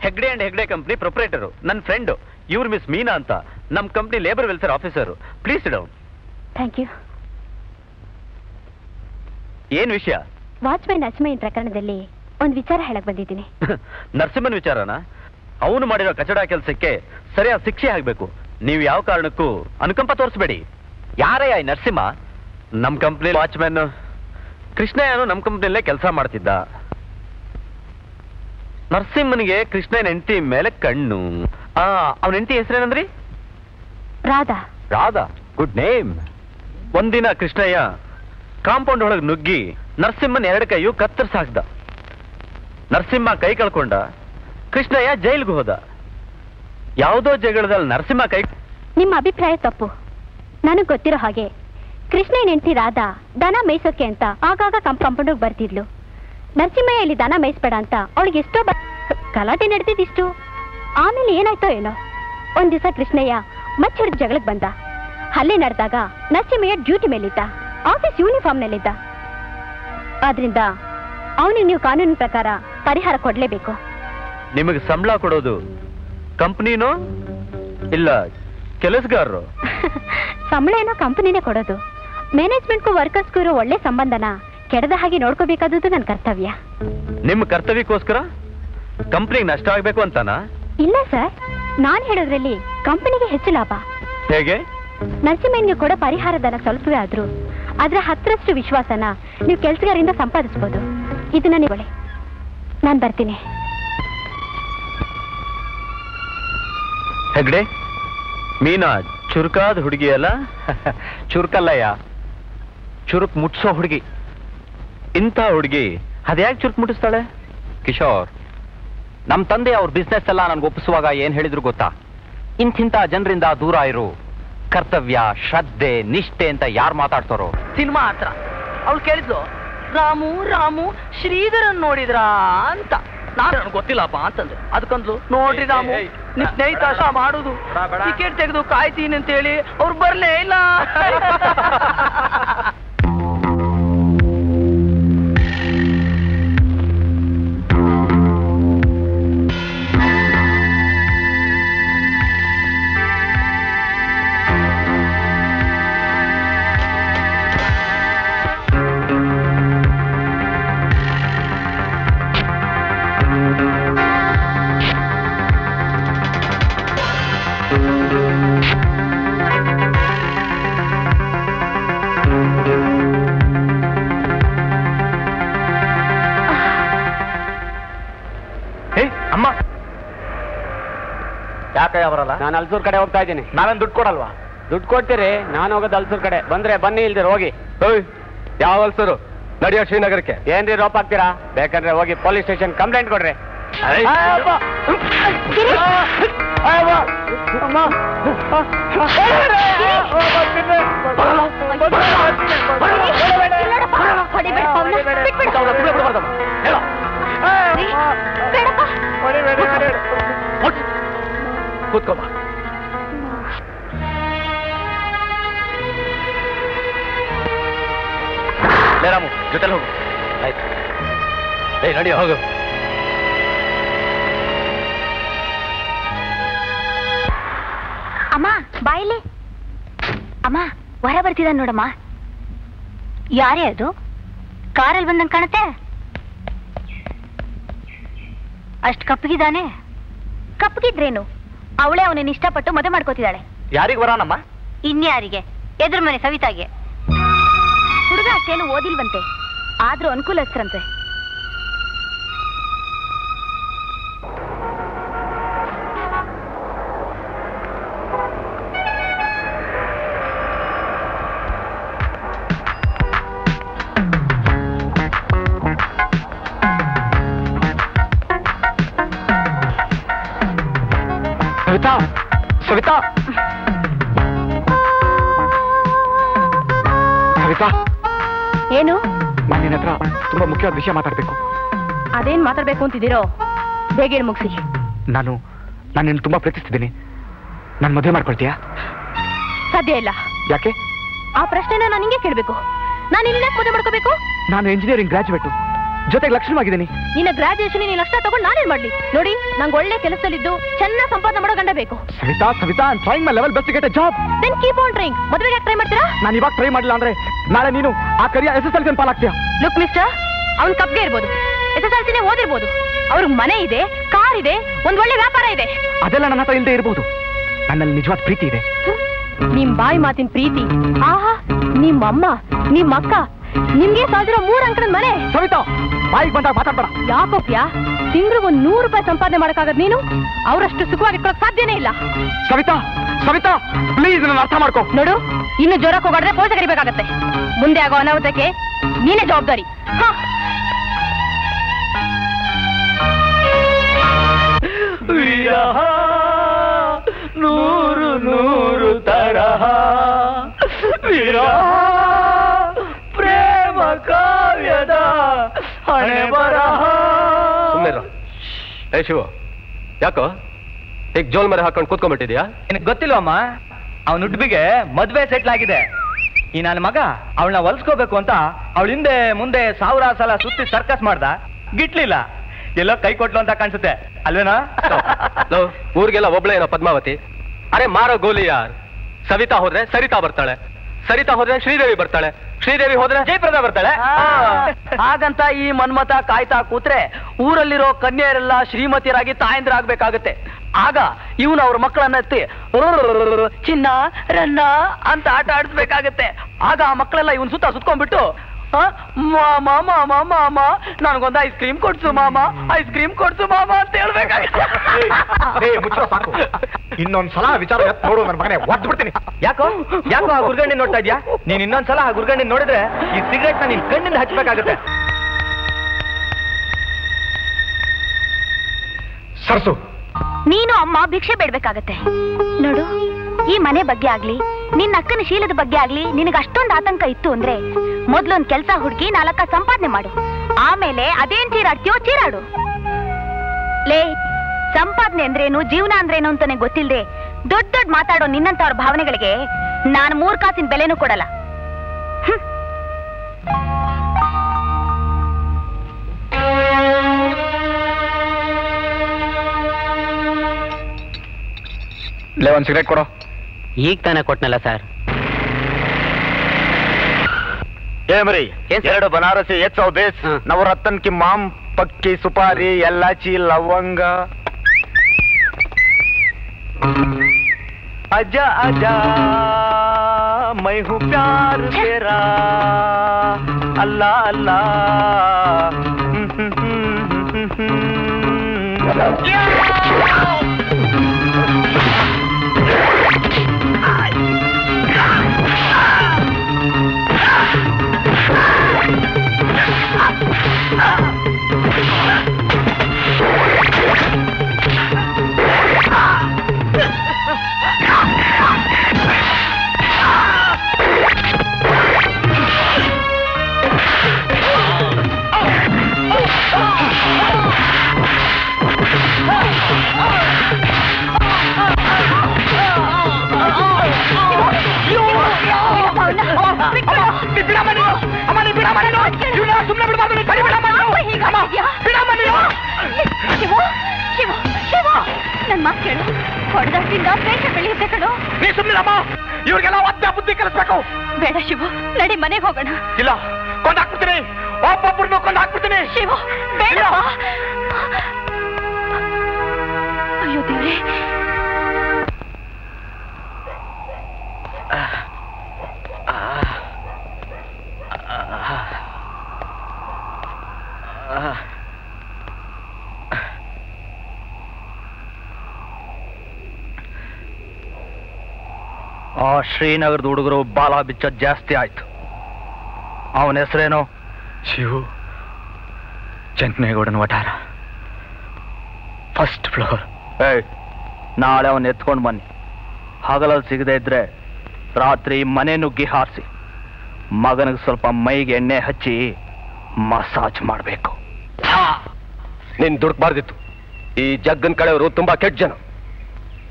Hegde and Hegde company proprietor, ನನ್ನ ಫ್ರೆಂಡು. ಇವ್ರು ಮಿಸ್ ಮೀನಾ ಅಂತ, ನಮ್ಮ company labour welfare officer. Please sit down. Thank you. ಏನ್ ವಿಷಯ? ವಾಚ್ಮ್ಯಾನ್ ನರಸಿಂಹಯ್ಯನ ಪ್ರಕರಣದಲ್ಲಿ ಒಂದು ವಿಚಾರ ಹೇಳಕ್ ಬಂದಿದ್ದೀನಿ. ನರಸಿಂಹನ್ ವಿಚಾರನ? ಅವನು ಮಾಡಿರೋ ಕಚಡ ಕೆಲಸಕ್ಕೆ ಸರಿಯಾದ ಶಿಕ್ಷೆ ಆಗ್ಬೇಕು. ನೀವು ಯಾವ ಕಾರಣಕ್ಕೂ ಅನುಕಂಪ ತೋರಿಸಬೇಡಿ. ಯಾರಯ್ಯ ಈ ನರಸಿಂಹ? ನಮ್ಮ ಕಂಪ್ನಿ ವಾಚ್ಮ್ಯಾನ್ ಕೃಷ್ಣಯ್ಯನು ನಮ್ಮ ಕಂಪ್ನಿಯಲ್ಲೇ ಕೆಲಸ ಮಾಡ್ತಿದ್ದ. ನರಸಿಂಹನಿಗೆ ಕೃಷ್ಣಯ್ಯನ ಹೆಂಡತಿ ಮೇಲೆ ಕಣ್ಣು. ಅವನ ಹೆಂಡತಿ ಹೆಸರೇನಂದ್ರಿ? ರಾಧಾ. Radha, good name. ಒಂದಿನ ಕೃಷ್ಣಯ್ಯ ಕಾಂಪೌಂಡ್ ಒಳಗೆ ನುಗ್ಗಿ ನರಸಿಂಹನ 2 ಕೈಯು ಕತ್ತರಿಸಾಕ್ದ. ನರಸಿಂಹ ಕೈ ಕಳ್ಕೊಂಡ. ಕೃಷ್ಣಯ್ಯ ಜೈಲ್ಗೆ ಹೋದ. ಯಾವುದೋ ಜಗಳದಲ್ಲಿ ನರಸಿಂಹ ಕೈ. ನಿಮ್ಮ ಅಭಿಪ್ರಾಯ ತಪ್ಪು. ನನಗೆ ಗೊತ್ತಿರೋ ಹಾಗೆ ಕೃಷ್ಣನ್ ಹೆಂಡತಿ ರಾಧಾ ದನ ಮೇಯ್ಸೋಕೆ ಅಂತ ಆಗಾಗ ಕಂಪೌಂಡಿಗೆ ಬರ್ತಿದ್ಲು. ನರಸಿಂಹಯ್ಯ ಇಲ್ಲಿ ದನ ಮೇಯಿಸ್ಬೇಡ ಅಂತ ಅವಳಿಗೆ ಎಷ್ಟೋ ಗಲಾಟೆ ನಡೆದಿದ್ದಿಷ್ಟು. ಆಮೇಲೆ ಏನಾಯ್ತೋ ಏನೋ ಒಂದ್ ದಿವಸ ಕೃಷ್ಣಯ್ಯ ಮಚ್ಚಿಡಿದ ಜಗಳಕ್ಕೆ ಬಂದ. ಹಲ್ಲೆ ನಡೆದಾಗ ನರಸಿಂಹಯ್ಯ ಡ್ಯೂಟಿ ಮೇಲಿದ್ದ, ಆಫೀಸ್ ಯೂನಿಫಾರ್ಮ್ ನಲ್ಲಿದ್ದ. ಆದ್ರಿಂದ ಅವನಿಗೆ ನೀವು ಕಾನೂನಿನ ಪ್ರಕಾರ ಪರಿಹಾರ ಕೊಡ್ಲೇಬೇಕು. ನಿಮಗೆ ಸಂಬಳ ಕೊಡೋದು ಕಂಪ್ನಿನೋ ಇಲ್ಲ ಕೆಲಸಗಾರರು? ಸಂಬಳ ಏನೋ ಕಂಪನಿನೇ ಕೊಡೋದು. ಮ್ಯಾನೇಜ್ಮೆಂಟ್ಗೂ ವರ್ಕರ್ಸ್ಗೂ ಇರೋ ಒಳ್ಳೆ ಸಂಬಂಧನ ಕೆಡದ ಹಾಗೆ ನೋಡ್ಕೋಬೇಕಾದದ್ದು ನನ್ನ ಕರ್ತವ್ಯ. ನಿಮ್ಮ ಕರ್ತವ್ಯಕ್ಕೋಸ್ಕರ ಕಂಪ್ನಿಗೆ ನಷ್ಟ ಆಗ್ಬೇಕು ಅಂತಾನಾ? ಇಲ್ಲ ಸರ್, ನಾನ್ ಹೇಳೋದ್ರಲ್ಲಿ ಕಂಪನಿಗೆ ಹೆಚ್ಚು ಲಾಭ. ಹೇಗೆ? ನರಸಿಂಹನ್ಗೆ ಕೂಡ ಪರಿಹಾರಧನ ಸ್ವಲ್ಪವೇ ಆದ್ರೂ ಅದ್ರ 10ರಷ್ಟು ವಿಶ್ವಾಸನ ನೀವು ಕೆಲಸಗಾರರಿಂದ ಸಂಪಾದಿಸಬಹುದು. ಇದನ್ನ ನೀವು ನಾನು ಬರ್ತೀನಿ. ಹೆಗ್ಡೆ, ಮೀನಾ ಚುರುಕಾದ ಹುಡುಗಿ ಅಲ್ಲ? ಚುರುಕಲ್ಲಯ್ಯ, ಚುರುಕ್ ಮುಟ್ಸೋ ಹುಡುಗಿ. ಇಂಥ ಹುಡುಗಿ ಅದ್ಯಾಕೆ ಚುರುಕ್ ಮುಟ್ಟಿಸ್ತಾಳೆ? ಕಿಶೋರ್, ನಮ್ಮ ತಂದೆ ಅವ್ರ ಬಿಸ್ನೆಸ್ ಎಲ್ಲ ನನ್ಗೆ ಒಪ್ಪಿಸುವಾಗ ಏನ್ ಹೇಳಿದ್ರು ಗೊತ್ತಾ? ಇಂಥ ಜನರಿಂದ ದೂರ ಇರು, ಕರ್ತವ್ಯ, ಶ್ರದ್ಧೆ, ನಿಷ್ಠೆ ಅಂತ ಯಾರು ಮಾತಾಡ್ತಾರೋ. ಸಿನಿಮಾ ಹತ್ರ ಅವಳು ಕೇಳಿದ್ಲು, ರಾಮು ರಾಮು ಶ್ರೀಧರನ್ ನೋಡಿದ್ರಾ ಅಂತ. ನಾನು ಗೊತ್ತಿಲ್ಲಪ್ಪ ಅಂತಂದ್ರೆ ಅದಕ್ಕಂದ್ಲು, ನೋಡ್ರಿ ರಾಮು ನಿಮ್ ಸ್ನೇಹಿತ ಮಾಡುದು ಟಿಕೆಟ್ ತೆಗೆದು ಕಾಯ್ತೀನಿ ಅಂತ ಹೇಳಿ ಅವ್ರು ಬರ್ಲೇ ಇಲ್ಲ. ಅಮ್ಮ ಯಾಕಯ್ಯ ಬರಲ್ಲ? ನಾನು ಅಲ್ಸೂರ್ ಕಡೆ ಹೋಗ್ತಾ ಇದ್ದೀನಿ. ನಾವೇನ್ ದುಡ್ಡು ಕೊಡಲ್ವಾ? ದುಡ್ಡು ಕೊಡ್ತೀರಿ, ನಾನು ಹೋಗೋದು ಅಲ್ಸೂರ್ ಕಡೆ. ಬಂದ್ರೆ ಬನ್ನಿ, ಇಲ್ದಿರ ಹೋಗಿ. ಯಾವ ಅಲ್ಸರು? ನಡೆಯೋ ಶ್ರೀನಗರಕ್ಕೆ. ಏನ್ರಿ ರೋಪ್ ಹಾಕ್ತೀರಾ? ಬೇಕಂದ್ರೆ ಹೋಗಿ ಪೊಲೀಸ್ ಸ್ಟೇಷನ್ ಕಂಪ್ಲೇಂಟ್ ಕೊಡ್ರಿ. ಕೂತ್ಕೋಬ. ರಾಮು ಜೊತೆಲಿ ಹೋಗು. ಆಯ್ತು, ನಡಿಯೋ ಹೋಗು. ಅಮ್ಮ ಬಾಯಿಲಿ. ಅಮ್ಮ ಹೊರ ಬರ್ತಿದ ನೋಡಮ್ಮ. ಯಾರೇ ಅದು? ಕಾರಲ್ಲಿ ಬಂದಂಗೆ ಕಾಣುತ್ತೆ. ಅಷ್ಟು ಕಪ್ಪಗಿದ್ದಾನೆ. ಕಪ್ಪಗಿದ್ರೇನು, ಅವಳೇ ಅವನನ್ನ ಇಷ್ಟಪಟ್ಟು ಮದುವೆ ಮಾಡ್ಕೋತಿದ್ದಾಳೆ. ಯಾರಿಗೆ ಬರೋಣಮ್ಮ? ಇನ್ಯಾರಿಗೆ? ಎದುರು ಮನೆ ಸವಿತಾಗೆ. ಹುಡುಗ ಅಷ್ಟೇನು ಓದಿಲ್ವಂತೆ, ಆದ್ರೂ ಅನುಕೂಲಸ್ಥರಂತೆ. ಸವಿತಾ, ಸವಿತಾ, ಸವಿತಾ, ಏನು? ನಾನು ನಿನ್ನ ಹತ್ರ ತುಂಬಾ ಮುಖ್ಯವಾದ ವಿಷಯ ಮಾತಾಡ್ಬೇಕು. ಅದೇನ್ ಮಾತಾಡ್ಬೇಕು ಅಂತಿದ್ದೀರೋ ಬೇಗ ಹೇಳಿ ಮುಗಿಸಿ. ನಾನು ನಿನ್ನ ತುಂಬಾ ಪ್ರೀತಿಸ್ತಿದ್ದೀನಿ. ನಾನು ಮದುವೆ ಮಾಡ್ಕೊಳ್ತೀಯಾ? ಸಾಧ್ಯ ಇಲ್ಲ. ಯಾಕೆ? ಆ ಪ್ರಶ್ನೆನ ನಾನು ಹಿಂಗೆ ಕೇಳ್ಬೇಕು. ನಾನು ನಿನ್ನ ಮದುವೆ ಮಾಡ್ಕೋಬೇಕು? ನಾನು ಇಂಜಿನಿಯರಿಂಗ್ ಗ್ರಾಜುಯೇಟ್, ಜೊತೆಗೆ ಲಕ್ಷ್ಮವಾಗಿದ್ದೀನಿ. ನಿನ್ನ ಗ್ರಾಜುಯೇಷನ್ ನೀನು ಲಕ್ಷ ತಗೊಂಡು ನಾನೇನ್ ಮಾಡ್ಲಿ? ನೋಡಿ, ನಂಗೆ ಒಳ್ಳೆ ಕೆಲಸದಲ್ಲಿದ್ದು ಚೆನ್ನಾಗಿ ಸಂಪಾದನೆ ಮಾಡೋ ಗಂಡ ಬೇಕು. Savita, Savita, I trying my level best to get a job. Then keep on trying. ಮದುವೆಗೆ ಟ್ರೈ ಮಾಡ್ತೀರಾ? ನಾನು ಇವಾಗ ಟ್ರೈ ಮಾಡಿಲ್ಲ ಅಂದ್ರೆ ನಾಳೆ ನೀನು ಆ ಕರಿಯ SSLC ಪಾಲಾಗ್ತೀಯಾ? ಲುಕ್ ಮಿಸ್ಟರ್, ಅವ್ನ್ ಕಪ್ಗೆ ಇರ್ಬೋದು, SSLCನೇ ಓದಿರ್ಬೋದು, ಅವ್ರಿಗೆ ಮನೆ ಇದೆ, ಕಾರ್ ಇದೆ, ಒಂದ್ ಒಳ್ಳೆ ವ್ಯಾಪಾರ ಇದೆ. ಅದೆಲ್ಲ ನನ್ನ ಹತ್ರ ಇಲ್ಲದೆ ಇರ್ಬೋದು. ನನ್ನಲ್ಲಿ ನಿಜವಾದ ಪ್ರೀತಿ ಇದೆ. ನಿಮ್ ಬಾಯಿ ಮಾತಿನ ಪ್ರೀತಿ. ಆಹಾ, ನಿಮ್ಮಮ್ಮ, ನಿಮ್ಮಕ್ಕ, ನಿಮ್ಗೆ ಸಾವಿರ 3 ಅಂಕಣದ ಮನೆ. ಸವಿತಾ, ಬಾಯಿಗೆ ಬಂದಾಗ ಮಾತಾಡ್ಬೇಡ. ಯಾಕೋಪ್ಯಾ, ತಿಂಗ್ಳಿಗೆ ಒಂದು 100 ರೂಪಾಯಿ ಸಂಪಾದನೆ ಮಾಡಕ್ಕಾಗದ್ ನೀನು? ಅವರಷ್ಟು ಸುಖವಾಗಿಟ್ಕೊಳಕ್ ಸಾಧ್ಯನೇ ಇಲ್ಲ. ಸವಿತಾ, ಸವಿತಾ, ಪ್ಲೀಸ್ ನನ್ನ ಅರ್ಥ ಮಾಡ್ಕೋ. ನೋಡು, ಇನ್ನು ಜ್ವರಕ್ಕೆ ಹೋಗಾಡ್ರೆ ಪೋಸ ಕರಿಬೇಕಾಗತ್ತೆ. ಮುಂದೆ ಆಗೋ ಅನಾಹುತಕ್ಕೆ ನೀನೇ ಜವಾಬ್ದಾರಿ. ವಿರಹ ನೂರು ನೂರು ತರಹ ವಿರಹ ಏ ಶಿವ, ಯಾಕೋ ಈಗ ಜೋಲ್ ಮರೆ ಹಾಕೊಂಡು ಕೂತ್ಕೊಂಡ್ಬಿಟ್ಟಿದ್ಯಾ? ನಿನಗೆ ಗೊತ್ತಿಲ್ವಮ್ಮ, ಅವನ ಹುಡ್ಬಿಗೆ ಮದ್ವೆ ಸೆಟ್ಲ್ ಆಗಿದೆ. ಈ ನನ್ನ ಮಗ ಅವಳನ್ನ ಹೊಲ್ಸ್ಕೋಬೇಕು ಅಂತ ಅವಳ ಹಿಂದೆ ಮುಂದೆ 1000 ಸಲ ಸುತ್ತಿ ಸರ್ಕಸ್ ಮಾಡ್ದ, ಗಿಟ್ಲಿಲ್ಲ. ಎಲ್ಲೋ ಕೈ ಕೊಟ್ಲು ಅಂತ ಕಾಣಿಸುತ್ತೆ ಅಲ್ವೇನಾ? ಊರಿಗೆಲ್ಲ ಒಬ್ಳೆ ಏನೋ ಪದ್ಮಾವತಿ. ಅರೆ ಮಾರೋ ಗೋಲಿ ಯಾರ್. ಸವಿತಾ ಹೋದ್ರೆ ಸರಿತಾ ಬರ್ತಾಳೆ, ಸರಿತಾ ಹೋದ್ರೆ ಶ್ರೀದೇವಿ ಬರ್ತಾಳೆ, ಶ್ರೀದೇವಿ ಹೋದ್ರೆ ಜಯಪ್ರದಾ ಬರ್ತಾಳೆ. ಹಾಗಂತ ಈ ಮನ್ಮತ ಕಾಯ್ತಾ ಕೂತ್ರೆ ಊರಲ್ಲಿರೋ ಕನ್ಯೆಯರೆಲ್ಲ ಶ್ರೀಮತಿಯರಾಗಿ ತಾಯಂದ್ರಾಗ್ಬೇಕಾಗತ್ತೆ. ಆಗ ಇವನು ಅವ್ರ ಮಕ್ಕಳನ್ನ ಎತ್ತಿ ಚಿನ್ನ ರನ್ನ ಅಂತ ಆಟ ಆಡಿಸ್ಬೇಕಾಗತ್ತೆ. ಆಗ ಆ ಮಕ್ಕಳೆಲ್ಲ ಇವನ್ ಸುತ್ಕೊಂಡ್ಬಿಟ್ಟು ಮಾಮ ಮಾಮ ಮಾಮ ನನಗೊಂದು ಐಸ್ ಕ್ರೀಮ್ ಕೊಡ್ಸು ಮಾಮ, ಐಸ್ ಕ್ರೀಮ್ ಕೊಡ್ಸು ಮಾಮ ಅಂತ ಹೇಳ್ಬೇಕಾಗತ್ತೆ. ಇನ್ನೊಂದ್ಸಲ ವಿಚಾರ ನೋಡು ನನ್ನ ಮಗನೇ, ಒದ್ದು ಬಿಡ್ತೀನಿ. ಯಾಕೋ ಯಾಕೋ ಆ ಗುರ್ಗಂಡಿ ನೋಡ್ತಾ ಇದ್ಯಾ? ನೀನ್ ಇನ್ನೊಂದ್ಸಲ ಆ ಗುರ್ಗಂಡಿ ನೋಡಿದ್ರೆ ಈ ಸಿಗರೇಟ್ ನ ನಿನ್ ಕಣ್ಣಿಂದ ಹಚ್ಬೇಕಾಗತ್ತೆ. ಸರ್ಸು, ನೀನು ಅಮ್ಮ ಭಿಕ್ಷೆ ಬೇಡ್ಬೇಕಾಗತ್ತೆ. ನೋಡು, ಈ ಮನೆ ಬಗ್ಗೆ ಆಗ್ಲಿ ನಿನ್ನ ಅಕ್ಕನ ಶೀಲದ ಬಗ್ಗೆ ಆಗ್ಲಿ ನಿನಗೆ ಅಷ್ಟೊಂದು ಆತಂಕ ಇತ್ತು ಅಂದ್ರೆ ಮೊದ್ಲೊಂದ್ ಕೆಲ್ಸ ಹುಡುಕಿ 4 ಸಂಪಾದನೆ ಮಾಡು. ಆಮೇಲೆ ಅದೇನ್ ಚೀರಾಡ್ತೀಯೋ ಚೀರಾಡು. ಲೇ, ಸಂಪಾದನೆ ಅಂದ್ರೇನು ಜೀವನ ಅಂದ್ರೇನು ಅಂತಾನೆ ಗೊತ್ತಿಲ್ದೆ ದೊಡ್ಡ ದೊಡ್ಡ ಮಾತಾಡೋ ನಿನ್ನಂತವ್ರ ಭಾವನೆಗಳಿಗೆ ನಾನು 3 ಕಾಸಿನ ಬೆಲೆನೂ ಕೊಡಲ್ಲ. ಲೇ, ಒಂದ್ ಸಿಗರೇಟ್ ಕೊಡೋ. ಈಗ ತಾನೇ ಕೊಟ್ನಲ್ಲ ಸರ್. ಏ ಮರಿ, 2 ಬನಾರಸಿ, 100 ಬೇಸ್, ನವರತ್ನ ಕಿ ಮಾಮ್, ಪಕ್ಕಿ, ಸುಪಾರಿ, ಎಲ್ಲಾಚಿ, ಲವಂಗ. ಅಜಾ ಅಜಾ ಮೈ ಹೂ ಪ್ಯಾರ್ ತೇರಾ, ಅಲ್ಲಾ ಅಲ್ಲಾ. ನನ್ ಮಾತು ಕೇಳು, ಹೊಡೆದಾಟಿಂದ ಬೇಷ ಬೆಳೆಯುತ್ತೆ ಕಣೋ. ನೀ ಸುಮ್ಮನಿರಮ್ಮ, ಇವ್ರಿಗೆಲ್ಲ ಒದ್ದೆ ಬುದ್ಧಿ ಕಲಿಸ್ಬೇಕು. ಬೇಡ ಶಿವು, ನಡಿ ಮನೆಗೆ ಹೋಗೋಣ. ಇಲ್ಲ, ಕೊಂದಾಕ್ಬಿಡ್ತೀನಿ, ಒಬ್ಬೊಬ್ಬರನ್ನು ಕೊಂದಾಕ್ಬಿಡ್ತೀನಿ. ಶಿವು ಬೇಡ. ಅಯ್ಯೋ ದೇವ್ರೆ. ಆ ಶ್ರೀನಗರದ ಹುಡುಗರು ಬಾಲ ಬಿಚ್ಚೋದು ಜಾಸ್ತಿ ಆಯ್ತು. ಅವನ ಹೆಸರೇನು? ಶಿವು, ಚಂಕನೇಗೌಡನ ವಠಾರ, 1st ಫ್ಲೋರ್. ನಾಳೆ ಅವನ್ ಎತ್ಕೊಂಡು ಬನ್ನಿ. ಹಗಲಲ್ಲಿ ಸಿಗದೆ ಇದ್ರೆ ರಾತ್ರಿ ಮನೆ ನುಗ್ಗಿ ಹಾರಿಸಿ ಮಗನಿಗೆ ಸ್ವಲ್ಪ ಮೈಗೆ ಎಣ್ಣೆ ಹಚ್ಚಿ ಮಸಾಜ್ ಮಾಡಬೇಕು. ನೀನ್ ದುಡ್ಕಬಾರ್ದಿತ್ತು. ಈ ಜಗ್ಗನ್ ಕಡೆಯವರು ತುಂಬಾ ಕೆಟ್ಟ ಜನ.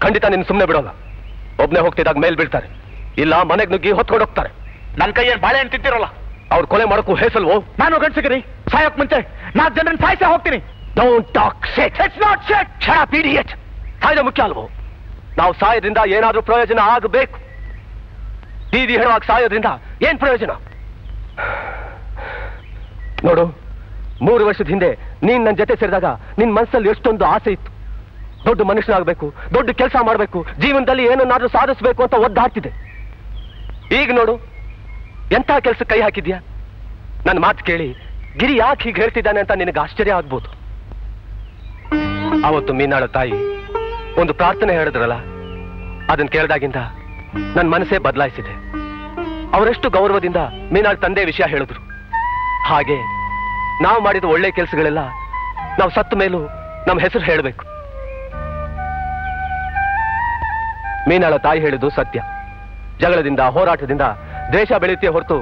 ಖಂಡಿತ ನಿನ್ ಸುಮ್ಮನೆ ಬಿಡೋಲ್ಲ. ಒಬ್ನೇ ಹೋಗ್ತಿದ್ದಾಗ ಮೇಲ್ ಬೀಳ್ತಾರೆ, ಇಲ್ಲ ಮನೆಗೆ ನುಗ್ಗಿ ಹೊತ್ಕೊಂಡು ಹೋಗ್ತಾರೆ. ನನ್ನ ಕೈಯಲ್ಲಿ ಬಾಳೆಹಣ್ಣು ತಿಂತಿರಲ್ಲ. ಅವ್ರು ಕೊಲೆ ಮಾಡೋಕ್ಕೂ ಹೇಸಲ್ವೋ? ನಾನು ಗಂಡಸಿಗರಿ, ಸಾಯೋಕ್ ಮುಂಚೆ 4 ಜನರನ್ನ ಸಾಯಿಸೇ ಹೋಗ್ತೀನಿ. Don't talk shit. It's not shit. Shut up idiot. ಸಾಯೋದು ಮುಖ್ಯ ಅಲ್ವೋ? ನಾವು ಸಾಯೋದ್ರಿಂದ ಏನಾದ್ರೂ ಪ್ರಯೋಜನ ಆಗಬೇಕು. ಬೀದಿ ಹೇಳುವಾಗ ಸಾಯೋದ್ರಿಂದ ಏನ್ ಪ್ರಯೋಜನ? ನೋಡು, 3 ವರ್ಷದ ಹಿಂದೆ ನೀನ್ ನನ್ನ ಜೊತೆ ಸೇರಿದಾಗ ನಿನ್ ಮನಸ್ಸಲ್ಲಿ ಎಷ್ಟೊಂದು ಆಸೆ ಇತ್ತು. ದೊಡ್ಡ ಮನುಷ್ಯನಾಗಬೇಕು, ದೊಡ್ಡ ಕೆಲಸ ಮಾಡಬೇಕು, ಜೀವನದಲ್ಲಿ ಏನನ್ನಾದ್ರೂ ಸಾಧಿಸಬೇಕು ಅಂತ ಒದ್ದಾಡ್ತಿದೆ. ಈಗ ನೋಡು, ಎಂಥ ಕೆಲಸ ಕೈ ಹಾಕಿದ್ಯಾ? ನನ್ನ ಮಾತು ಕೇಳಿ ಗಿರಿ ಯಾಕೆ ಹೀಗೆ ಹೇಳ್ತಿದ್ದಾನೆ ಅಂತ ನಿನಗೆ ಆಶ್ಚರ್ಯ ಆಗ್ಬೋದು. ಅವತ್ತು ಮೀನಾಳ ತಾಯಿ ಒಂದು ಪ್ರಾರ್ಥನೆ ಹೇಳಿದ್ರಲ್ಲ, ಅದನ್ನ ಕೇಳಿದಾಗಿಂದ ನನ್ನ ಮನಸ್ಸೇ ಬದಲಾಯಿಸಿದೆ. ಅವರೆಷ್ಟು ಗೌರವದಿಂದ ಮೀನಾಳ್ ತಂದೆ ವಿಷಯ ಹೇಳಿದ್ರು. ಹಾಗೆ ನಾವು ಮಾಡಿದ ಒಳ್ಳೆ ಕೆಲಸಗಳೆಲ್ಲ ನಾವು ಸತ್ತ ಮೇಲೂ ನಮ್ಮ ಹೆಸರು ಹೇಳಬೇಕು. ಮೀನಾಳ ತಾಯಿ ಹೇಳಿದ್ದು ಸತ್ಯ. ಜಗಳದಿಂದ, ಹೋರಾಟದಿಂದ ದೇಶ ಬೆಳೆಯುತ್ತೆ ಹೊರತು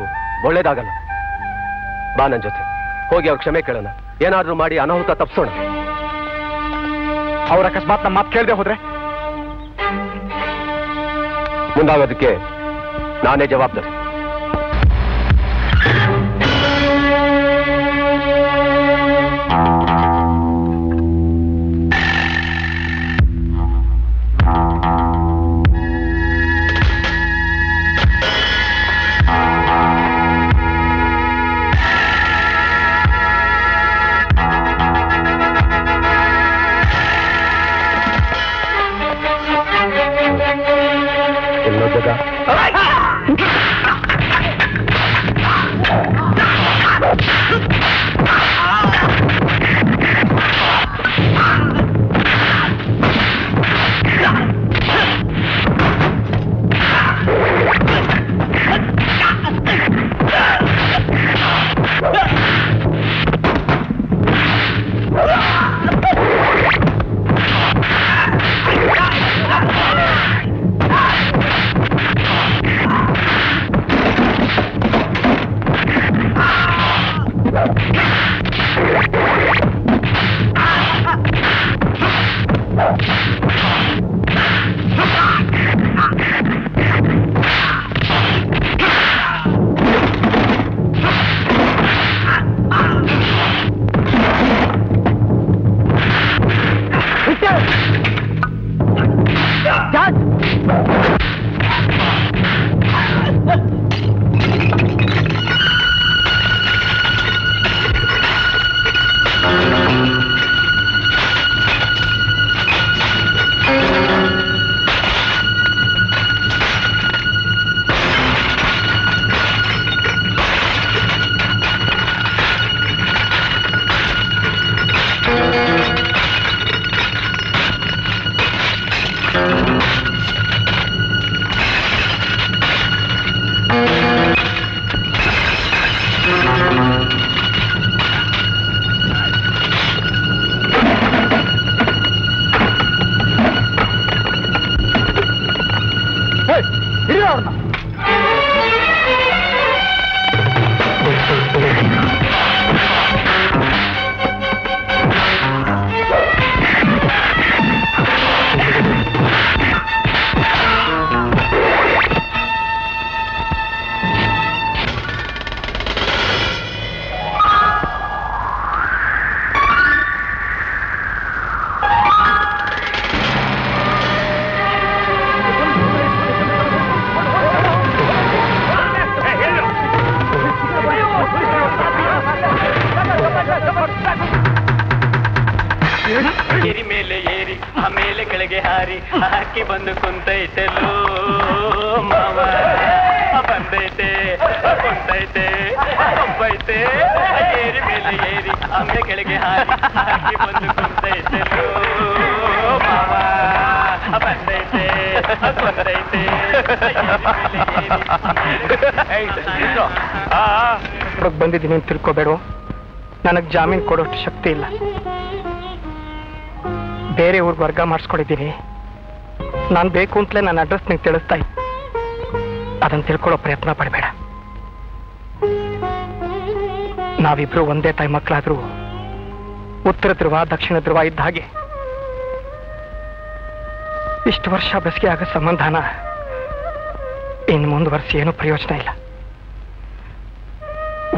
ಒಳ್ಳೇದಾಗಲ್ಲ. ಬಾ ನನ್ನ ಜೊತೆ ಹೋಗಿ ಅವ್ರ ಕ್ಷಮೆ ಕೇಳೋಣ. ಏನಾದ್ರೂ ಮಾಡಿ ಅನಾಹುತ ತಪ್ಪಿಸೋಣ. ಅವ್ರ ಅಕಸ್ಮಾತ್ ನಮ್ಮ ಮಾತು ಕೇಳದೆ ಹೋದ್ರೆ ಮುಂದಾಗೋದಕ್ಕೆ ನಾನೇ ಜವಾಬ್ದಾರಿ. ಬಂದಿದ್ದೀನಿ ಅಂತ ತಿಳ್ಕೋಬೇಡ. ನನಗೆ ಜಾಮೀನು ಕೊಡೋಷ್ಟು ಶಕ್ತಿ ಇಲ್ಲ. ಬೇರೆ ಊರಿಗೆ ವರ್ಗ ಮಾಡಿಸ್ಕೊಂಡಿದ್ದೀನಿ. ನಾನು ಬೇಕು ಅಂತಲೇ ನನ್ನ ಅಡ್ರೆಸ್ ನಿಂಗೆ ತಿಳಿಸ್ತಾ ಇದ್ದೆ. ಅದನ್ನು ತಿಳ್ಕೊಳ್ಳೋ ಪ್ರಯತ್ನ ಪಡಬೇಡ. ನಾವಿಬ್ರು ಒಂದೇ ತಾಯಿ ಮಕ್ಕಳಾದ್ರೂ ಉತ್ತರ ಧ್ರುವ ದಕ್ಷಿಣ ಧ್ರುವ ಇದ್ದ ಹಾಗೆ ಇಷ್ಟು ವರ್ಷ ಬೆಸಗೆ ಆಗೋ ಸಂಬಂಧನ ಇನ್ನು ಮುಂದುವರಿಸಿ ಏನೂ ಪ್ರಯೋಜನ ಇಲ್ಲ.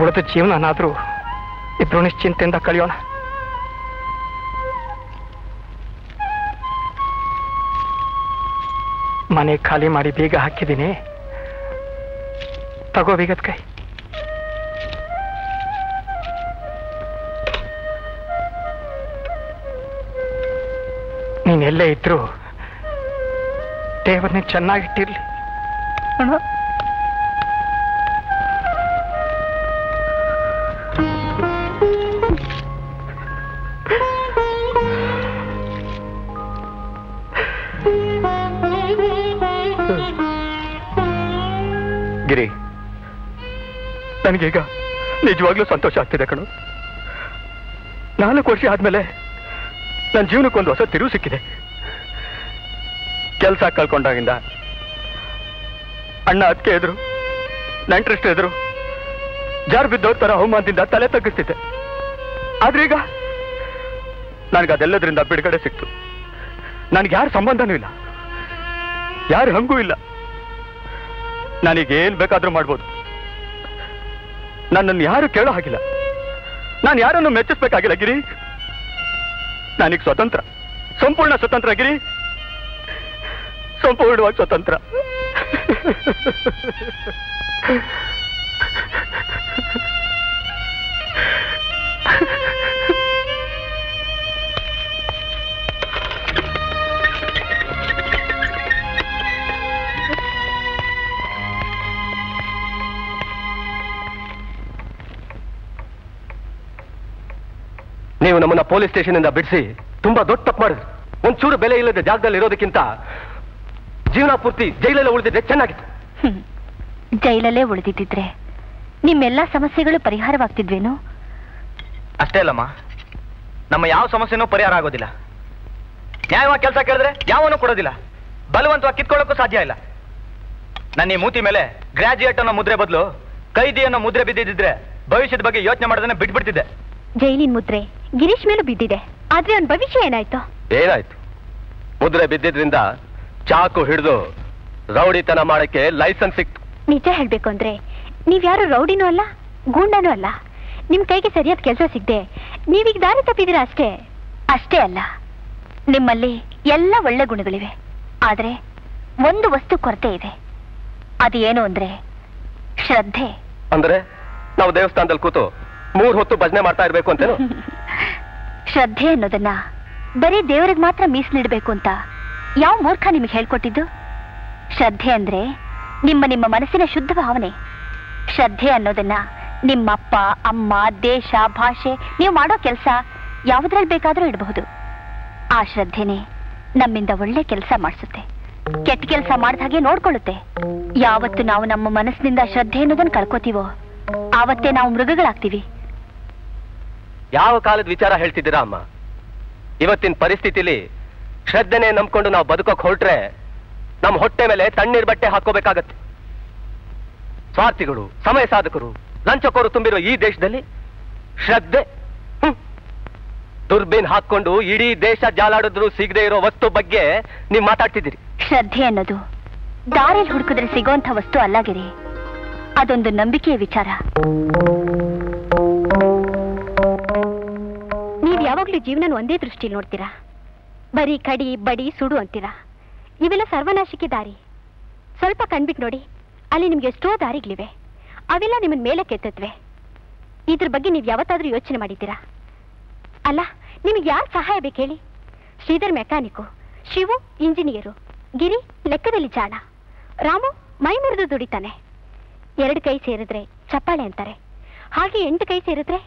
ಉಳಿದ ಜೀವನನಾದ್ರೂ ಇಬ್ರು ನಿಶ್ಚಿಂತೆಯಿಂದ ಕಳೆಯೋಣ. ಮನೆ ಖಾಲಿ ಮಾಡಿ ಬೀಗ ಹಾಕಿದ್ದೀನಿ. ತಗೋ ಬೀಗದ ಕೈ. ನೀನ್ ಎಲ್ಲೇ ಇದ್ರು ದೇವರನ್ನ ಚೆನ್ನಾಗಿಟ್ಟಿರ್ಲಿ ಅಣ್ಣ. ಗಿರಿ, ನನಗೀಗ ನಿಜವಾಗ್ಲೂ ಸಂತೋಷ ಆಗ್ತಿದೆ ಕಣು. 4 ವರ್ಷ ಆದ್ಮೇಲೆ ನನ್ನ ಜೀವನಕ್ಕೊಂದು ಹೊಸ ತಿರುವು ಸಿಕ್ಕಿದೆ. ಕೆಲಸ ಕಳ್ಕೊಂಡಾಗಿಂದ ಅಣ್ಣ ಅದಕ್ಕೆ ಎದುರು ನೆಂಟ್ರಿಸ್ಟ್ ಎದುರು ಜಾರ್ ಬಿದ್ದವ್ರ ತರ ಅವಮಾನದಿಂದ ತಲೆ ತಗ್ಗಿಸ್ತಿದ್ದೆ. ಆದ್ರೀಗ ನನಗದೆಲ್ಲದ್ರಿಂದ ಬಿಡುಗಡೆ ಸಿಕ್ತು. ನನಗೆ ಯಾರ ಸಂಬಂಧನೂ ಇಲ್ಲ, ಯಾರು ಹಂಗೂ ಇಲ್ಲ. ನನಗೇನ್ ಬೇಕಾದ್ರೂ ಮಾಡ್ಬೋದು. ನನ್ನನ್ನು ಯಾರು ಕೇಳೋ ಹಾಗಿಲ್ಲ, ನಾನು ಯಾರನ್ನು ಮೆಚ್ಚಿಸ್ಬೇಕಾಗಿಲ್ಲ ಗಿರಿ. ನನಗೆ ಸ್ವತಂತ್ರ, ಸಂಪೂರ್ಣ ಸ್ವತಂತ್ರ ಗಿರಿ, ಸಂಪೂರ್ಣವಾಗಿ ಸ್ವತಂತ್ರ. ನೀವು ನಮ್ಮನ್ನ ಪೊಲೀಸ್ ಸ್ಟೇಷನ್ ಇಂದ ಬಿಡಿಸಿ ತುಂಬಾ ದೊಡ್ಡ ತಪ್ಪು ಮಾಡಿದ್ರಿ. ಒಂಚೂರು ಬೆಲೆ ಇಲ್ಲದ ಜಾಗದಲ್ಲಿ ಇರೋದಕ್ಕಿಂತ ಜೀವನ ಪೂರ್ತಿ ಜೈಲಲ್ಲೇ ಉಳಿದಿದ್ರೆ ಚೆನ್ನಾಗಿತ್ತು. ಜೈಲಲ್ಲೇ ಉಳಿದಿದ್ದಿದ್ರೆ ನಿಮ್ಮೆಲ್ಲ ಸಮಸ್ಯೆಗಳು ಪರಿಹಾರವಾಗ್ತಿದ್ವೇನು? ಅಷ್ಟೇ ಅಲ್ಲಮ್ಮ, ನಮ್ಮ ಯಾವ ಸಮಸ್ಯೆನೂ ಪರಿಹಾರ ಆಗೋದಿಲ್ಲ. ನ್ಯಾಯವಾಗಿ ಕೆಲಸ ಕೇಳಿದ್ರೆ ಯಾವನೂ ಕೊಡೋದಿಲ್ಲ, ಬಲವಂತವಾಗಿ ಕಿತ್ಕೊಳ್ಳೋಕ್ಕೂ ಸಾಧ್ಯ ಇಲ್ಲ. ನನ್ನ ಈ ಮೂತಿ ಮೇಲೆ ಗ್ರಾಜುಯೇಟ್ ಅನ್ನೋ ಮುದ್ರೆ ಬದಲು ಕೈದಿ ಅನ್ನೋ ಮುದ್ರೆ ಬಿದ್ದಿದ್ರೆ ಭವಿಷ್ಯದ ಬಗ್ಗೆ ಯೋಚನೆ ಮಾಡೋದನ್ನ ಬಿಟ್ಬಿಡ್ತಿದ್ದೆ. ಜೈಲಿನ ಮುದ್ರೆ ಗಿರೀಶ್ ಮೇಲೂ ಬಿದ್ದಿದೆ, ಆದ್ರೆ ಅವನ ಭವಿಷ್ಯ ಏನಾಯ್ತು? ಏನಾಯ್ತು? ಮುದ್ರೆ ಬಿದ್ದಿದ್ರಿಂದ ಚಾಕು ಹಿಡಿದು ರೌಡಿತನ ಮಾಡಕ್ಕೆ ಲೈಸೆನ್ಸ್ ಸಿಕ್ತು. ನಿಜ ಹೇಳ್ಬೇಕು ಅಂದ್ರೆ ನೀವ್ಯಾರು ರೌಡಿನೂ ಅಲ್ಲ, ಗೂಂಡನೂ ಅಲ್ಲ. ನಿಮ್ ಕೈಗೆ ಸರಿಯಾದ ಕೆಲಸ ಸಿಗದೆ ನೀವೀಗ ದಾರಿ ತಪ್ಪಿದ್ದೀರಾ ಅಷ್ಟೇ. ಅಷ್ಟೇ ಅಲ್ಲ, ನಿಮ್ಮಲ್ಲಿ ಎಲ್ಲ ಒಳ್ಳೆ ಗುಣಗಳಿವೆ, ಆದ್ರೆ ಒಂದು ವಸ್ತು ಕೊರತೆ ಇದೆ. ಅದು ಏನು ಅಂದ್ರೆ ಶ್ರದ್ಧೆ. ಅಂದ್ರೆ ನಾವು ದೇವಸ್ಥಾನದಲ್ಲಿ ಕೂತು 3 ಹೊತ್ತು ಭಜನೆ ಮಾಡ್ತಾ ಇರ್ಬೇಕು ಅಂತೇನು? ಶ್ರದ್ಧೆ ಅನ್ನೋದನ್ನ ಬರೀ ದೇವರಿಗೆ ಮಾತ್ರ ಮೀಸಲಿಡ್ಬೇಕು ಅಂತ ಯಾವ ಮೂರ್ಖ ನಿಮಗೆ ಹೇಳ್ಕೊಟ್ಟಿದ್ದು? ಶ್ರದ್ಧೆ ಅಂದ್ರೆ ನಿಮ್ಮ ಮನಸ್ಸಿನ ಶುದ್ಧ ಭಾವನೆ. ಶ್ರದ್ಧೆ ಅನ್ನೋದನ್ನ ನಿಮ್ಮಪ್ಪ, ಅಮ್ಮ, ದೇಶ, ಭಾಷೆ, ನೀವು ಮಾಡೋ ಕೆಲಸ ಯಾವುದ್ರಲ್ಲಿ ಬೇಕಾದ್ರೂ ಇಡಬಹುದು. ಆ ಶ್ರದ್ಧೆನೆ ನಮ್ಮಿಂದ ಒಳ್ಳೆ ಕೆಲಸ ಮಾಡಿಸುತ್ತೆ, ಕೆಟ್ಟ ಕೆಲಸ ಮಾಡಿದ ಹಾಗೆ ನೋಡ್ಕೊಳ್ಳುತ್ತೆ. ಯಾವತ್ತು ನಾವು ನಮ್ಮ ಮನಸ್ಸಿನಿಂದ ಶ್ರದ್ಧೆ ಅನ್ನೋದನ್ನ ಕಳ್ಕೋತೀವೋ ಆವತ್ತೇ ನಾವು ಮೃಗಗಳಾಗ್ತೀವಿ. ಯಾವ ಕಾಲದ ವಿಚಾರ ಹೇಳ್ತಿದ್ದೀರಾ ಅಮ್ಮ? ಇವತ್ತಿನ ಪರಿಸ್ಥಿತಿಲಿ ಶ್ರದ್ಧೆನೆ ನಂಬ್ಕೊಂಡು ನಾವು ಬದುಕೋಕ್ ಹೊರಟ್ರೆ ನಮ್ಮ ಹೊಟ್ಟೆ ಮೇಲೆ ತಣ್ಣೀರ್ ಬಟ್ಟೆ ಹಾಕೋಬೇಕಾಗತ್ತೆ. ಸ್ವಾರ್ಥಿಗಳು, ಸಮಯ ಸಾಧಕರು, ಲಂಚಕೋರು ತುಂಬಿರೋ ಈ ದೇಶದಲ್ಲಿ ಶ್ರದ್ಧೆ ದುರ್ಬೀನ್ ಹಾಕೊಂಡು ಇಡೀ ದೇಶ ಜಾಲಾಡಿದ್ರು ಸಿಗದೆ ಇರೋ ವಸ್ತು ಬಗ್ಗೆ ನೀವು ಮಾತಾಡ್ತಿದ್ದೀರಿ. ಶ್ರದ್ಧೆ ಅನ್ನೋದು ದಾರಿಯಲ್ಲಿ ಹುಡುಕಿದ್ರೆ ಸಿಗೋಂಥ ವಸ್ತು ಅಲ್ಲ ಗಿರಿ, ಅದೊಂದು ನಂಬಿಕೆಯ ವಿಚಾರ. ನೀವ್ ಯಾವಾಗ್ಲೂ ಜೀವನ ಒಂದೇ ದೃಷ್ಟಿಯಲ್ಲಿ ನೋಡ್ತೀರಾ. ಬರೀ ಕಡಿ, ಬಡಿ, ಸುಡು ಅಂತೀರಾ. ಇವೆಲ್ಲ ಸರ್ವನಾಶಕ್ಕೆ ದಾರಿ. ಸ್ವಲ್ಪ ಕಣ್ಬಿಟ್ಟು ನೋಡಿ, ಅಲ್ಲಿ ನಿಮ್ಗೆ ಎಷ್ಟೋ ದಾರಿಗಳಿವೆ, ಅವೆಲ್ಲ ನಿಮ್ಮನ್ನ ಮೇಲೆ ಕೆತ್ತತ್ವೆ. ಇದ್ರ ಬಗ್ಗೆ ನೀವು ಯಾವತ್ತಾದ್ರೂ ಯೋಚನೆ ಮಾಡಿದ್ದೀರಾ? ಅಲ್ಲ, ನಿಮಗೆ ಯಾರು ಸಹಾಯ ಬೇಕು ಹೇಳಿ? ಶ್ರೀಧರ್ ಮೆಕ್ಯಾನಿಕು, ಶಿವು ಇಂಜಿನಿಯರು, ಗಿರಿ ಲೆಕ್ಕದಲ್ಲಿ ಜಾಣ, ರಾಮು ಮೈ ಮುರಿದು ದುಡಿತಾನೆ. 2 ಕೈ ಸೇರಿದ್ರೆ ಚಪ್ಪಾಳೆ ಅಂತಾರೆ, ಹಾಗೆ 8 ಕೈ ಸೇರಿದ್ರೆ?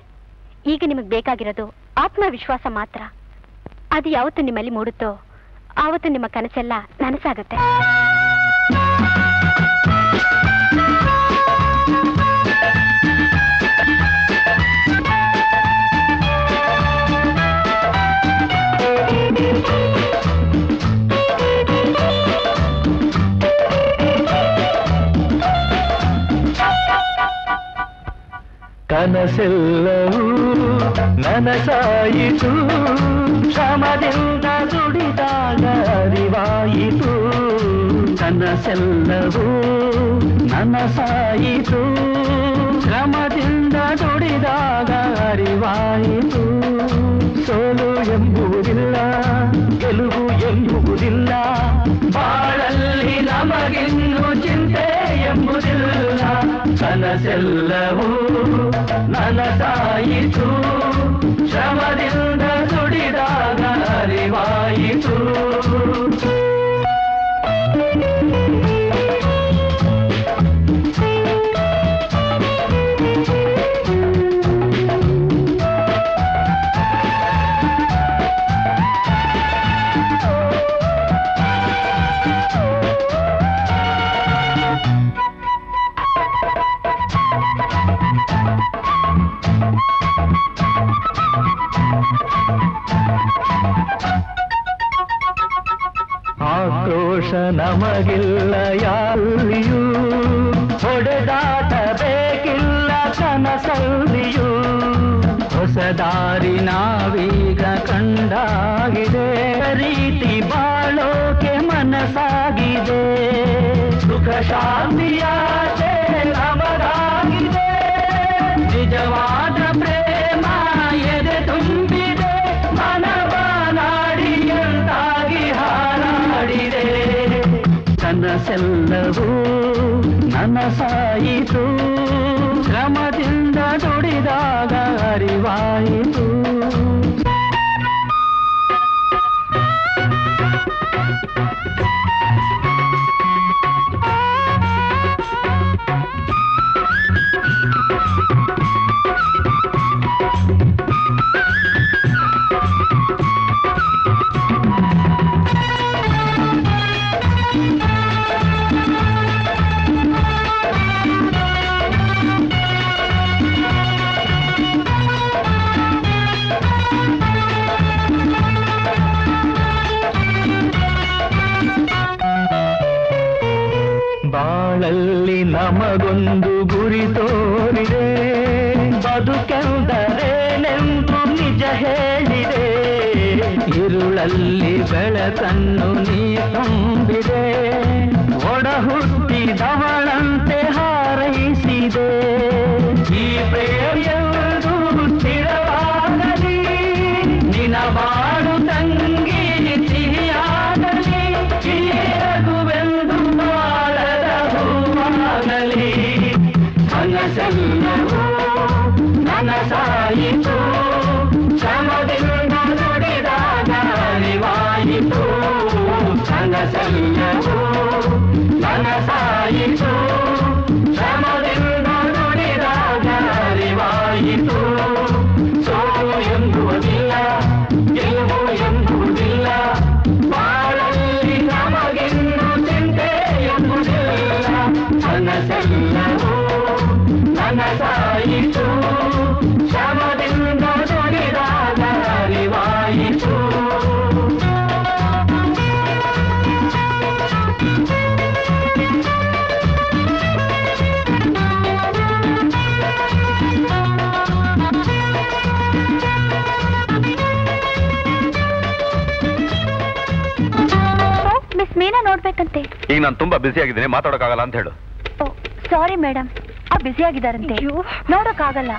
ಈಗ ನಿಮಗೆ ಬೇಕಾಗಿರೋದು ಆತ್ಮವಿಶ್ವಾಸ ಮಾತ್ರ. ಅದು ಯಾವತ್ತು ನಿಮ್ಮಲ್ಲಿ ಮೂಡುತ್ತೋ ಆವತ್ತು ನಿಮ್ಮ ಕನಸೆಲ್ಲ ನನಸಾಗುತ್ತೆ. ಕನಸೆಲ್ಲವೂ ನನಸಾಯಿತು, ಶ್ರಮದಿಂದ ದುಡಿದಾಗ ಅರಿವಾಯಿತು. ಕನಸೆಲ್ಲವೂ ನನಸಾಯಿತು, ಶ್ರಮದಿಂದ ದುಡಿದಾಗ ಅರಿವಾಯಿತು. ಸೋಲು ಎಂಬುವುದಿಲ್ಲ, ಗೆಲುವು ಎಂಬುವುದಿಲ್ಲ, ಬಾಳಲ್ಲಿ ನಮಗಿನ್ನು ಚಿಂತೆ ಎಂಬುದಿಲ್ಲ. ಕನಸೆಲ್ಲವೂ ನನಸಾಯಿತು, ಶ್ರಮದಿಂದ ದುಡಿದಾಗ ಅರಿವಾಯಿತು. ಆಕ್ರೋಶ ನಮಗಿಲ್ಲ ಯಾರಿಯೂ, ಹೊಡೆದಾಟ ಬೇಕಿಲ್ಲ ಕನಸಲ್ಲಿಯೂ. ಹೊಸ ದಾರಿ ನಾವೀಗ ಕಂಡಾಗಿದೆ, ರೀತಿ ಬಾ ಸುಖ ಶಾಂತಿಯಾಸೆ ನಮಗಾಗಿದೆ ನಿಜವಾದ ಪ್ರೇಮ ಎದೆ ತುಂಬಿದೆ ಮನವ ನಾಡಿಯಂತಾಗಿ ಹಾರಾಡಿದೆ ಕನಸೆಲ್ಲವೂ ನನಸಾಯಿತು ಶ್ರಮದಿಂದ ದುಡಿದಾಗ ಅರಿವಾಯಿತು ಬಾಳಲ್ಲಿ ನಮಗೊಂದು ಗುರಿ ತೋರಿದೆ ಬದುಕೆಂದರೇನೆಂದು ನಿಜ ಹೇಳಿದೆ ಇರುಳಲ್ಲಿ ಬೆಳಕನ್ನು ನೀ ತುಂಬಿದೆ ಒಡ ಹುಟ್ಟಿದವಳಂತೆ ಹಾರೈಸಿದೆ ಈ ಪ್ರೇಮಿಯಂದು ಸ್ಥಿರವಾಗಲಿ ನಿನ ಬಾಳು ತಂಗಿ ಸಿಹಿಯಾಗಲಿ ರಘುವೆಂದು ಬಾಳದ ಹೂವಾಗಲಿ ಮನಸ್ಸೆಲ್ಲವೂ ನನಸಾಯಿತು ಶ್ರಮದಿಂದ ನುಡಿದಾಗ ಅರಿವಾಯಿತು ಮನಸ್ಸೆಲ್ಲವೂ ನನಸಾಯಿತು ಶ್ರಮದಿಂದ ನುಡಿದಾಗ ಅರಿವಾಯಿತು ಸೋಲು ಎಂಬುವುದಿಲ್ಲ ಗೆಲುವು ಎಂಬುವುದಿಲ್ಲ ಬಾಳಲ್ಲಿ ನಮಗಿನ್ನು ಚಿಂತೆ ಎಂಬುದಿಲ್ಲ ಮನಸ್ಸೆಲ್ಲವೂ ನನಸಾಯಿತು ಶ್ರಮದಿಂದ ನುಡಿದಾಗ ಅರಿವಾಯಿತು ಮಿಸ್ ಮೀನಾ ನೋಡ್ಬೇಕಂತೆ. ಈಗ ನಾನು ತುಂಬಾ ಬಿಸಿ ಆಗಿದ್ದೀನಿ, ಮಾತಾಡೋಕ್ಕಾಗಲ್ಲ ಅಂತ ಹೇಳು. ಸಾರಿ ಮೇಡಮ್, ಬಿಸಿ ಆಗಿದ್ದಾರಂತೆ, ನೋಡೋಕ್ಕಾಗಲ್ಲ.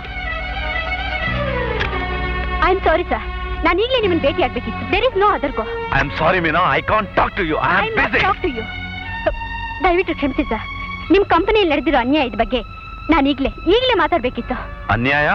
ಐ ಆಮ್ ಸಾರಿ ಸರ್, ನಾನು ಈಗಲೇ ನಿಮ್ಮನ್ನು ಭೇಟಿ ಆಗ್ಬೇಕಿತ್ತು. There is no other go. I am sorry Meena, I can't talk to you. I am busy. Talk to you. ದಯವಿಟ್ಟು ಕ್ಷಮಿಸಿ ಸರ್, ನಿಮ್ಮ ಕಂಪನಿಯಲ್ಲಿ ನಡೆದಿರೋ ಅನ್ಯಾಯದ ಬಗ್ಗೆ ನಾನು ಈಗಲೇ ಮಾತಾಡ್ಬೇಕಿತ್ತು. ಅನ್ಯಾಯ?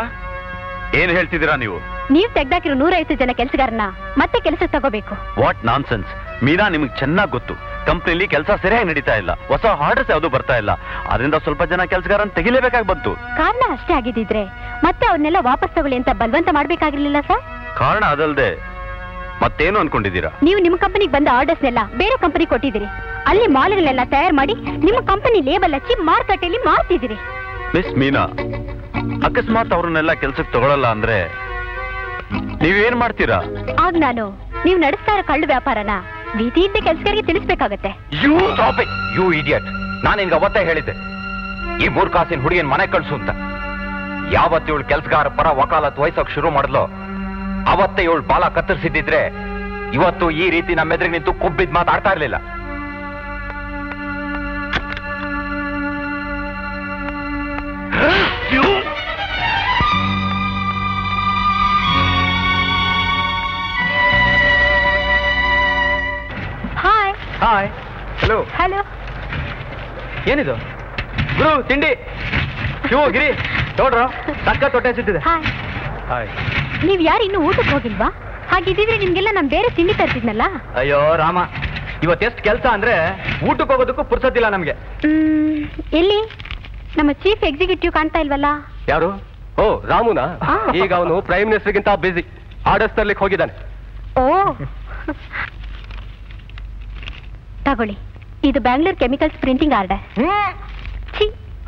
ಏನ್ ಹೇಳ್ತಿದ್ದೀರಾ ನೀವು? ನೀವು ತೆಗ್ದಾಕಿರೋ 150 ಜನ ಕೆಲಸಗಾರನ ಮತ್ತೆ ಕೆಲಸ ತಗೋಬೇಕು. ವಾಟ್ ನಾನ್ಸೆನ್ಸ್ ಮೀನಾ, ನಿಮಗೆ ಚೆನ್ನಾಗಿ ಗೊತ್ತು ಕಂಪ್ನಿಲಿ ಕೆಲಸ ಸರಿಯಾಗಿ ನಡೀತಾ ಇಲ್ಲ, ಹೊಸ ಆರ್ಡರ್ಸ್ ಯಾವುದು ಬರ್ತಾ ಇಲ್ಲ, ಅದರಿಂದ ಸ್ವಲ್ಪ ಜನ ಕೆಲಸಗಾರನ್ ತೆಗಿಲೇಬೇಕಾಗಿ ಬಂತು. ಕಾರಣ ಅಷ್ಟೇ ಆಗಿದ್ದಿದ್ರೆ ಮತ್ತೆ ಅವ್ರನ್ನೆಲ್ಲ ವಾಪಸ್ ತಗೊಳ್ಳಿ ಅಂತ ಬಲವಂತ ಮಾಡ್ಬೇಕಾಗಿರ್ಲಿಲ್ಲ ಸರ್. ಕಾರಣ ಅದಲ್ದೆ ಮತ್ತೇನು ಅನ್ಕೊಂಡಿದ್ದೀರಾ? ನೀವು ನಿಮ್ಮ ಕಂಪನಿಗೆ ಬಂದ ಆರ್ಡರ್ಸ್ನೆಲ್ಲ ಬೇರೆ ಕಂಪನಿ ಕೊಟ್ಟಿದ್ದೀರಿ, ಅಲ್ಲಿ ಮಾಲ್ಗಳೆಲ್ಲ ತಯಾರು ಮಾಡಿ ನಿಮ್ಮ ಕಂಪನಿ ಲೇಬಲ್ ಹಚ್ಚಿ ಮಾರುಕಟ್ಟೆಯಲ್ಲಿ ಮಾರ್ತಿದ್ದೀರಿ. ಮಿಸ್ ಮೀನಾ, ಅಕಸ್ಮಾತ್ ಅವ್ರನ್ನೆಲ್ಲ ಕೆಲ್ಸಕ್ಕೆ ತಗೊಳ್ಳಲ್ಲ ಅಂದ್ರೆ ನೀವೇನ್ ಮಾಡ್ತೀರಾ? ಆಗ ನಾನು ನೀವು ನಡೆಸ್ತಾ ಇರೋ ಕಳ್ಳು ವ್ಯಾಪಾರನ ಬೀದಿಯಿಂದ ಕೆಲಸಗಾರಿಗೆ ತಿಳಿಸ್ಬೇಕಾಗತ್ತೆ. ಯು ಇಡಿಯಟ್, ನಾನು ನಿನ್ಗೆ ಅವತ್ತೇ ಹೇಳಿದ್ದೆ ಈ 3 ಕಾಸಿನ ಹುಡುಗಿನ ಮನೆ ಕಳ್ಸು ಅಂತ. ಯಾವತ್ತು ಇವಳು ಕೆಲ್ಸಗಾರ ಪರ ವಕಾಲತ್ ವಹಿಸೋಕ್ ಶುರು ಮಾಡಿದ್ಲು ಅವತ್ತೇ ಇವಳು ಬಾಲ ಕತ್ತರಿಸಿದ್ದಿದ್ರೆ ಇವತ್ತು ಈ ರೀತಿ ನಮ್ಮ ಎದುರಿಗೆ ನಿಂತು ಕೊಬ್ಬಿದ್ ಮಾತಾಡ್ತಾ ಇರ್ಲಿಲ್ಲ. ಹಾಯ್. ಹಾಯ್. ಹಲೋ. ಹಲೋ. ಏನಿದು? ಗುರು ತಿಂಡಿ. ಶಿವು ಗಿರಿ ನೋಡ್ರ ಸಕ್ಕ ತೊಟ್ಟೆ ಸಿಟ್ಟಿದೆ. ಹಾಯ್. ಹಾಯ್. ನೀವ್ ಯಾರು ಇನ್ನೂ ಊಟಕ್ಕೆ ಹೋಗಿಲ್ವಾ? ಹಾಗಿದ್ದಿದ್ರೆ ನಿಮ್ಗೆಲ್ಲ ನಾನು ಬೇರೆ ತಿಂಡಿ ತರ್ತಿದ್ನಲ್ಲ. ಅಯ್ಯೋ ರಾಮ, ಇವತ್ತೆಷ್ಟು ಕೆಲಸ ಅಂದ್ರೆ ಊಟಕ್ಕೆ ಹೋಗೋದಕ್ಕೂ ಪುರ್ಸತ್ತಿಲ್ಲ ನಮ್ಗೆ. ಎಲ್ಲಿ ನಮ್ಮ ಚೀಫ್ ಎಕ್ಸಿಕ್ಯೂಟಿವ್ ಕಾಣ್ತಾ ಇಲ್ವಲ್ಲ? ಯಾರು? ಓ ರಾಮುನಾ? ಈಗ ಅವನು ಪ್ರೈಮ್ ಮಿನಿಸ್ಟರ್ಗಿಂತ ಬಿಸಿ, ಆರ್ಡರ್ಸ್ ತರ್ಲಿಕ್ಕೆ ಹೋಗಿದ್ದಾನೆ. ಓ ತಗೊಳ್ಳಿ, ಇದು ಬ್ಯಾಂಗ್ಳೂರ್ ಕೆಮಿಕಲ್ಸ್ ಪ್ರಿಂಟಿಂಗ್ ಆರ್ಡರ್.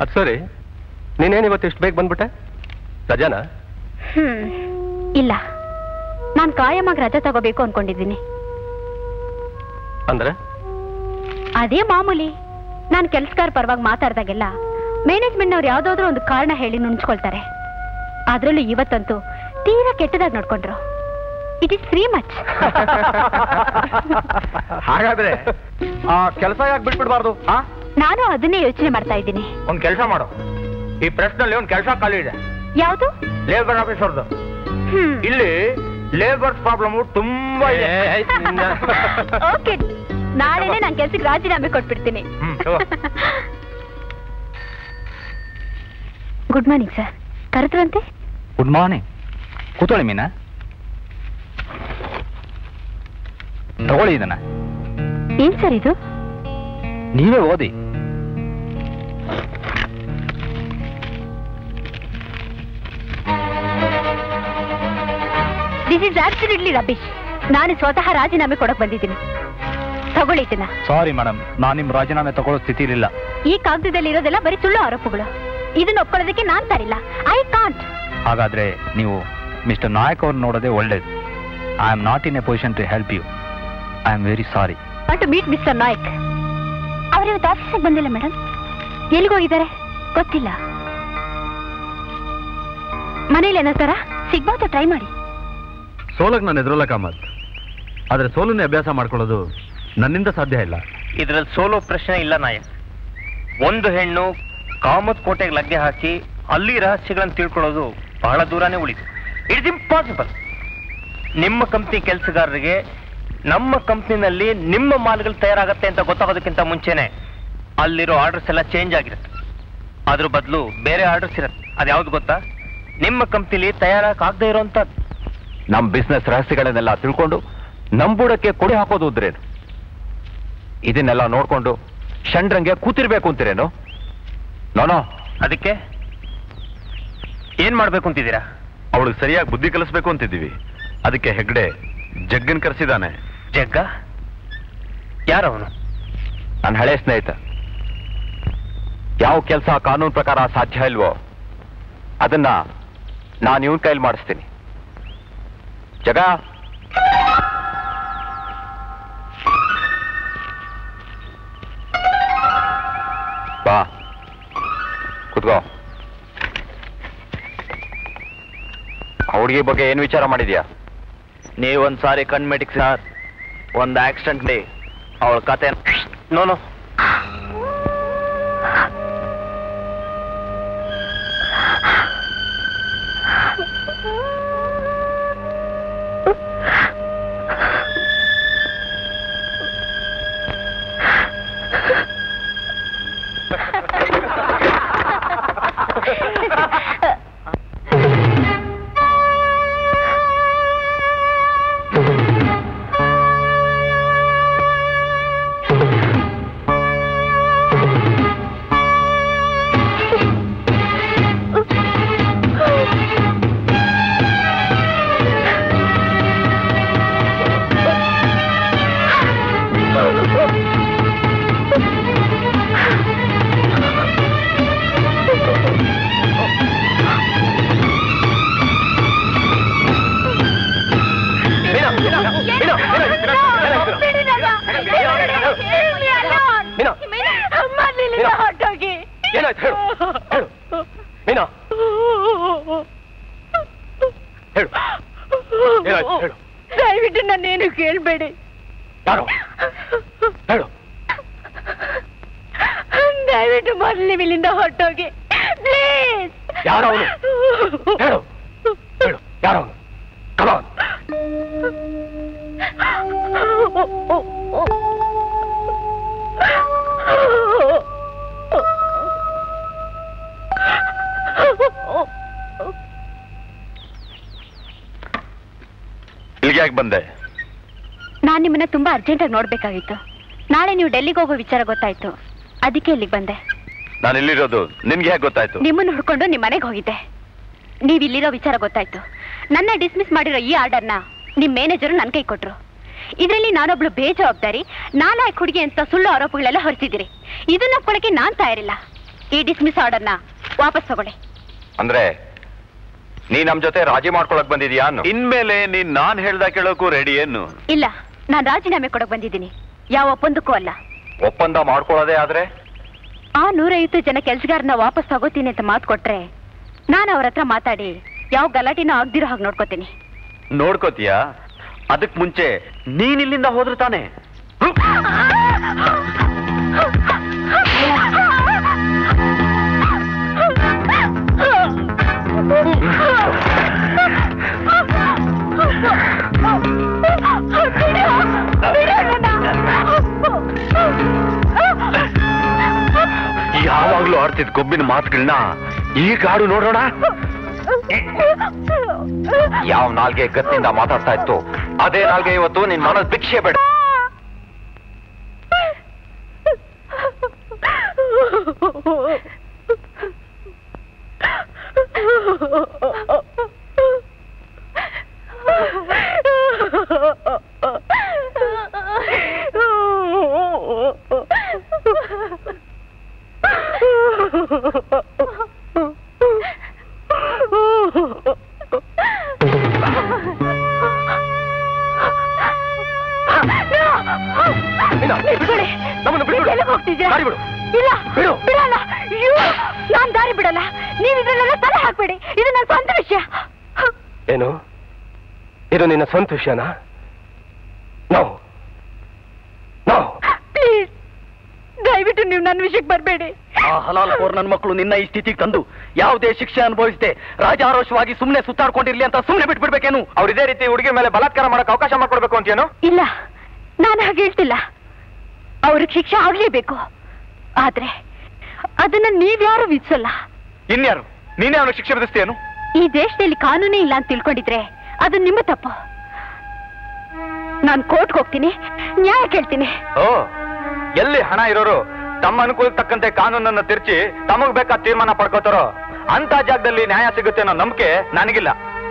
ಅದು ಸರಿ, ನೀನೇನು ಇವತ್ತು ಇಷ್ಟು ಬೇಗ ಬಂದ್ಬಿಟ್ಟೆ? ರಜಾನಾ? ಇಲ್ಲ, ನಾನು ಕಾಯಮಾಗಿ ರಜೆ ತಗೋಬೇಕು ಅನ್ಕೊಂಡಿದ್ದೀನಿ. ಅಂದ್ರೆ ಅದೇ ಮಾಮೂಲಿ, ನಾನು ಕೆಲಸಗಾರ ಪರವಾಗಿ ಮಾತಾಡ್ದಾಗೆಲ್ಲ ಮ್ಯಾನೇಜ್ಮೆಂಟ್ನವ್ರು ಯಾವ್ದಾದ್ರು ಒಂದು ಕಾರಣ ಹೇಳಿ ನುಣ್ಸ್ಕೊಳ್ತಾರೆ. ಅದ್ರಲ್ಲೂ ಇವತ್ತಂತೂ ತೀರಾ ಕೆಟ್ಟದಾಗಿ ನೋಡ್ಕೊಂಡ್ರು. It is three much. ಹಾಗಾದ್ರೆ ಆ ಕೆಲಸ ಯಾಕೆ ಬಿಟ್ಬಿಡ್ಬಾರ್ದು? ನಾನು ಅದನ್ನೇ ಯೋಚನೆ ಮಾಡ್ತಾ ಇದ್ದೀನಿ. ಒಂದ್ ಕೆಲಸ ಮಾಡು, ಈ ಪ್ರೆಸ್ನಲ್ಲಿ ಒಂದ್ ಕೆಲಸ ಖಾಲಿ ಇದೆ. ಯಾವುದು? ಲೇಬರ್ ಆಫೀಸ್ ಅವ್ರದ್ದು. ಇಲ್ಲಿ ಲೇಬರ್ ಪ್ರಾಬ್ಲಮ್ ತುಂಬಾ ಇದೆ. ಓಕೆ, ನಾಳೆನೆ ನಾನು ಕೆಲ್ಸಕ್ಕೆ ರಾಜೀನಾಮೆ ಕೊಟ್ಬಿಡ್ತೀನಿ. Good morning sir. ಕರೆದ್ರಂತೆ? Good morning. ಕೂತ್ಕೊಳ್ಳಿ ಮೀನಾ. ತಗೊಳ್ಳಿ ಇದನ್ನ. ಏನ್ ಸರ್ ಇದು? ನೀವೇ ಓದಿ. This is absolutely rubbish. ನಾನು ಸ್ವತಃ ರಾಜೀನಾಮೆ ಕೊಡಕ್ ಬಂದಿದ್ದೀನಿ. ತಗೊಳ್ಳಿದ್ದನ್ನ. ಸಾರಿ ಮೇಡಮ್, ನಾನು ನಿಮ್ ರಾಜೀನಾಮೆ ತಗೊಳ್ಳೋ ಸ್ಥಿತಿ ಇರಲಿಲ್ಲ. ಈ ಕಾಗದದಲ್ಲಿ ಇರೋದೆಲ್ಲ ಬರೀ ಸುಳ್ಳು ಆರೋಪಗಳು. ಇದನ್ನ ಒಪ್ಕೊಳ್ಳೋದಕ್ಕೆ ನಾನ್ ತರಿಲ್ಲ. I can't. ಹಾಗಾದ್ರೆ ನೀವು ಮಿಸ್ಟರ್ ನಾಯಕ್ ಅವ್ರನ್ನ ನೋಡೋದೇ ಒಳ್ಳೇದು. I am not in a position to help you. I am very sorry. Want to meet mister Nayak. ಅವರು ಇವತ್ತು ಆಫೀಸಿಗೆ ಬಂದಿಲ್ಲ ಮೇಡಮ್. ಎಲ್ಲಿಗೋಗಿದ್ದಾರೆ ಗೊತ್ತಿಲ್ಲ. ಮನೇಲಿ ಏನಾರ ಸಿಗ್ಬೋದು, ಟ್ರೈ ಮಾಡಿ. ಸೋಲಕ್ ನಾನು ಎದುರಲ್ಲ ಕಾಮತ್, ಆದ್ರೆ ಸೋಲನ್ನೇ ಅಭ್ಯಾಸ ಮಾಡ್ಕೊಳ್ಳೋದು ನನ್ನಿಂದ ಸಾಧ್ಯ ಇಲ್ಲ. ಇದ್ರಲ್ಲಿ ಸೋಲೋ ಪ್ರಶ್ನೆ ಇಲ್ಲ ನಾಯಕ್. ಒಂದು ಹೆಣ್ಣು ಕಾಮತ್ ಕೋಟೆಗೆ ಲಗ್ಗೆ ಹಾಕಿ ಅಲ್ಲಿ ರಹಸ್ಯಗಳನ್ನು ತಿಳ್ಕೊಳ್ಳೋದು ಬಹಳ ದೂರನೇ ಉಳಿತು. It's impossible. ನಿಮ್ಮ ಕಂಪ್ನಿ ಕೆಲಸಗಾರರಿಗೆ ನಮ್ಮ ಕಂಪ್ನಿನಲ್ಲಿ ನಿಮ್ಮ ಮಾಲ್ಗಳು ತಯಾರಾಗತ್ತೆ ಅಂತ ಗೊತ್ತಾಗೋದಕ್ಕಿಂತ ಮುಂಚೆನೆ ಅಲ್ಲಿರೋ ಆರ್ಡರ್ಸ್ ಎಲ್ಲ ಚೇಂಜ್ ಆಗಿರುತ್ತೆ. ಅದ್ರ ಬದಲು ಬೇರೆ ಆರ್ಡರ್ಸ್ ಇರುತ್ತೆ. ಅದ್ಯಾವ್ದು ಗೊತ್ತಾ? ನಿಮ್ಮ ಕಂಪ್ನಿಲಿ ತಯಾರಾಗದೇ ಇರೋಂಥದ್ದು. ನಮ್ ಬಿಸ್ನೆಸ್ ರಹಸ್ಯಗಳನ್ನೆಲ್ಲ ತಿಳ್ಕೊಂಡು ನಂಬುಡಕ್ಕೆ ಕೊಡಿ ಹಾಕೋದು ಇದ್ರೇನು? ಇದನ್ನೆಲ್ಲ ನೋಡ್ಕೊಂಡು ಷಂಡ್ರಂಗೆ ಕೂತಿರ್ಬೇಕು ಅಂತೀರೇನು? ನೋನೋ. ಅದಕ್ಕೆ ಏನ್ ಮಾಡ್ಬೇಕು ಅಂತಿದ್ದೀರಾ? ಅವಳಿಗೆ ಸರಿಯಾಗಿ ಬುದ್ಧಿ ಕಲಿಸ್ಬೇಕು ಅಂತಿದ್ದೀವಿ. ಅದಕ್ಕೆ ಹೆಗ್ಡೆ ಜಗ್ಗನ್ ಕರೆಸಿದಾನೆ. ಜಗ್ಗ? ಯಾರವನು? ನನ್ನ ಹಳೆ ಸ್ನೇಹಿತ. ಯಾವ ಕೆಲಸ ಕಾನೂನು ಪ್ರಕಾರ ಸಾಧ್ಯ ಇಲ್ವೋ ಅದನ್ನ ನಾನು ಇವನ್ ಕೈಲಿ ಮಾಡಿಸ್ತೀನಿ. ಜಗ, ಬಾ ಕೂತ್ಕೋ. ಹುಡುಗಿ ಬಗ್ಗೆ ಏನ್ ವಿಚಾರ ಮಾಡಿದ್ಯಾ? ನೀವೊಂದ್ಸಾರಿ ಕಣ್ಮೆಟಿಕ್ ಸರ್, ಒಂದು ಆಕ್ಸಿಡೆಂಟ್ಲಿ ಅವಳ ಕತೆ. ನೋನು ದಯವಿಟ್ಟು ನನ್ನೇನು ಕೇಳ್ಬೇಡಿ. ದಯವಿಟ್ಟು ಮೊದಲು ನೀವು ಇಲ್ಲಿಂದ ಹೊರಟೋಗಿ ಪ್ಲೀಸ್. ಯಾರವನು? ಹೇಳು ಹೇಳು, ಯಾರವನು? ಕಮಾನ್. ಇಲ್ಲಿಗೆ ಯಾಕೆ ಬಂದೆ? ನಾನ್ ನಿಮ್ಮನ್ನ ತುಂಬಾ ಅರ್ಜೆಂಟಾಗಿ ನೋಡ್ಬೇಕಾಗಿತ್ತು. ನಾಳೆ ನೀವು ಡೆಲ್ಲಿಗೆ ಹೋಗೋ ವಿಚಾರ ಗೊತ್ತಾಯ್ತು, ಅದಕ್ಕೆ ಇಲ್ಲಿಗೆ ಬಂದೆ. ನಾನು ಇಲ್ಲಿರೋದು ನಿನ್ಗೆ ಹೇಗೆ ಗೊತ್ತಾಯ್ತು? ನಿಮ್ಮನ್ನ ಹುಡ್ಕೊಂಡು ನಿಮ್ ಮನೆಗೆ ಹೋಗಿದ್ದೆ. ನೀವ್ ಇಲ್ಲಿರೋ ವಿಚಾರ ಗೊತ್ತಾಯ್ತು. ನನ್ನ ಡಿಸ್ಮಿಸ್ ಮಾಡಿರೋ ಈ ಆರ್ಡರ್ನ ನಿಮ್ ಮ್ಯಾನೇಜರು ನನ್ ಕೈ ಕೊಟ್ರು. ಇದರಲ್ಲಿ ನಾನೊಬ್ಳು ಬೇಜವಾಬ್ದಾರಿ ನಾಲಾಯಕ್ ಹುಡುಗಿ ಅಂತ ಸುಳ್ಳು ಆರೋಪಗಳೆಲ್ಲ ಹೊರಿಸಿದಿರಿ. ಇದನ್ನ ಒಪ್ಕೊಳ್ಳಕ್ಕೆ ನಾನ್ ತಯಾರಿಲ್ಲ. ಈ ಡಿಸ್ಮಿಸ್ ಆರ್ಡರ್ನ ವಾಪಸ್ ತಗೊಳ್ಳಿ. ಅಂದ್ರೆ ನೀ ನಮ್ ಜೊತೆ ರಾಜಿ ಮಾಡ್ಕೊಳಕ್ ಬಂದಿದ್ಯಾ? ಇನ್ಮೇಲೆ ನೀನ್ ನಾನ್ ಹೇಳ್ದ ಕೇಳೋಕು ರೆಡಿ ಏನು? ಇಲ್ಲ, ನಾನ್ ರಾಜೀನಾಮೆ ಕೊಡಕ್ ಬಂದಿದ್ದೀನಿ, ಯಾವ ಒಪ್ಪಂದಕ್ಕೂ ಅಲ್ಲ. ಒಪ್ಪಂದ ಮಾಡ್ಕೊಳ್ಳೋದೇ ಆದ್ರೆ ಆ 150 ಜನ ಕೆಲ್ಸಗಾರನ ವಾಪಸ್ ತಗೋತೀನಿ ಅಂತ ಮಾತು ಕೊಟ್ರೆ ನಾನು ಅವ್ರ ಹತ್ರ ಮಾತಾಡಿ ಯಾವ ಗಲಾಟಿನೂ ಆಗ್ದಿರೋ ಹಾಗೆ ನೋಡ್ಕೋತೀನಿ. ನೋಡ್ಕೋತೀಯಾ? ಅದಕ್ ಮುಂಚೆ ನೀನ್ ಇಲ್ಲಿಂದ ಹೋದ್ರೆ ತಾನೆ. ಆಡ್ತಿದ್ ಕೊಬ್ಬಿನ ಮಾತುಗಳನ್ನ ಈಗ ಆಡು ನೋಡೋಣ. ಯಾವ ನಾಲ್ಗೆ ಗತ್ತಿಂದ ಮಾತಾಡ್ತಾ ಇತ್ತು ಅದೇ ನಾಲ್ಗೆ ಇವತ್ತು ನಿನ್ ಮನದ ಭಿಕ್ಷೆ ಬೇಡ. ನಾನ್ ದಾರಿ ಬಿಡಲ್ಲ. ನೀವು ಇದ್ರಲ್ಲೆಲ್ಲ ತಲೆ ಹಾಕ್ಬೇಡಿ. ಇದು ನನ್ನ ಸ್ವಂತ ವಿಷಯ. ಏನು ಇದು ನಿನ್ನ ಸ್ವಂತ ವಿಷಯನಾ? ನೋ ನೋ, ಪ್ಲೀಸ್ ದಯವಿಟ್ಟು ನೀವು ನನ್ನ ವಿಷಯಕ್ಕೆ ಬರಬೇಡಿ. ಆ ಹಲಾಲ್ ಕೋರ್ ನನ್ನ ಮಕ್ಕಳು ನಿನ್ನ ಈ ಸ್ಥಿತಿಗೆ ತಂದು ಯಾವುದೇ ಶಿಕ್ಷೆ ಅನುಭವಿಸದೆ ರಾಜಾರೋಷವಾಗಿ ಸುಮ್ಮನೆ ಸುತ್ತಾಡ್ಕೊಂಡಿರ್ಲಿ ಅಂತ ಸುಮ್ಮನೆ ಬಿಟ್ಬಿಡ್ಬೇಕೇನು? ಅವ್ರು ಇದೇ ರೀತಿ ಹುಡುಗಿ ಮೇಲೆ ಬಲಾತ್ಕಾರ ಮಾಡಕ್ ಅವಕಾಶ ಮಾಡ್ಕೊಡ್ಬೇಕು ಅಂತೇನು? ಇಲ್ಲ, ನಾನು ಹಾಗೆ ಹೇಳ್ತಿಲ್ಲ. ಅವ್ರಿಗೆ ಶಿಕ್ಷೆ ಆಗ್ಲೇಬೇಕು. ಆದ್ರೆ ಅದನ್ನ ನೀವ್ಯಾರು ವಿಧಿಸಲ್ಲ. ಇನ್ಯಾರು? ನೀನೇ ಅವನಿಗೆ ಶಿಕ್ಷೆ ವಿಧಿಸ್ತೇನು? ಈ ದೇಶದಲ್ಲಿ ಕಾನೂನೇ ಇಲ್ಲ ಅಂತ ತಿಳ್ಕೊಂಡಿದ್ರೆ ಅದು ನಿಮ್ಮ ತಪ್ಪು. ನಾನು ಕೋರ್ಟ್ಗೆ ಹೋಗ್ತೀನಿ, ನ್ಯಾಯ ಕೇಳ್ತೀನಿ. ಓ, ಎಲ್ಲಿ ಹಣ ಇರೋರು ತಮ್ಮ ಅನುಕೂಲಕ್ಕೆ ತಕ್ಕಂತೆ ಕಾನೂನನ್ನು ತಿರ್ಚಿ ತಮಗ್ ಬೇಕಾದ ತೀರ್ಮಾನ ಪಡ್ಕೋತಾರೋ ಅಂತ ಜಾಗದಲ್ಲಿ ನ್ಯಾಯ ಸಿಗುತ್ತೆ ಅನ್ನೋ ನಂಬಿಕೆ ನನಗಿಲ್ಲ.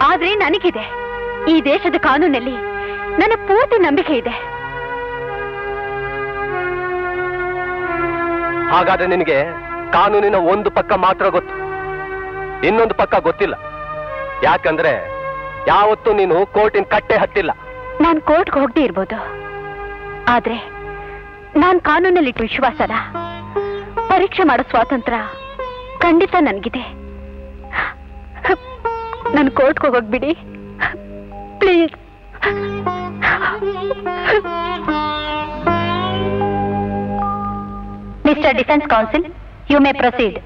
ಆದ್ರೆ ನನಗಿದೆ. ಈ ದೇಶದ ಕಾನೂನಲ್ಲಿ ನನ್ನ ಪೂರ್ತಿ ನಂಬಿಕೆ ಇದೆ. ಹಾಗಾದ್ರೆ ನಿನಗೆ ಕಾನೂನಿನ ಒಂದು ಪಕ್ಕ ಮಾತ್ರ ಗೊತ್ತು, ಇನ್ನೊಂದು ಪಕ್ಕ ಗೊತ್ತಿಲ್ಲ. ಯಾಕಂದ್ರೆ ಯಾವತ್ತೂ ನೀನು ಕೋರ್ಟಿನ ಕಟ್ಟೆ ಹತ್ತಿಲ್ಲ. ನಾನು ಕೋರ್ಟ್ಗೆ ಹೋಗದೆ ಇರ್ಬೋದು, ಆದ್ರೆ ನಾನ್ ಕಾನೂನಲ್ಲಿಟ್ಟು ವಿಶ್ವಾಸನ ಪರೀಕ್ಷೆ ಮಾಡೋ ಸ್ವಾತಂತ್ರ್ಯ ಖಂಡಿತ ನನಗಿದೆ. ನಾನು ಕೋರ್ಟ್ಗೆ ಹೋಗೋಕ್ ಬಿಡಿ please. Mister defence counsel, you may proceed.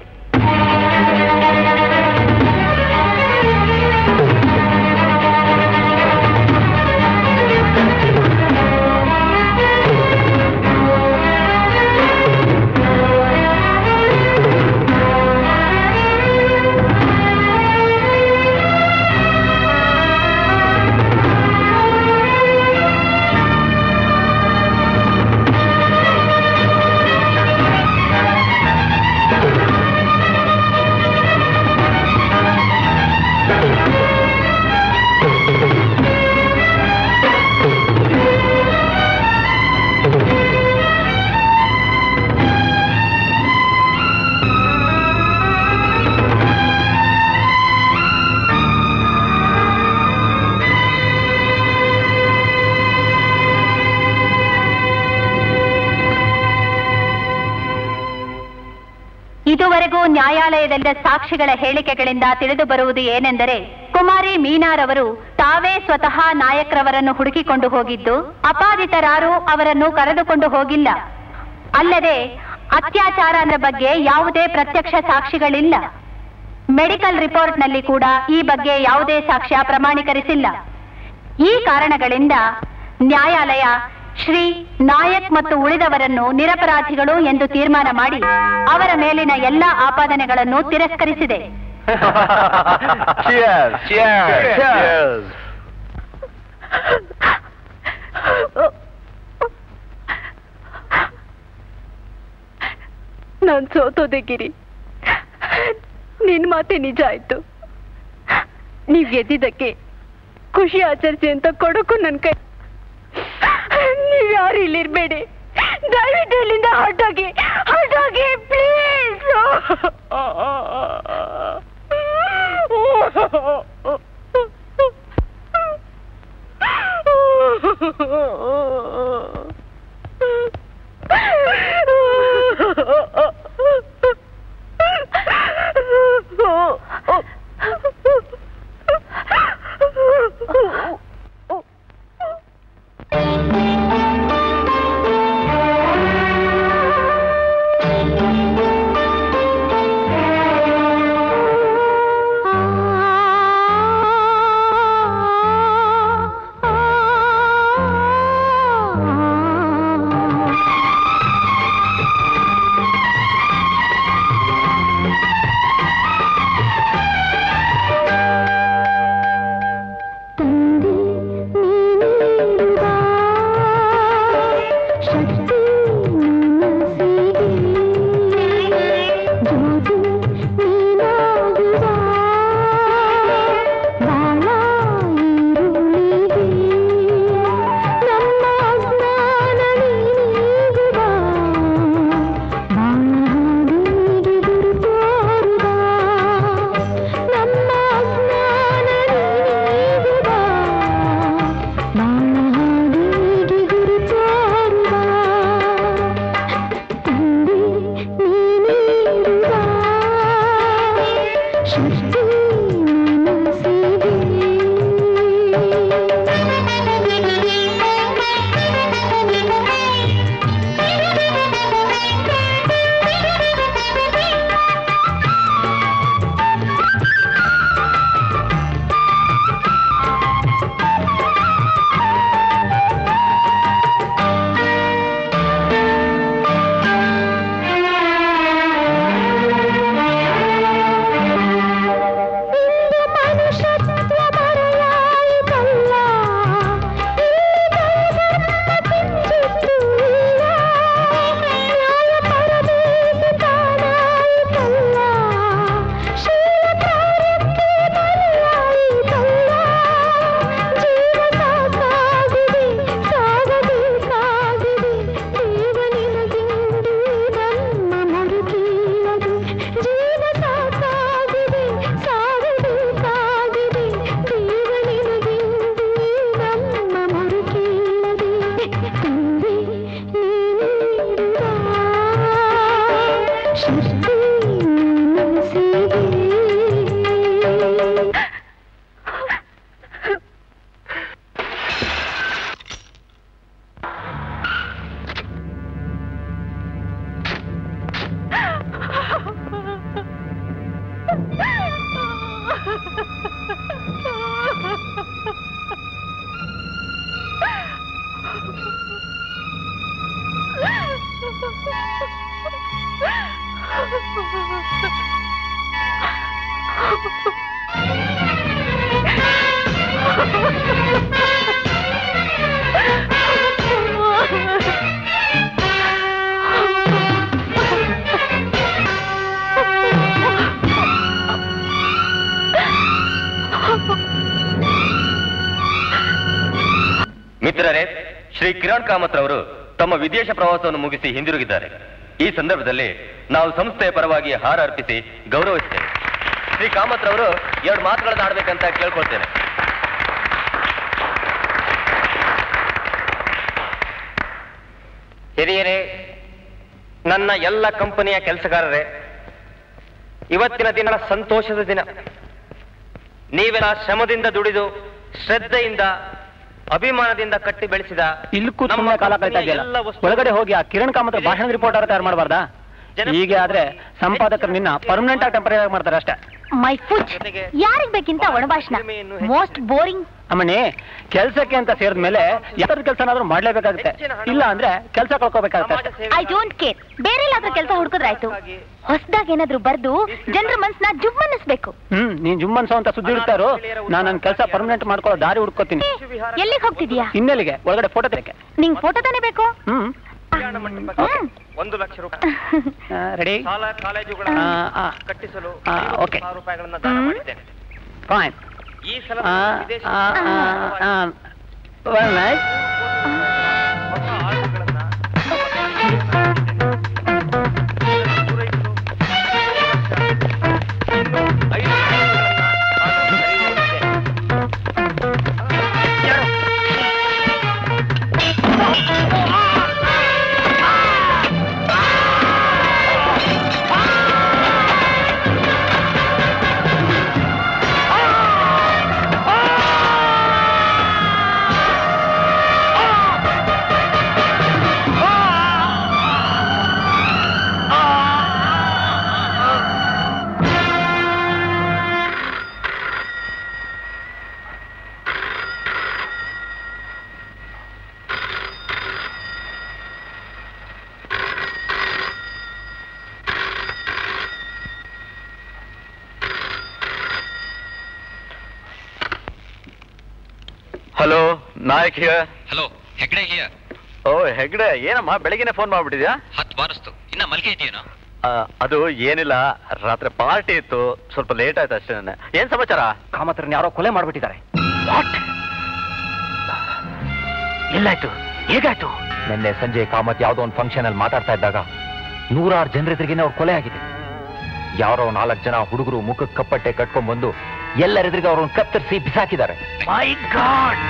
ಇದುವರೆಗೂ ನ್ಯಾಯಾಲಯದಲ್ಲಿದ್ದ ಸಾಕ್ಷಿಗಳ ಹೇಳಿಕೆಗಳಿಂದ ತಿಳಿದು ಬರುವುದು ಏನೆಂದರೆ, ಕುಮಾರಿ ಮೀನಾರವರು ತಾವೇ ಸ್ವತಃ ನಾಯಕ್ರವರನ್ನು ಹುಡುಕಿಕೊಂಡು ಹೋಗಿದ್ದು, ಅಪಾದಿತರಾರೂ ಅವರನ್ನು ಕರೆದುಕೊಂಡು ಹೋಗಿಲ್ಲ. ಅಲ್ಲದೆ ಅತ್ಯಾಚಾರದ ಬಗ್ಗೆ ಯಾವುದೇ ಪ್ರತ್ಯಕ್ಷ ಸಾಕ್ಷಿಗಳಿಲ್ಲ. ಮೆಡಿಕಲ್ ರಿಪೋರ್ಟ್ನಲ್ಲಿ ಕೂಡ ಈ ಬಗ್ಗೆ ಯಾವುದೇ ಸಾಕ್ಷ್ಯ ಪ್ರಮಾಣೀಕರಿಸಿಲ್ಲ. ಈ ಕಾರಣಗಳಿಂದ ನ್ಯಾಯಾಲಯ ಶ್ರೀ ನಾಯಕ್ ಮತ್ತು ಉಳಿದವರನ್ನು ನಿರಪರಾಧಿಗಳು ಎಂದು ತೀರ್ಮಾನ ಮಾಡಿ ಅವರ ಮೇಲಿನ ಎಲ್ಲ ಆಪಾದನೆಗಳನ್ನು ತಿರಸ್ಕರಿಸಿದೆ. ನಾನ್ ಸೋತೋದೆ ಗಿರಿ. ನಿನ್ ಮಾತೆ ನಿಜ ಆಯ್ತು. ನೀವ್ ಗೆದ್ದಿದ್ದಕ್ಕೆ ಖುಷಿ ಆಚರಿಸಿ ಅಂತ ಕೊಡೋಕು ನನ್ ಕೈ. ನೀವ್ಯಾರು ಇಲ್ಲಿರ್ಬೇಡಿ, ದಯವಿಟ್ಟು ಇಲ್ಲಿಂದ ಹೊರಟೋಗಿ ಪ್ಲೀಸ್. ಮಿತ್ರರೇ, ಶ್ರೀ ಕಿರಣ್ ಕಾಮತ್ ರವರು ತಮ್ಮ ವಿದೇಶ ಪ್ರವಾಸವನ್ನು ಮುಗಿಸಿ ಹಿಂದಿರುಗಿದ್ದಾರೆ. ಈ ಸಂದರ್ಭದಲ್ಲಿ ನಾವು ಸಂಸ್ಥೆಯ ಪರವಾಗಿ ಹಾರ ಅರ್ಪಿಸಿ ಗೌರವಿಸುತ್ತೇವೆ. ಶ್ರೀ ಕಾಮತ್ ರವರು 2 ಮಾತುಗಳನ್ನು ಆಡಬೇಕಂತ ಕೇಳ್ಕೊಳ್ತೇನೆ. ಹಿರಿಯರೇ, ನನ್ನ ಎಲ್ಲ ಕಂಪನಿಯ ಕೆಲಸಗಾರರೇ, ಇವತ್ತಿನ ದಿನ ಸಂತೋಷದ ದಿನ. ನೀವೆಲ್ಲ ಶ್ರಮದಿಂದ ದುಡಿದು ಶ್ರದ್ಧೆಯಿಂದ ಅಭಿಮಾನದಿಂದ ಕಟ್ಟಿ ಬೆಳೆಸಿದ ಇಲ್ಲಿ ಕೂತ್ಕೊಂಡ ಕಾಲ ಕಳೀತಾ ಇದೆಯಲ್ಲ, ಒಳಗಡೆ ಹೋಗಿ ಆ ಕಿರಣ್ ಕಾಮತ್ ಭಾಷಣ ರಿಪೋರ್ಟರ್ ತಯಾರು ಮಾಡಬಾರ್ದಾ? ಹೀಗೆ ಆದ್ರೆ ಸಂಪಾದಕರು ನಿನ್ನ ಪರ್ಮನೆಂಟ್ ಆಗಿ ಟೆಂಪರರಿ ಆಗಿ ಮಾಡ್ತಾರೆ ಅಷ್ಟೇ. ಮೈ ಫುಟ್ ಯಾರಿಗ್ ಬೇಕಿಂತ ಒಣಭಾಷಣ ಮೋಸ್ಟ್ ಬೋರಿಂಗ್. ಅಮ್ಮಣ್ಣಿ, ಕೆಲ್ಸಕ್ಕೆ ಅಂತ ಸೇರಿದ ಮೇಲೆ ಯಾವ್ದಾದ್ರು ಕೆಲಸನಾದ್ರೂ ಮಾಡ್ಲೇಬೇಕಾಗುತ್ತೆ, ಇಲ್ಲ ಅಂದ್ರೆ ಕೆಲಸ ಕಳ್ಕೋಬೇಕಾಗುತ್ತೆ. ಐ ಡೋಂಟ್ ಕೇರ್, ಬೇರೆ ಎಲ್ಲಾದ್ರೂ ಕೆಲಸ ಹುಡುಕಿದ್ರಾಯ್ತು. ಹೊಸದಾಗಿ ಏನಾದ್ರೂ ಬರ್ದು ಜನರ ಮನ್ಸನ್ನ ಜುಮ್ಮನ್ನಿಸ್ಬೇಕು. ನೀನ್ ಜುಮ್ಮನ್ಸೋ ಅಂತ ಸುದ್ದಿ ಇಡ್ತಾರೋ, ನಾನು ನನ್ನ ಕೆಲಸ ಪರ್ಮನೆಂಟ್ ಮಾಡ್ಕೊಳ್ಳೋ ದಾರಿ ಹುಡ್ಕೋತೀನಿ. ಎಲ್ಲಿಗೆ ಹೋಗ್ತಿದ್ಯಾ? ಇನ್ನೆಲ್ಲಿಗೆ? ಒಳಗಡೆ ಫೋಟೋ ತೆಗೆ. ನಿಂಗ್ ಫೋಟೋ ತಾನೇ ಬೇಕು? 1 ಲಕ್ಷ ರೂಪಾಯಿ ರೆಡಿ? ಶಾಲಾ ಕಾಲೇಜುಗಳ ಕಟ್ಟಿಸಲು ಓಕೆ, ರೂಪಾಯಿಗಳನ್ನ ದಾನ ಮಾಡಿದ್ದೇನೆ. ಫೈನ್. ಈ ಸಲ ವಿದೇಶ hello, Nayak here. Hello, Hegde here. ಓ ಹೆಗ್ಡೆ, ಏನಮ್ಮ ಬೆಳಗಿನ ಫೋನ್ ಮಾಡ್ಬಿಟ್ಟಿದ್ಯಾ? 10 ಬಾರಿಸ್ತು. ಇನ್ನ ಮಲ್ಕೆ ಇದೆಯೇನೋ? ಅದು ಏನಿಲ್ಲ, ರಾತ್ರಿ ಪಾರ್ಟಿ ಇತ್ತು, ಸ್ವಲ್ಪ ಲೇಟ್ ಆಯ್ತು ಅಷ್ಟೇ. ಏನ್ ಸಮಾಚಾರ? ಕಾಮತ್ರನ್ನ ಯಾರೋ ಕೊಲೆ ಮಾಡ್ಬಿಟ್ಟಿದ್ದಾರೆ. ಎಲ್ಲಾಯ್ತು? ಹೇಗಾಯ್ತು? ನಿನ್ನೆ ಸಂಜೆ ಕಾಮತ್ ಯಾವುದೋ ಒಂದು ಫಂಕ್ಷನ್ ಅಲ್ಲಿ ಮಾತಾಡ್ತಾ ಇದ್ದಾಗ 100 ಜನರೆದುರಿಗೇನೆ ಅವ್ರು ಕೊಲೆ ಆಗಿದೆ. ಯಾರೋ 4 ಜನ ಹುಡುಗರು ಮುಖಕ್ಕೆ ಕಪ್ಪಟ್ಟೆ ಕಟ್ಕೊಂಡ್ಬಂದು ಎಲ್ಲರೆದುರಿಗೆ ಅವ್ರನ್ನ ಕತ್ತರಿಸಿ ಬಿಸಾಕಿದ್ದಾರೆ. ಮೈ ಗಾಡ್!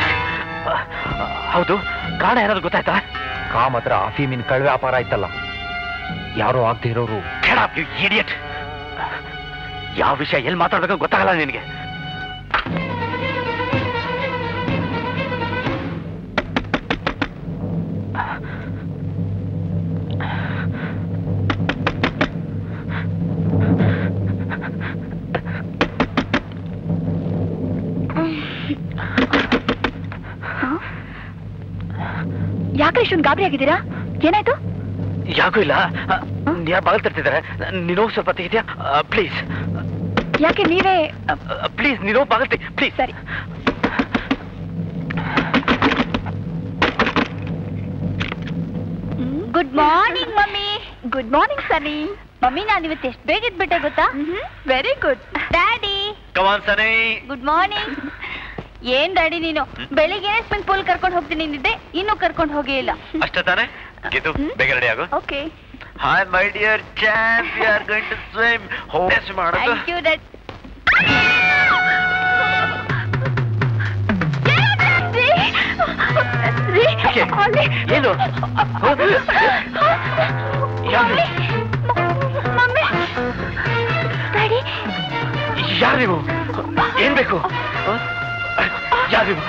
ಹೌದು, ಕಾರಣ ಏನಾದ್ರು ಗೊತ್ತಾಯ್ತಾ? ಕಾಮತ್ರ ಅಫೀಮಿನ ಕಳ್ಳ ವ್ಯಾಪಾರ ಆಯ್ತಲ್ಲ, ಯಾರೋ ಆಗದೆ ಇರೋರು. ಇಡಿಯಟ್! ಯಾವ ವಿಷಯ ಎಲ್ಲಿ ಮಾತಾಡ್ಬೇಕು ಗೊತ್ತಾಗಲ್ಲ ನಿನಗೆ. ಯಾಕೆ ಇಷ್ಟೊಂದು ಗಾಬರಿ ಆಗಿದ್ದೀರಾ? ಏನಾಯ್ತು? ಯಾಕೂ ಇಲ್ಲ, ಯಾರು ಬಾಗಿಲು ತರ್ತಿದ್ದಾರೆ. ನೀನು ಸ್ವಲ್ಪ ತೆಗಿದ್ಯಾ ಪ್ಲೀಸ್? ಯಾಕೆ ನೀವೇ? ಪ್ಲೀಸ್ ನೀನು ಬಾಗಿಲು ತೆಗಿ ಪ್ಲೀಸ್. ಸರಿ. Good morning mummy. Good morning ಸನಿ. ಮಮ್ಮಿ, ನಾನು ಇವತ್ತು ಎಷ್ಟು ಬೇಗ ಇದ್ಬಿಟ್ಟೆ ಗೊತ್ತಾ? Very good. ಡ್ಯಾಡಿ, ಕಮಾನ್ ಸನಿ. Good morning. ಏನ್ ಡ್ಯಾಡಿ ನೀನು ಬೆಳಿಗ್ಗೆ ಸ್ವಿಮ್ಮಿಂಗ್ ಪೂಲ್ ಕರ್ಕೊಂಡು ಹೋಗ್ತೀನಿ ಅಂದಿದ್ದೆ, ಇನ್ನೂ ಕರ್ಕೊಂಡು ಹೋಗೇ ಇಲ್ಲ. ಅಷ್ಟೇ ತಾನೆ? ಗೀತು, ಬೇಗ ರೆಡಿ ಆಗು. Okay. Hi my dear champ, we are going to swim. ಹೋಗ್ಸ್ ಮಾಡೋದು. Thank you dad. ಏನು? ಮಮ್ಮಿ, ಡ್ಯಾಡಿ, ಯಾರು ನೀವು? ಏನ್ ಬೇಕು? ಯಾರು ನೀವು?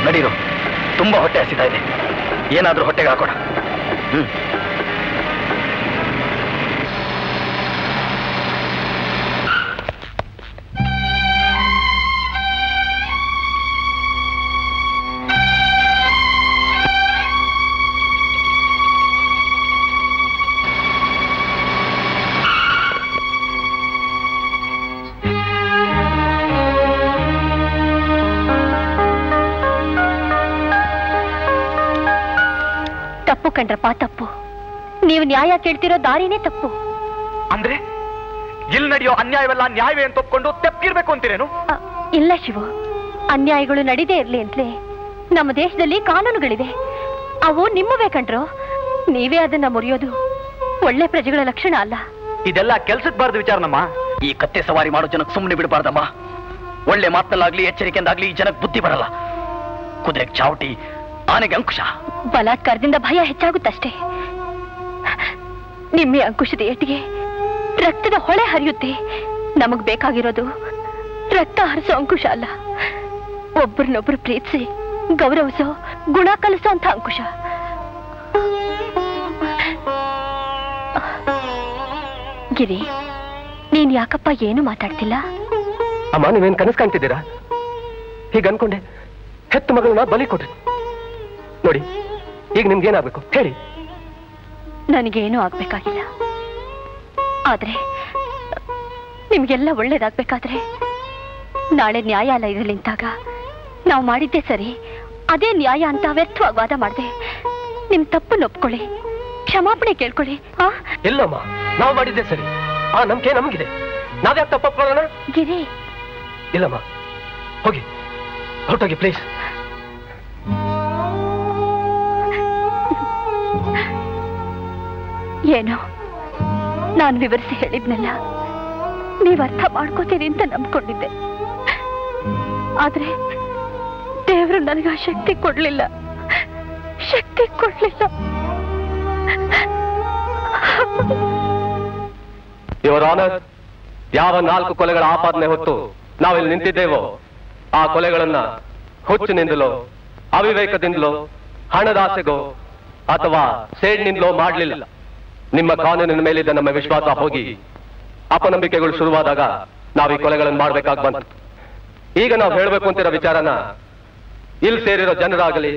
ನಡೀರು, ತುಂಬಾ ಹೊಟ್ಟೆ ಹಸಿತಾ ಇದೆ, ಏನಾದ್ರೂ ಹೊಟ್ಟೆಗೆ ಹಾಕೋಣ. ತಪ್ಪು ಕಂಡ್ರಪ್ಪ, ತಪ್ಪು. ನೀವು ನ್ಯಾಯ ಕೇಳ್ತಿರೋ ದಾರಿನೇ ತಪ್ಪು. ಅಂದ್ರೆ ಇಲ್ಲಿ ನಡೆಯೋ ಅನ್ಯಾಯವೆಲ್ಲ ನ್ಯಾಯವೇ ಅಂತ ಒಪ್ಕೊಂಡು ತೆಪ್ಪಿರ್ಬೇಕು ಅಂತೀರೇನು? ಇಲ್ಲ ಶಿವು, ಅನ್ಯಾಯಗಳು ನಡೀದೇ ಇರ್ಲಿ ಅಂತಲೇ ನಮ್ಮ ದೇಶದಲ್ಲಿ ಕಾನೂನುಗಳಿವೆ. ಅವು ನಿಮ್ಮವೇ ಕಂಡ್ರು. ನೀವೇ ಅದನ್ನ ಮುರಿಯೋದು ಒಳ್ಳೆ ಪ್ರಜೆಗಳ ಲಕ್ಷಣ ಅಲ್ಲ. ಇದೆಲ್ಲ ಕೆಲ್ಸಕ್ಕೆ ಬಾರ್ದು ವಿಚಾರನಮ್ಮ. ಈ ಕತ್ತೆ ಸವಾರಿ ಮಾಡೋ ಜನಕ್ಕೆ ಸುಮ್ಮನೆ ಬಿಡಬಾರ್ದಮ್ಮ. ಒಳ್ಳೆ ಮಾತಲ್ಲಾಗ್ಲಿ ಎಚ್ಚರಿಕೆಯಿಂದಾಗ್ಲಿ ಈ ಜನಕ್ಕೆ ಬುದ್ಧಿ ಬರಲ್ಲ. ಕುದುರೆಗೆ ಚಾವಟಿ, ಆನೆಗೆ ಅಂಕುಶ. ಬಲಾತ್ಕಾರದಿಂದ ಭಯ ಹೆಚ್ಚಾಗುತ್ತಷ್ಟೇ. ನಿಮ್ಮ ಅಂಕುಶದ ಏಟಿಗೆ ರಕ್ತದ ಹೊಳೆ ಹರಿಯುತ್ತೆ. ನಮಗ್ ಬೇಕಾಗಿರೋದು ರಕ್ತ ಹರಿಸೋ ಅಂಕುಶ ಅಲ್ಲ, ಒಬ್ಬರನ್ನೊಬ್ರು ಪ್ರೀತಿಸಿ ಗೌರವಿಸೋ ಗುಣ ಕಲಿಸೋ ಅಂತ ಅಂಕುಶ. ಗಿರಿ, ನೀನ್ ಯಾಕಪ್ಪ ಏನು ಮಾತಾಡ್ತಿಲ್ಲ? ಅಮ್ಮ, ನೀವೇನ್ ಕನಸು ಕಾಣ್ತಿದ್ದೀರಾ? ಹೀಗೆ ಅನ್ಕೊಂಡೆ ಹೆತ್ತು ಮಗಳನ್ನ ಬಲಿ ಕೊಟ್ರಿ. ನೋಡಿ, ಈಗ ನಿಮ್ಗೇನಾಗ್ಬೇಕು ಹೇಳಿ. ನನಗೇನೂ ಆಗ್ಬೇಕಾಗಿಲ್ಲ. ಆದ್ರೆ ನಿಮ್ಗೆಲ್ಲ ಒಳ್ಳೇದಾಗ್ಬೇಕಾದ್ರೆ ನಾಳೆ ನ್ಯಾಯಾಲಯದಲ್ಲಿ ನಿಂತಾಗ ನಾವು ಮಾಡಿದ್ದೆ ಸರಿ, ಅದೇ ನ್ಯಾಯ ಅಂತ ವ್ಯರ್ಥವಾಗಿ ವಾದ ಮಾಡಿದೆ. ನಿಮ್ ತಪ್ಪನ್ನು ಒಪ್ಕೊಳ್ಳಿ, ಕ್ಷಮಾಪಣೆ ಕೇಳ್ಕೊಳ್ಳಿ. ಇಲ್ಲಮ್ಮ, ನಾವು ಮಾಡಿದ್ದೆ ಸರಿ, ಆ ನಂಬಿಕೆ ನಮಗಿದೆ. ನಾವ್ಯಾಕೆ ತಪ್ಪೊಪ್ಕೊಳ್ಳೋಣ? ಗಿರಿ, ಇಲ್ಲಮ್ಮ, ಹೋಗಿ ಹೊರಟೋಗಿ ಪ್ಲೀಸ್. ಏನೋ ನಾನು ವಿವರಿಸಿ ಹೇಳಿದ್ನಲ್ಲ, ನೀವ್ ಅರ್ಥ ಮಾಡ್ಕೋತೀರಿ ಅಂತ ನಂಬ್ಕೊಂಡಿದ್ದೆ. ಆದ್ರೆ ದೇವರು ನನಗೆ ಆ ಶಕ್ತಿ ಕೊಡ್ಲಿಲ್ಲ. ಯುವರ್ ಆನರ್, ಯಾವ 4 ಕೊಲೆಗಳ ಆಪಾದನೆ ಹೊತ್ತು ನಾವಿಲ್ಲಿ ನಿಂತಿದ್ದೇವೋ ಆ ಕೊಲೆಗಳನ್ನ ಹುಚ್ಚಿನಿಂದಲೋ ಅವಿವೇಕದಿಂದಲೋ ಹಣದಾಸೆಗೋ ಅಥವಾ ಸೇಡ್ನಿಂದಲೋ ಮಾಡಲಿಲ್ಲ. ನಿಮ್ಮ ಕಾನೂನಿನ ಮೇಲಿದ್ದ ನಮ್ಮ ವಿಶ್ವಾಸ ಹೋಗಿ ಅಪನಂಬಿಕೆಗಳು ಶುರುವಾದಾಗ ನಾವು ಈ ಕೊಲೆಗಳನ್ನು ಮಾಡಬೇಕಾಗಿ ಬಂತು. ಈಗ ನಾವು ಹೇಳಬೇಕು ಅಂತಿರೋ ವಿಚಾರನ ಇಲ್ಲಿ ಸೇರಿರೋ ಜನರಾಗಲಿ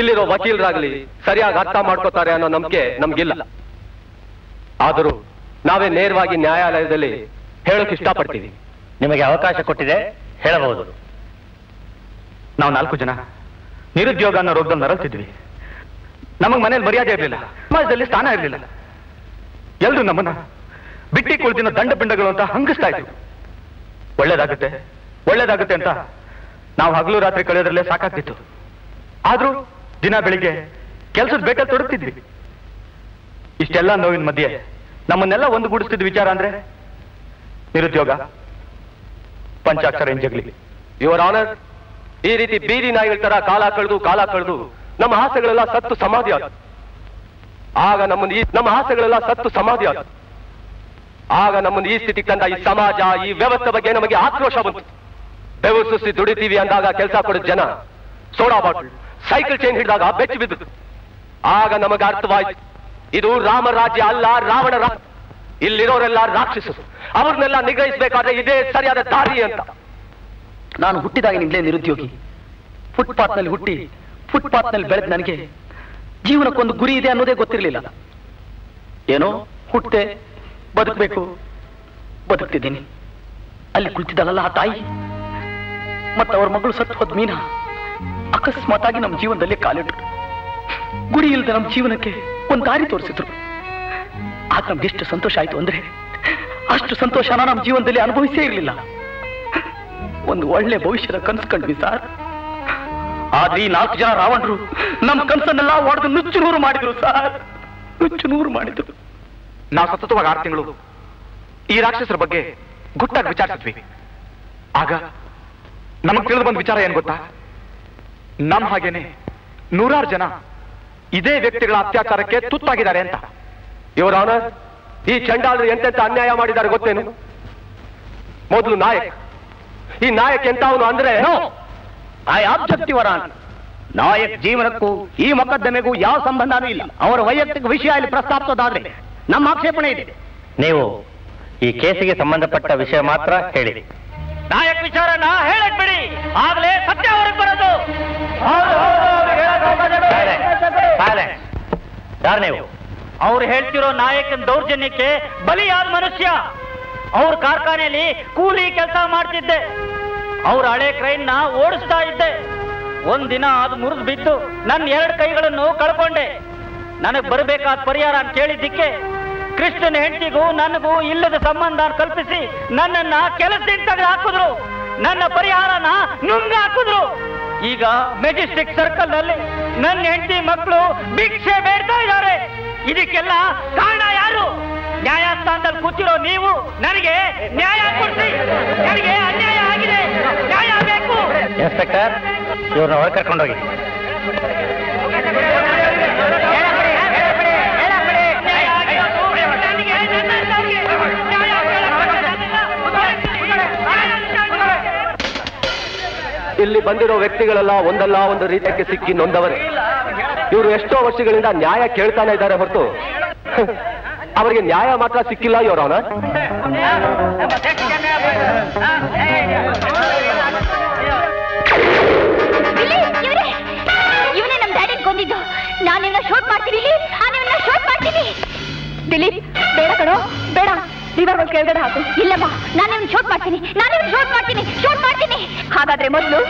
ಇಲ್ಲಿರೋ ವಕೀಲರಾಗಲಿ ಸರಿಯಾಗಿ ಅರ್ಥ ಮಾಡ್ಕೋತಾರೆ ಅನ್ನೋ ನಂಬಿಕೆ ನಮ್ಗಿಲ್ಲ. ಆದರೂ ನಾವೇ ನೇರವಾಗಿ ನ್ಯಾಯಾಲಯದಲ್ಲಿ ಹೇಳೋಕೆ ಇಷ್ಟಪಡ್ತೀವಿ. ನಿಮಗೆ ಅವಕಾಶ ಕೊಟ್ಟಿದೆ, ಹೇಳಬಹುದು. ನಾವು 4 ಜನ ನಿರುದ್ಯೋಗ ಅನ್ನೋ ರೋಗದಲ್ಲಿ ನರಳ್ತಿದ್ವಿ. ನಮಗೆ ಮನೇಲಿ ಮರ್ಯಾದೆ ಇರಲಿಲ್ಲ, ಸಮಾಜದಲ್ಲಿ ಸ್ಥಾನ ಇರಲಿಲ್ಲ. ಎಲ್ರು ನಮ್ಮನ್ನ ಬಿಟ್ಟಿ ಕುಳಿತಿನ ದಂಡ ಪಿಂಡಗಳು ಅಂತ ಹಂಗಿಸ್ತಾ ಇದ್ವಿ. ಒಳ್ಳೇದಾಗುತ್ತೆ ಅಂತ ನಾವು ಹಗಲು ರಾತ್ರಿ ಕಳೆಯೋದ್ರಲ್ಲೇ ಸಾಕಾಗ್ತಿತ್ತು. ಆದ್ರೂ ದಿನ ಬೆಳಿಗ್ಗೆ ಕೆಲಸದ ಬೇಕಲ್ಲಿ ತೊಡಗ್ತಿದ್ವಿ. ಇಷ್ಟೆಲ್ಲ ನೋವಿನ ಮಧ್ಯೆ ನಮ್ಮನ್ನೆಲ್ಲ ಒಂದುಗೂಡಿಸ್ತಿದ್ದ ವಿಚಾರ ಅಂದ್ರೆ ನಿರುದ್ಯೋಗ, ಪಂಚಾಕ್ಷರ ಇಂಜಗ್ಲಿ. ಯುವರ್ ಆನರ್, ಈ ರೀತಿ ಬೀದಿ ನಾಯಿಗಳ ತರ ಕಾಲ ಕಳೆದು ನಮ್ಮ ಆಸೆಗಳೆಲ್ಲ ಸತ್ತು ಸಮಾಧಿ ಆದ. ಆಗ ನಮ್ಮ ಆಸೆಗಳೆಲ್ಲ ಸತ್ತು ಸಮಾಧಿ ಆದ. ಆಗ ನಮ್ಮನ್ನು ಈ ಸ್ಥಿತಿಗೆ ತಂದ ಈ ಸಮಾಜ, ಈ ವ್ಯವಸ್ಥೆ ಬಗ್ಗೆ ನಮಗೆ ಆಕ್ರೋಶ ಬಂತು. ಬೆವರು ಸುಸಿ ದುಡಿತೀವಿ ಅಂದಾಗ ಕೆಲಸ ಕೊಡಿದ ಜನ ಸೋಡಾ ಬಾಟಲ್, ಸೈಕಲ್ ಚೈನ್ ಹಿಡಿದಾಗ ಬೆಚ್ಚಿ ಬಿದ್ದು. ಆಗ ನಮಗೆ ಅರ್ಥವಾಯ್ತು, ಇದು ರಾಮರಾಜ್ಯ ಅಲ್ಲ, ರಾವಣ ರಾಜ್ಯ. ಇಲ್ಲಿರೋರೆಲ್ಲ ರಾಕ್ಷಸರು, ಅವ್ರನ್ನೆಲ್ಲ ನಿಗ್ರಹಿಸಬೇಕಾದ್ರೆ ಇದೇ ಸರಿಯಾದ ದಾರಿ ಅಂತ. ನಾನು ಹುಟ್ಟಿದಾಗಿನಿಂದಲೇ ನಿರುದ್ಯೋಗಿ. ಫುಟ್ಪಾತ್ನಲ್ಲಿ ಹುಟ್ಟಿ ಫುಟ್ಪಾತ್ನಲ್ಲಿ ಬೆಳೆದ ನನಗೆ ಜೀವನಕ್ಕೊಂದು ಗುರಿ ಇದೆ ಅನ್ನೋದೇ ಗೊತ್ತಿರಲಿಲ್ಲ. ಏನೋ ಹುಟ್ಟೆ, ಬದುಕ್ತಿದ್ದೀನಿ. ಅಲ್ಲಿ ಕುಳಿತಿದ್ದಾಳಲ್ಲ ಆ ತಾಯಿ ಮತ್ತು ಅವ್ರ ಮಗಳು ಸತ್ತು ಹೋದ ಮೀನಾ ಅಕಸ್ಮಾತ್ ಆಗಿ ನಮ್ಮ ಜೀವನದಲ್ಲಿ ಕಾಲಿಟ್ರು. ಗುರಿ ಇಲ್ಲದೆ ನಮ್ಮ ಜೀವನಕ್ಕೆ ಒಂದು ದಾರಿ ತೋರಿಸಿದ್ರು. ಆಗ ನಮ್ಗೆ ಎಷ್ಟು ಸಂತೋಷ ಆಯ್ತು ಅಂದ್ರೆ ಅಷ್ಟು ಸಂತೋಷನ ನಮ್ಮ ಜೀವನದಲ್ಲಿ ಅನುಭವಿಸೇ ಇರಲಿಲ್ಲ. ಒಂದು ಒಳ್ಳೆ ಭವಿಷ್ಯದ ಕನಸು ಕಂಡ್ವಿ ಸರ್. ಆದ್ರೆ ಈ 4 ಜನ ರಾವಣರು ನಮ್ಮ ಕನಸನ್ನೆಲ್ಲ ಹೊಡೆದು ನುಚ್ಚು ಮಾಡಿದ್ರು ಸರ್, ನುಚ್ಚು ಮಾಡಿದ್ರು. ನಾವು ಸತತವಾಗಿ 6 ತಿಂಗಳು ಈ ರಾಕ್ಷಸರ ಬಗ್ಗೆ ಗುಟ್ಟಾಗಿ ವಿಚಾರಿಸಿದ್ವಿ. ಆಗ ನಮಗ್ ತಿಳಿದು ಬಂದ ವಿಚಾರ ಏನ್ ಗೊತ್ತಾ? ನಮ್ಮ ಹಾಗೇನೆ 100 ಜನ ಇದೇ ವ್ಯಕ್ತಿಗಳ ಅತ್ಯಾಚಾರಕ್ಕೆ ತುತ್ತಾಗಿದ್ದಾರೆ ಅಂತ. ಯುವರ್ ಆನರ್, ಈ ಚಂಡಾಲರು ಎಂತೆಂತ ಅನ್ಯಾಯ ಮಾಡಿದ್ದಾರೆ ಗೊತ್ತೇನು? ಮೊದಲು ನಾಯಕ್. ಈ ನಾಯಕ್ ಎಂತವನು ಅಂದ್ರೆ I object your honour. Nayak ಜೀವನಕ್ಕೂ ಈ ಮೊಕದ್ದಮೆಗೂ ಯಾವ ಸಂಬಂಧನೂ ಇಲ್ಲ. ಅವರ ವೈಯಕ್ತಿಕ ವಿಷಯ ಇಲ್ಲಿ ಪ್ರಸ್ತಾಪಿಸೋದಾದ್ರೆ ನಮ್ಮ ಆಕ್ಷೇಪಣೆ ಇದೆ. ನೀವು ಈ ಕೇಸಿಗೆ ಸಂಬಂಧಪಟ್ಟ ವಿಷಯ ಮಾತ್ರ ಹೇಳಿ. ನಾಯಕ್ ವಿಚಾರನ ಹೇಳಕ್ ಬಿಡಿ, ಆಗ್ಲೇ ಸತ್ಯ ಹೊರಗೆ ಬರೋದು. ಯಾರು ನೀವು? ಅವ್ರು ಹೇಳ್ತಿರೋ ನಾಯಕನ ದೌರ್ಜನ್ಯಕ್ಕೆ ಬಲಿಯಾದ ಮನುಷ್ಯ. ಅವ್ರ ಕಾರ್ಖಾನೆಯಲ್ಲಿ ಕೂಲಿ ಕೆಲಸ ಮಾಡ್ತಿದ್ದೆ. ಅವ್ರ ಹಳೆ ಕ್ರೈನ್ ನ ಓಡಿಸ್ತಾ ಇದ್ದೆ. ಒಂದಿನ ಅದು ಮುರಿದು ಬಿದ್ದು ನನ್ನ 2 ಕೈಗಳನ್ನು ಕಳ್ಕೊಂಡೆ. ನನಗ್ ಬರಬೇಕಾದ ಪರಿಹಾರ ಅಂತ ಕೇಳಿದ್ದಕ್ಕೆ ಕೃಷ್ಣನ ಹೆಂಡತಿಗೂ ನನಗೂ ಇಲ್ಲದ ಸಂಬಂಧ ಕಲ್ಪಿಸಿ ನನ್ನನ್ನ ಕೆಲಸದಿಂದ ತೆಗೆದು ಹಾಕಿದ್ರು. ನನ್ನ ಪರಿಹಾರನ ನುಂಗ ಹಾಕಿದ್ರು. ಈಗ ಮೆಜೆಸ್ಟಿಕ್ ಸರ್ಕಲ್ ನಲ್ಲಿ ನನ್ನ ಹೆಂಡತಿ ಮಕ್ಕಳು ಭಿಕ್ಷೆ ಬೇಡ್ತಾ ಇದ್ದಾರೆ. ಇದಕ್ಕೆಲ್ಲ ಕಾರಣ ಯಾರು? ನ್ಯಾಯಸ್ಥಾನದಲ್ಲಿ ಕೂತಿರೋ ನೀವು ನನಗೆ ನ್ಯಾಯ ಕೊಡಿಸಿ. ನನಗೆ ಅನ್ಯಾಯ ಆಗಿದೆ, ನ್ಯಾಯ ಬೇಕು. ಇನ್ಸ್ಪೆಕ್ಟರ್, ಇವ್ರನ್ನ ಹೊರ ಕರ್ಕೊಂಡೋಗಿ. ಇಲ್ಲಿ ಬಂದಿರೋ ವ್ಯಕ್ತಿಗಳೆಲ್ಲ ಒಂದಲ್ಲ ಒಂದು ರೀತಿಯಕ್ಕೆ ಸಿಕ್ಕಿ ನೊಂದವರೇ. ಇವರು ಎಷ್ಟೋ ವರ್ಷಗಳಿಂದ ನ್ಯಾಯ ಕೇಳ್ತಾನೆ ಇದ್ದಾರೆ ಹೊರತು ಅವರಿಗೆ ನ್ಯಾಯ ಮಾತ್ರ ಸಿಕ್ಕಿಲ್ಲ. ಯುವರ್ ಆನರ್, ಇವನೇ ನಮ್ ಡ್ಯಾಡಿ ಕೊಂದಿದ್ದು. ನಾನು ಇವನ್ನ ಶೂಟ್ ಮಾಡ್ತೀನಿ, ಶೂಟ್ ಮಾಡ್ತೀನಿ. ದಿಲೀಪ್, ಬೇಡ ಕಣೋ, ಬೇಡ. ರಿವರ್ವಲ್ ಕೆಳಗಡೆ ಹಾಕು. ಇಲ್ಲಮ್ಮ, ನಾನು ಇವನ್ನ ಶೂಟ್ ಮಾಡ್ತೀನಿ, ಶೂಟ್ ಮಾಡ್ತೀನಿ. ಹಾಗಾದ್ರೆ ಮೊದಲು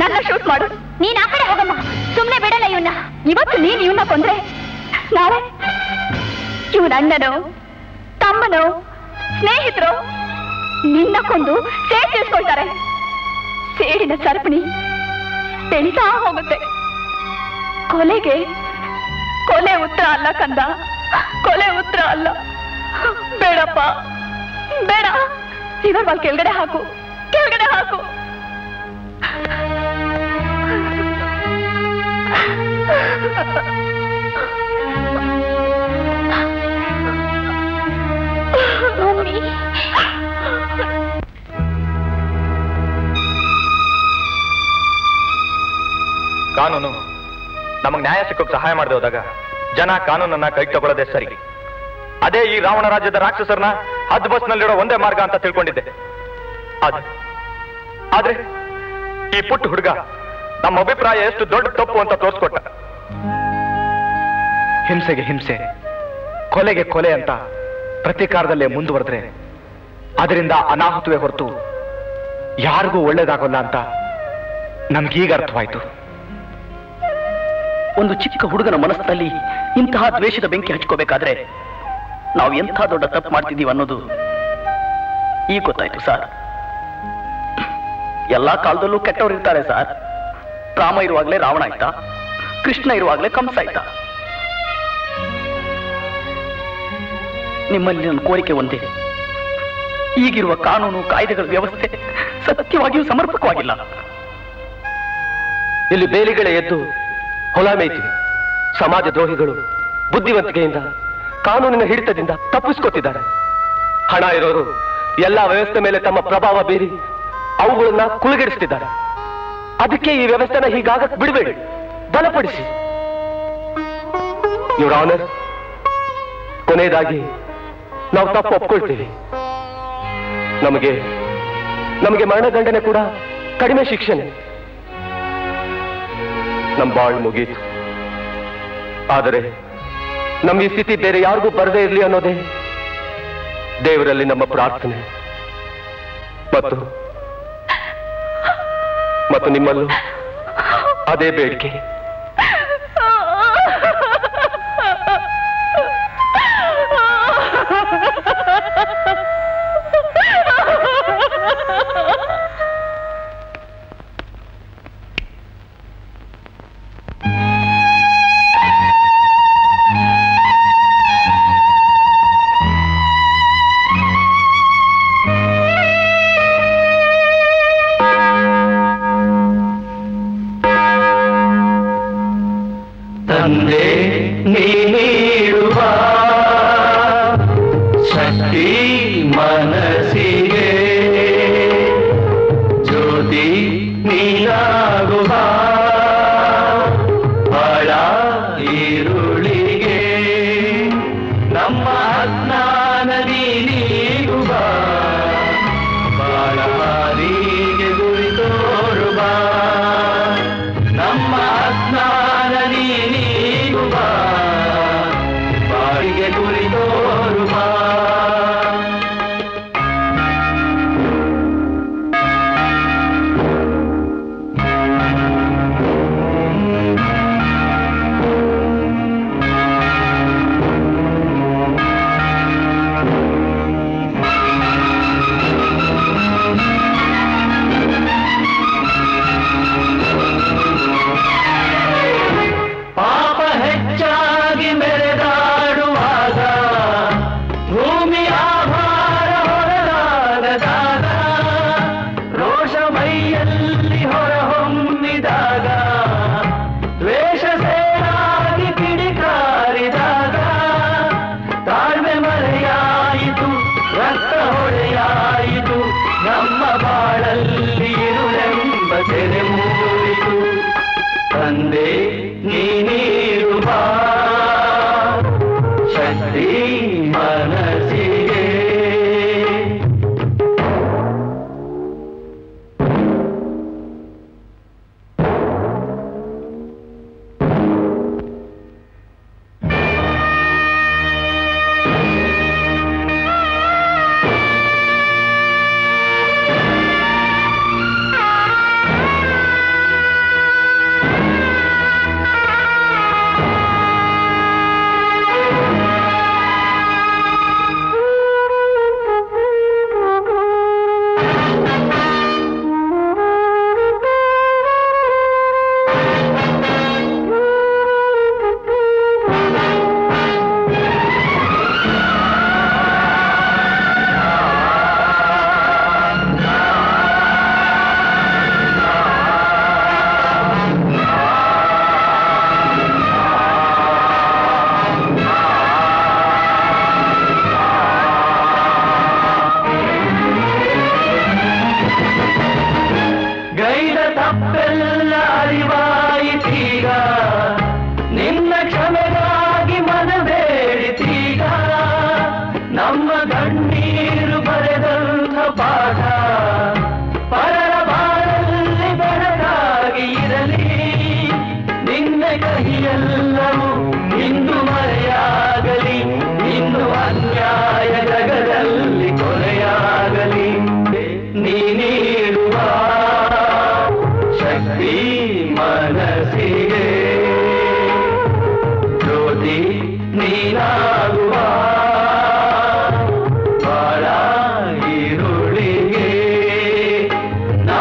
ನನ್ನ ಶೂಟ್ ಮಾಡು. ನೀನ್ ಆ ಕಡೆ ಹೋಗಮ್ಮ, ಸುಮ್ನೆ ಬಿಡಲ್ಲ ಇವನ್ನ. ಇವತ್ತು ನೀನ್ ಇವನ್ನ ಕೊಂದ್ರೆ ನಾಳೆ ಇವನ ಅಣ್ಣನೋ ತಮ್ಮನೋ ಸ್ನೇಹಿತರು ನಿನ್ನ ಕೊಂದು ಸೇಡ್ ತಿಳಿಸ್ಕೊಳ್ತಾರೆ. ಸೇಡಿನ ಸರಪಣಿ ಬೆಳೀತಾ ಹೋಗುತ್ತೆ. ಕೊಲೆಗೆ ಕೊಲೆ ಉತ್ತರ ಅಲ್ಲ ಕಂದ, ಕೊಲೆ ಉತ್ತರ ಅಲ್ಲ. ಬೇಡಪ್ಪ, ಬೇಡ. ಸೀದಾ ಬಾಲ್ ಕೆಳಗಡೆ ಹಾಕು, ಕೆಳಗಡೆ ಹಾಕು. ಕಾನೂನು ನಮಗ್ ನ್ಯಾಯ ಸಿಕ್ಕೋಕ್ ಸಹಾಯ ಮಾಡದೆ ಹೋದಾಗ ಜನ ಕಾನೂನನ್ನ ಕೈಗೆ ತಗೊಳ್ಳೋದೇ ಸರಿ. ಅದೇ ಈ ರಾವಣ ರಾಜ್ಯದ ರಾಕ್ಷಸರನ್ನ ಹದ್ ಬಸ್ನಲ್ಲಿರೋ ಒಂದೇ ಮಾರ್ಗ ಅಂತ ತಿಳ್ಕೊಂಡಿದ್ದೆ. ಆದ್ರೆ ಈ ಪುಟ್ಟ ಹುಡುಗ ನಮ್ಮ ಅಭಿಪ್ರಾಯ ಎಷ್ಟು ದೊಡ್ಡ ತಪ್ಪು ಅಂತ ತೋರಿಸ್ಕೊಟ್ಟ. ಹಿಂಸೆಗೆ ಹಿಂಸೆ, ಕೊಲೆಗೆ ಕೊಲೆ ಅಂತ ಪ್ರತೀಕಾರದಲ್ಲೇ ಮುಂದುವರೆದ್ರೆ ಅದರಿಂದ ಅನಾಹುತವೇ ಹೊರತು ಯಾರಿಗೂ ಒಳ್ಳೇದಾಗೋಲ್ಲ ಅಂತ ನಮ್ಗೀಗ ಅರ್ಥವಾಯ್ತು. ಒಂದು ಚಿಕ್ಕ ಹುಡುಗನ ಮನಸ್ಸಿನಲ್ಲಿ ಇಂತಹ ದ್ವೇಷದ ಬೆಂಕಿ ಹಚ್ಕೋಬೇಕಾದ್ರೆ ನಾವು ಎಂಥ ದೊಡ್ಡ ತಪ್ಪು ಮಾಡ್ತಿದ್ದೀವಿ ಅನ್ನೋದು ಈಗ ಗೊತ್ತಾಯ್ತು ಸರ್. ಎಲ್ಲಾ ಕಾಲದಲ್ಲೂ ಕೆಟ್ಟವ್ರು ಇರ್ತಾರೆ ಸರ್. ರಾಮ ಇರುವಾಗಲೇ ರಾವಣ ಆಯ್ತಾ, ಕೃಷ್ಣ ಇರುವಾಗಲೇ ಕಂಸ ಆಯ್ತಾ? ನಿಮ್ಮಲ್ಲಿ ನನ್ನ ಕೋರಿಕೆ ಒಂದೇ, ಈಗಿರುವ ಕಾನೂನು ಕಾಯ್ದೆಗಳ ವ್ಯವಸ್ಥೆ ಸತ್ಯವಾಗಿಯೂ ಸಮರ್ಪಕವಾಗಿಲ್ಲ. ಇಲ್ಲಿ ಬೇಲಿಗಳೇ ಎದ್ದು ಹೊಲ ಮೇಯ್ತಿವೆ. ಸಮಾಜ ದ್ರೋಹಿಗಳು ಬುದ್ಧಿವಂತಿಕೆಯಿಂದ ಕಾನೂನಿನ ಹಿಡಿತದಿಂದ ತಪ್ಪಿಸ್ಕೊತಿದ್ದಾರೆ. ಹಣ ಇರೋರು ಎಲ್ಲಾ ವ್ಯವಸ್ಥೆ ಮೇಲೆ ತಮ್ಮ ಪ್ರಭಾವ ಬೀರಿ ಅವುಗಳನ್ನ ಕುಲಗೆಡಿಸ್ತಿದ್ದಾರೆ. ಅದಕ್ಕೆ ಈ ವ್ಯವಸ್ಥೆನ ಹೀಗಾಗಕ್ ಬಿಡಬೇಡಿ, ಬಲಪಡಿಸಿ. ಯುವರ್ ಆನರ್, ಕೊನೆಯದಾಗಿ ನಾವು ತಪ್ಪು ಒಪ್ಕೊಳ್ತೀವಿ. ನಮಗೆ ಮರಣದಂಡನೆ ಕೂಡ ಕಡಿಮೆ ಶಿಕ್ಷೆನೆ. ನಮ್ಮ ಬಾಳ್ ಮುಗೀತು. ಆದರೆ ನಮ್ಮ ಈ ಸ್ಥಿತಿ ಬೇರೆ ಯಾರಿಗೂ ಬರದೇ ಇರಲಿ ಅನ್ನೋದೇ ದೇವರಲ್ಲಿ ನಮ್ಮ ಪ್ರಾರ್ಥನೆ. ಮತ್ತು ನಿಮ್ಮಲ್ಲೂ ಅದೇ ಬೇಡಿಕೆ.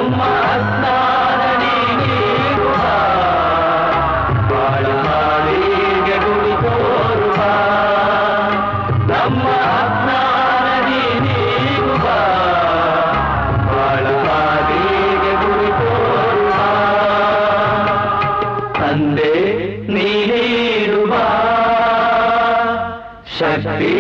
ನಮ್ಮ ಅಜ್ಞಾನ ನೀಡುವ ಬಾಳ ಹಾಡಿಗೆ ಗುಡಿ ತೋರುವ ನಮ್ಮ ಅಜ್ಞಾನ ನೀಡುವ ಬಾಳ ಹಾಡಿಗೆ ಗುಡಿ ತೋರುವ ತಂದೆ ನೀಡುವ ಶಕ್ತಿ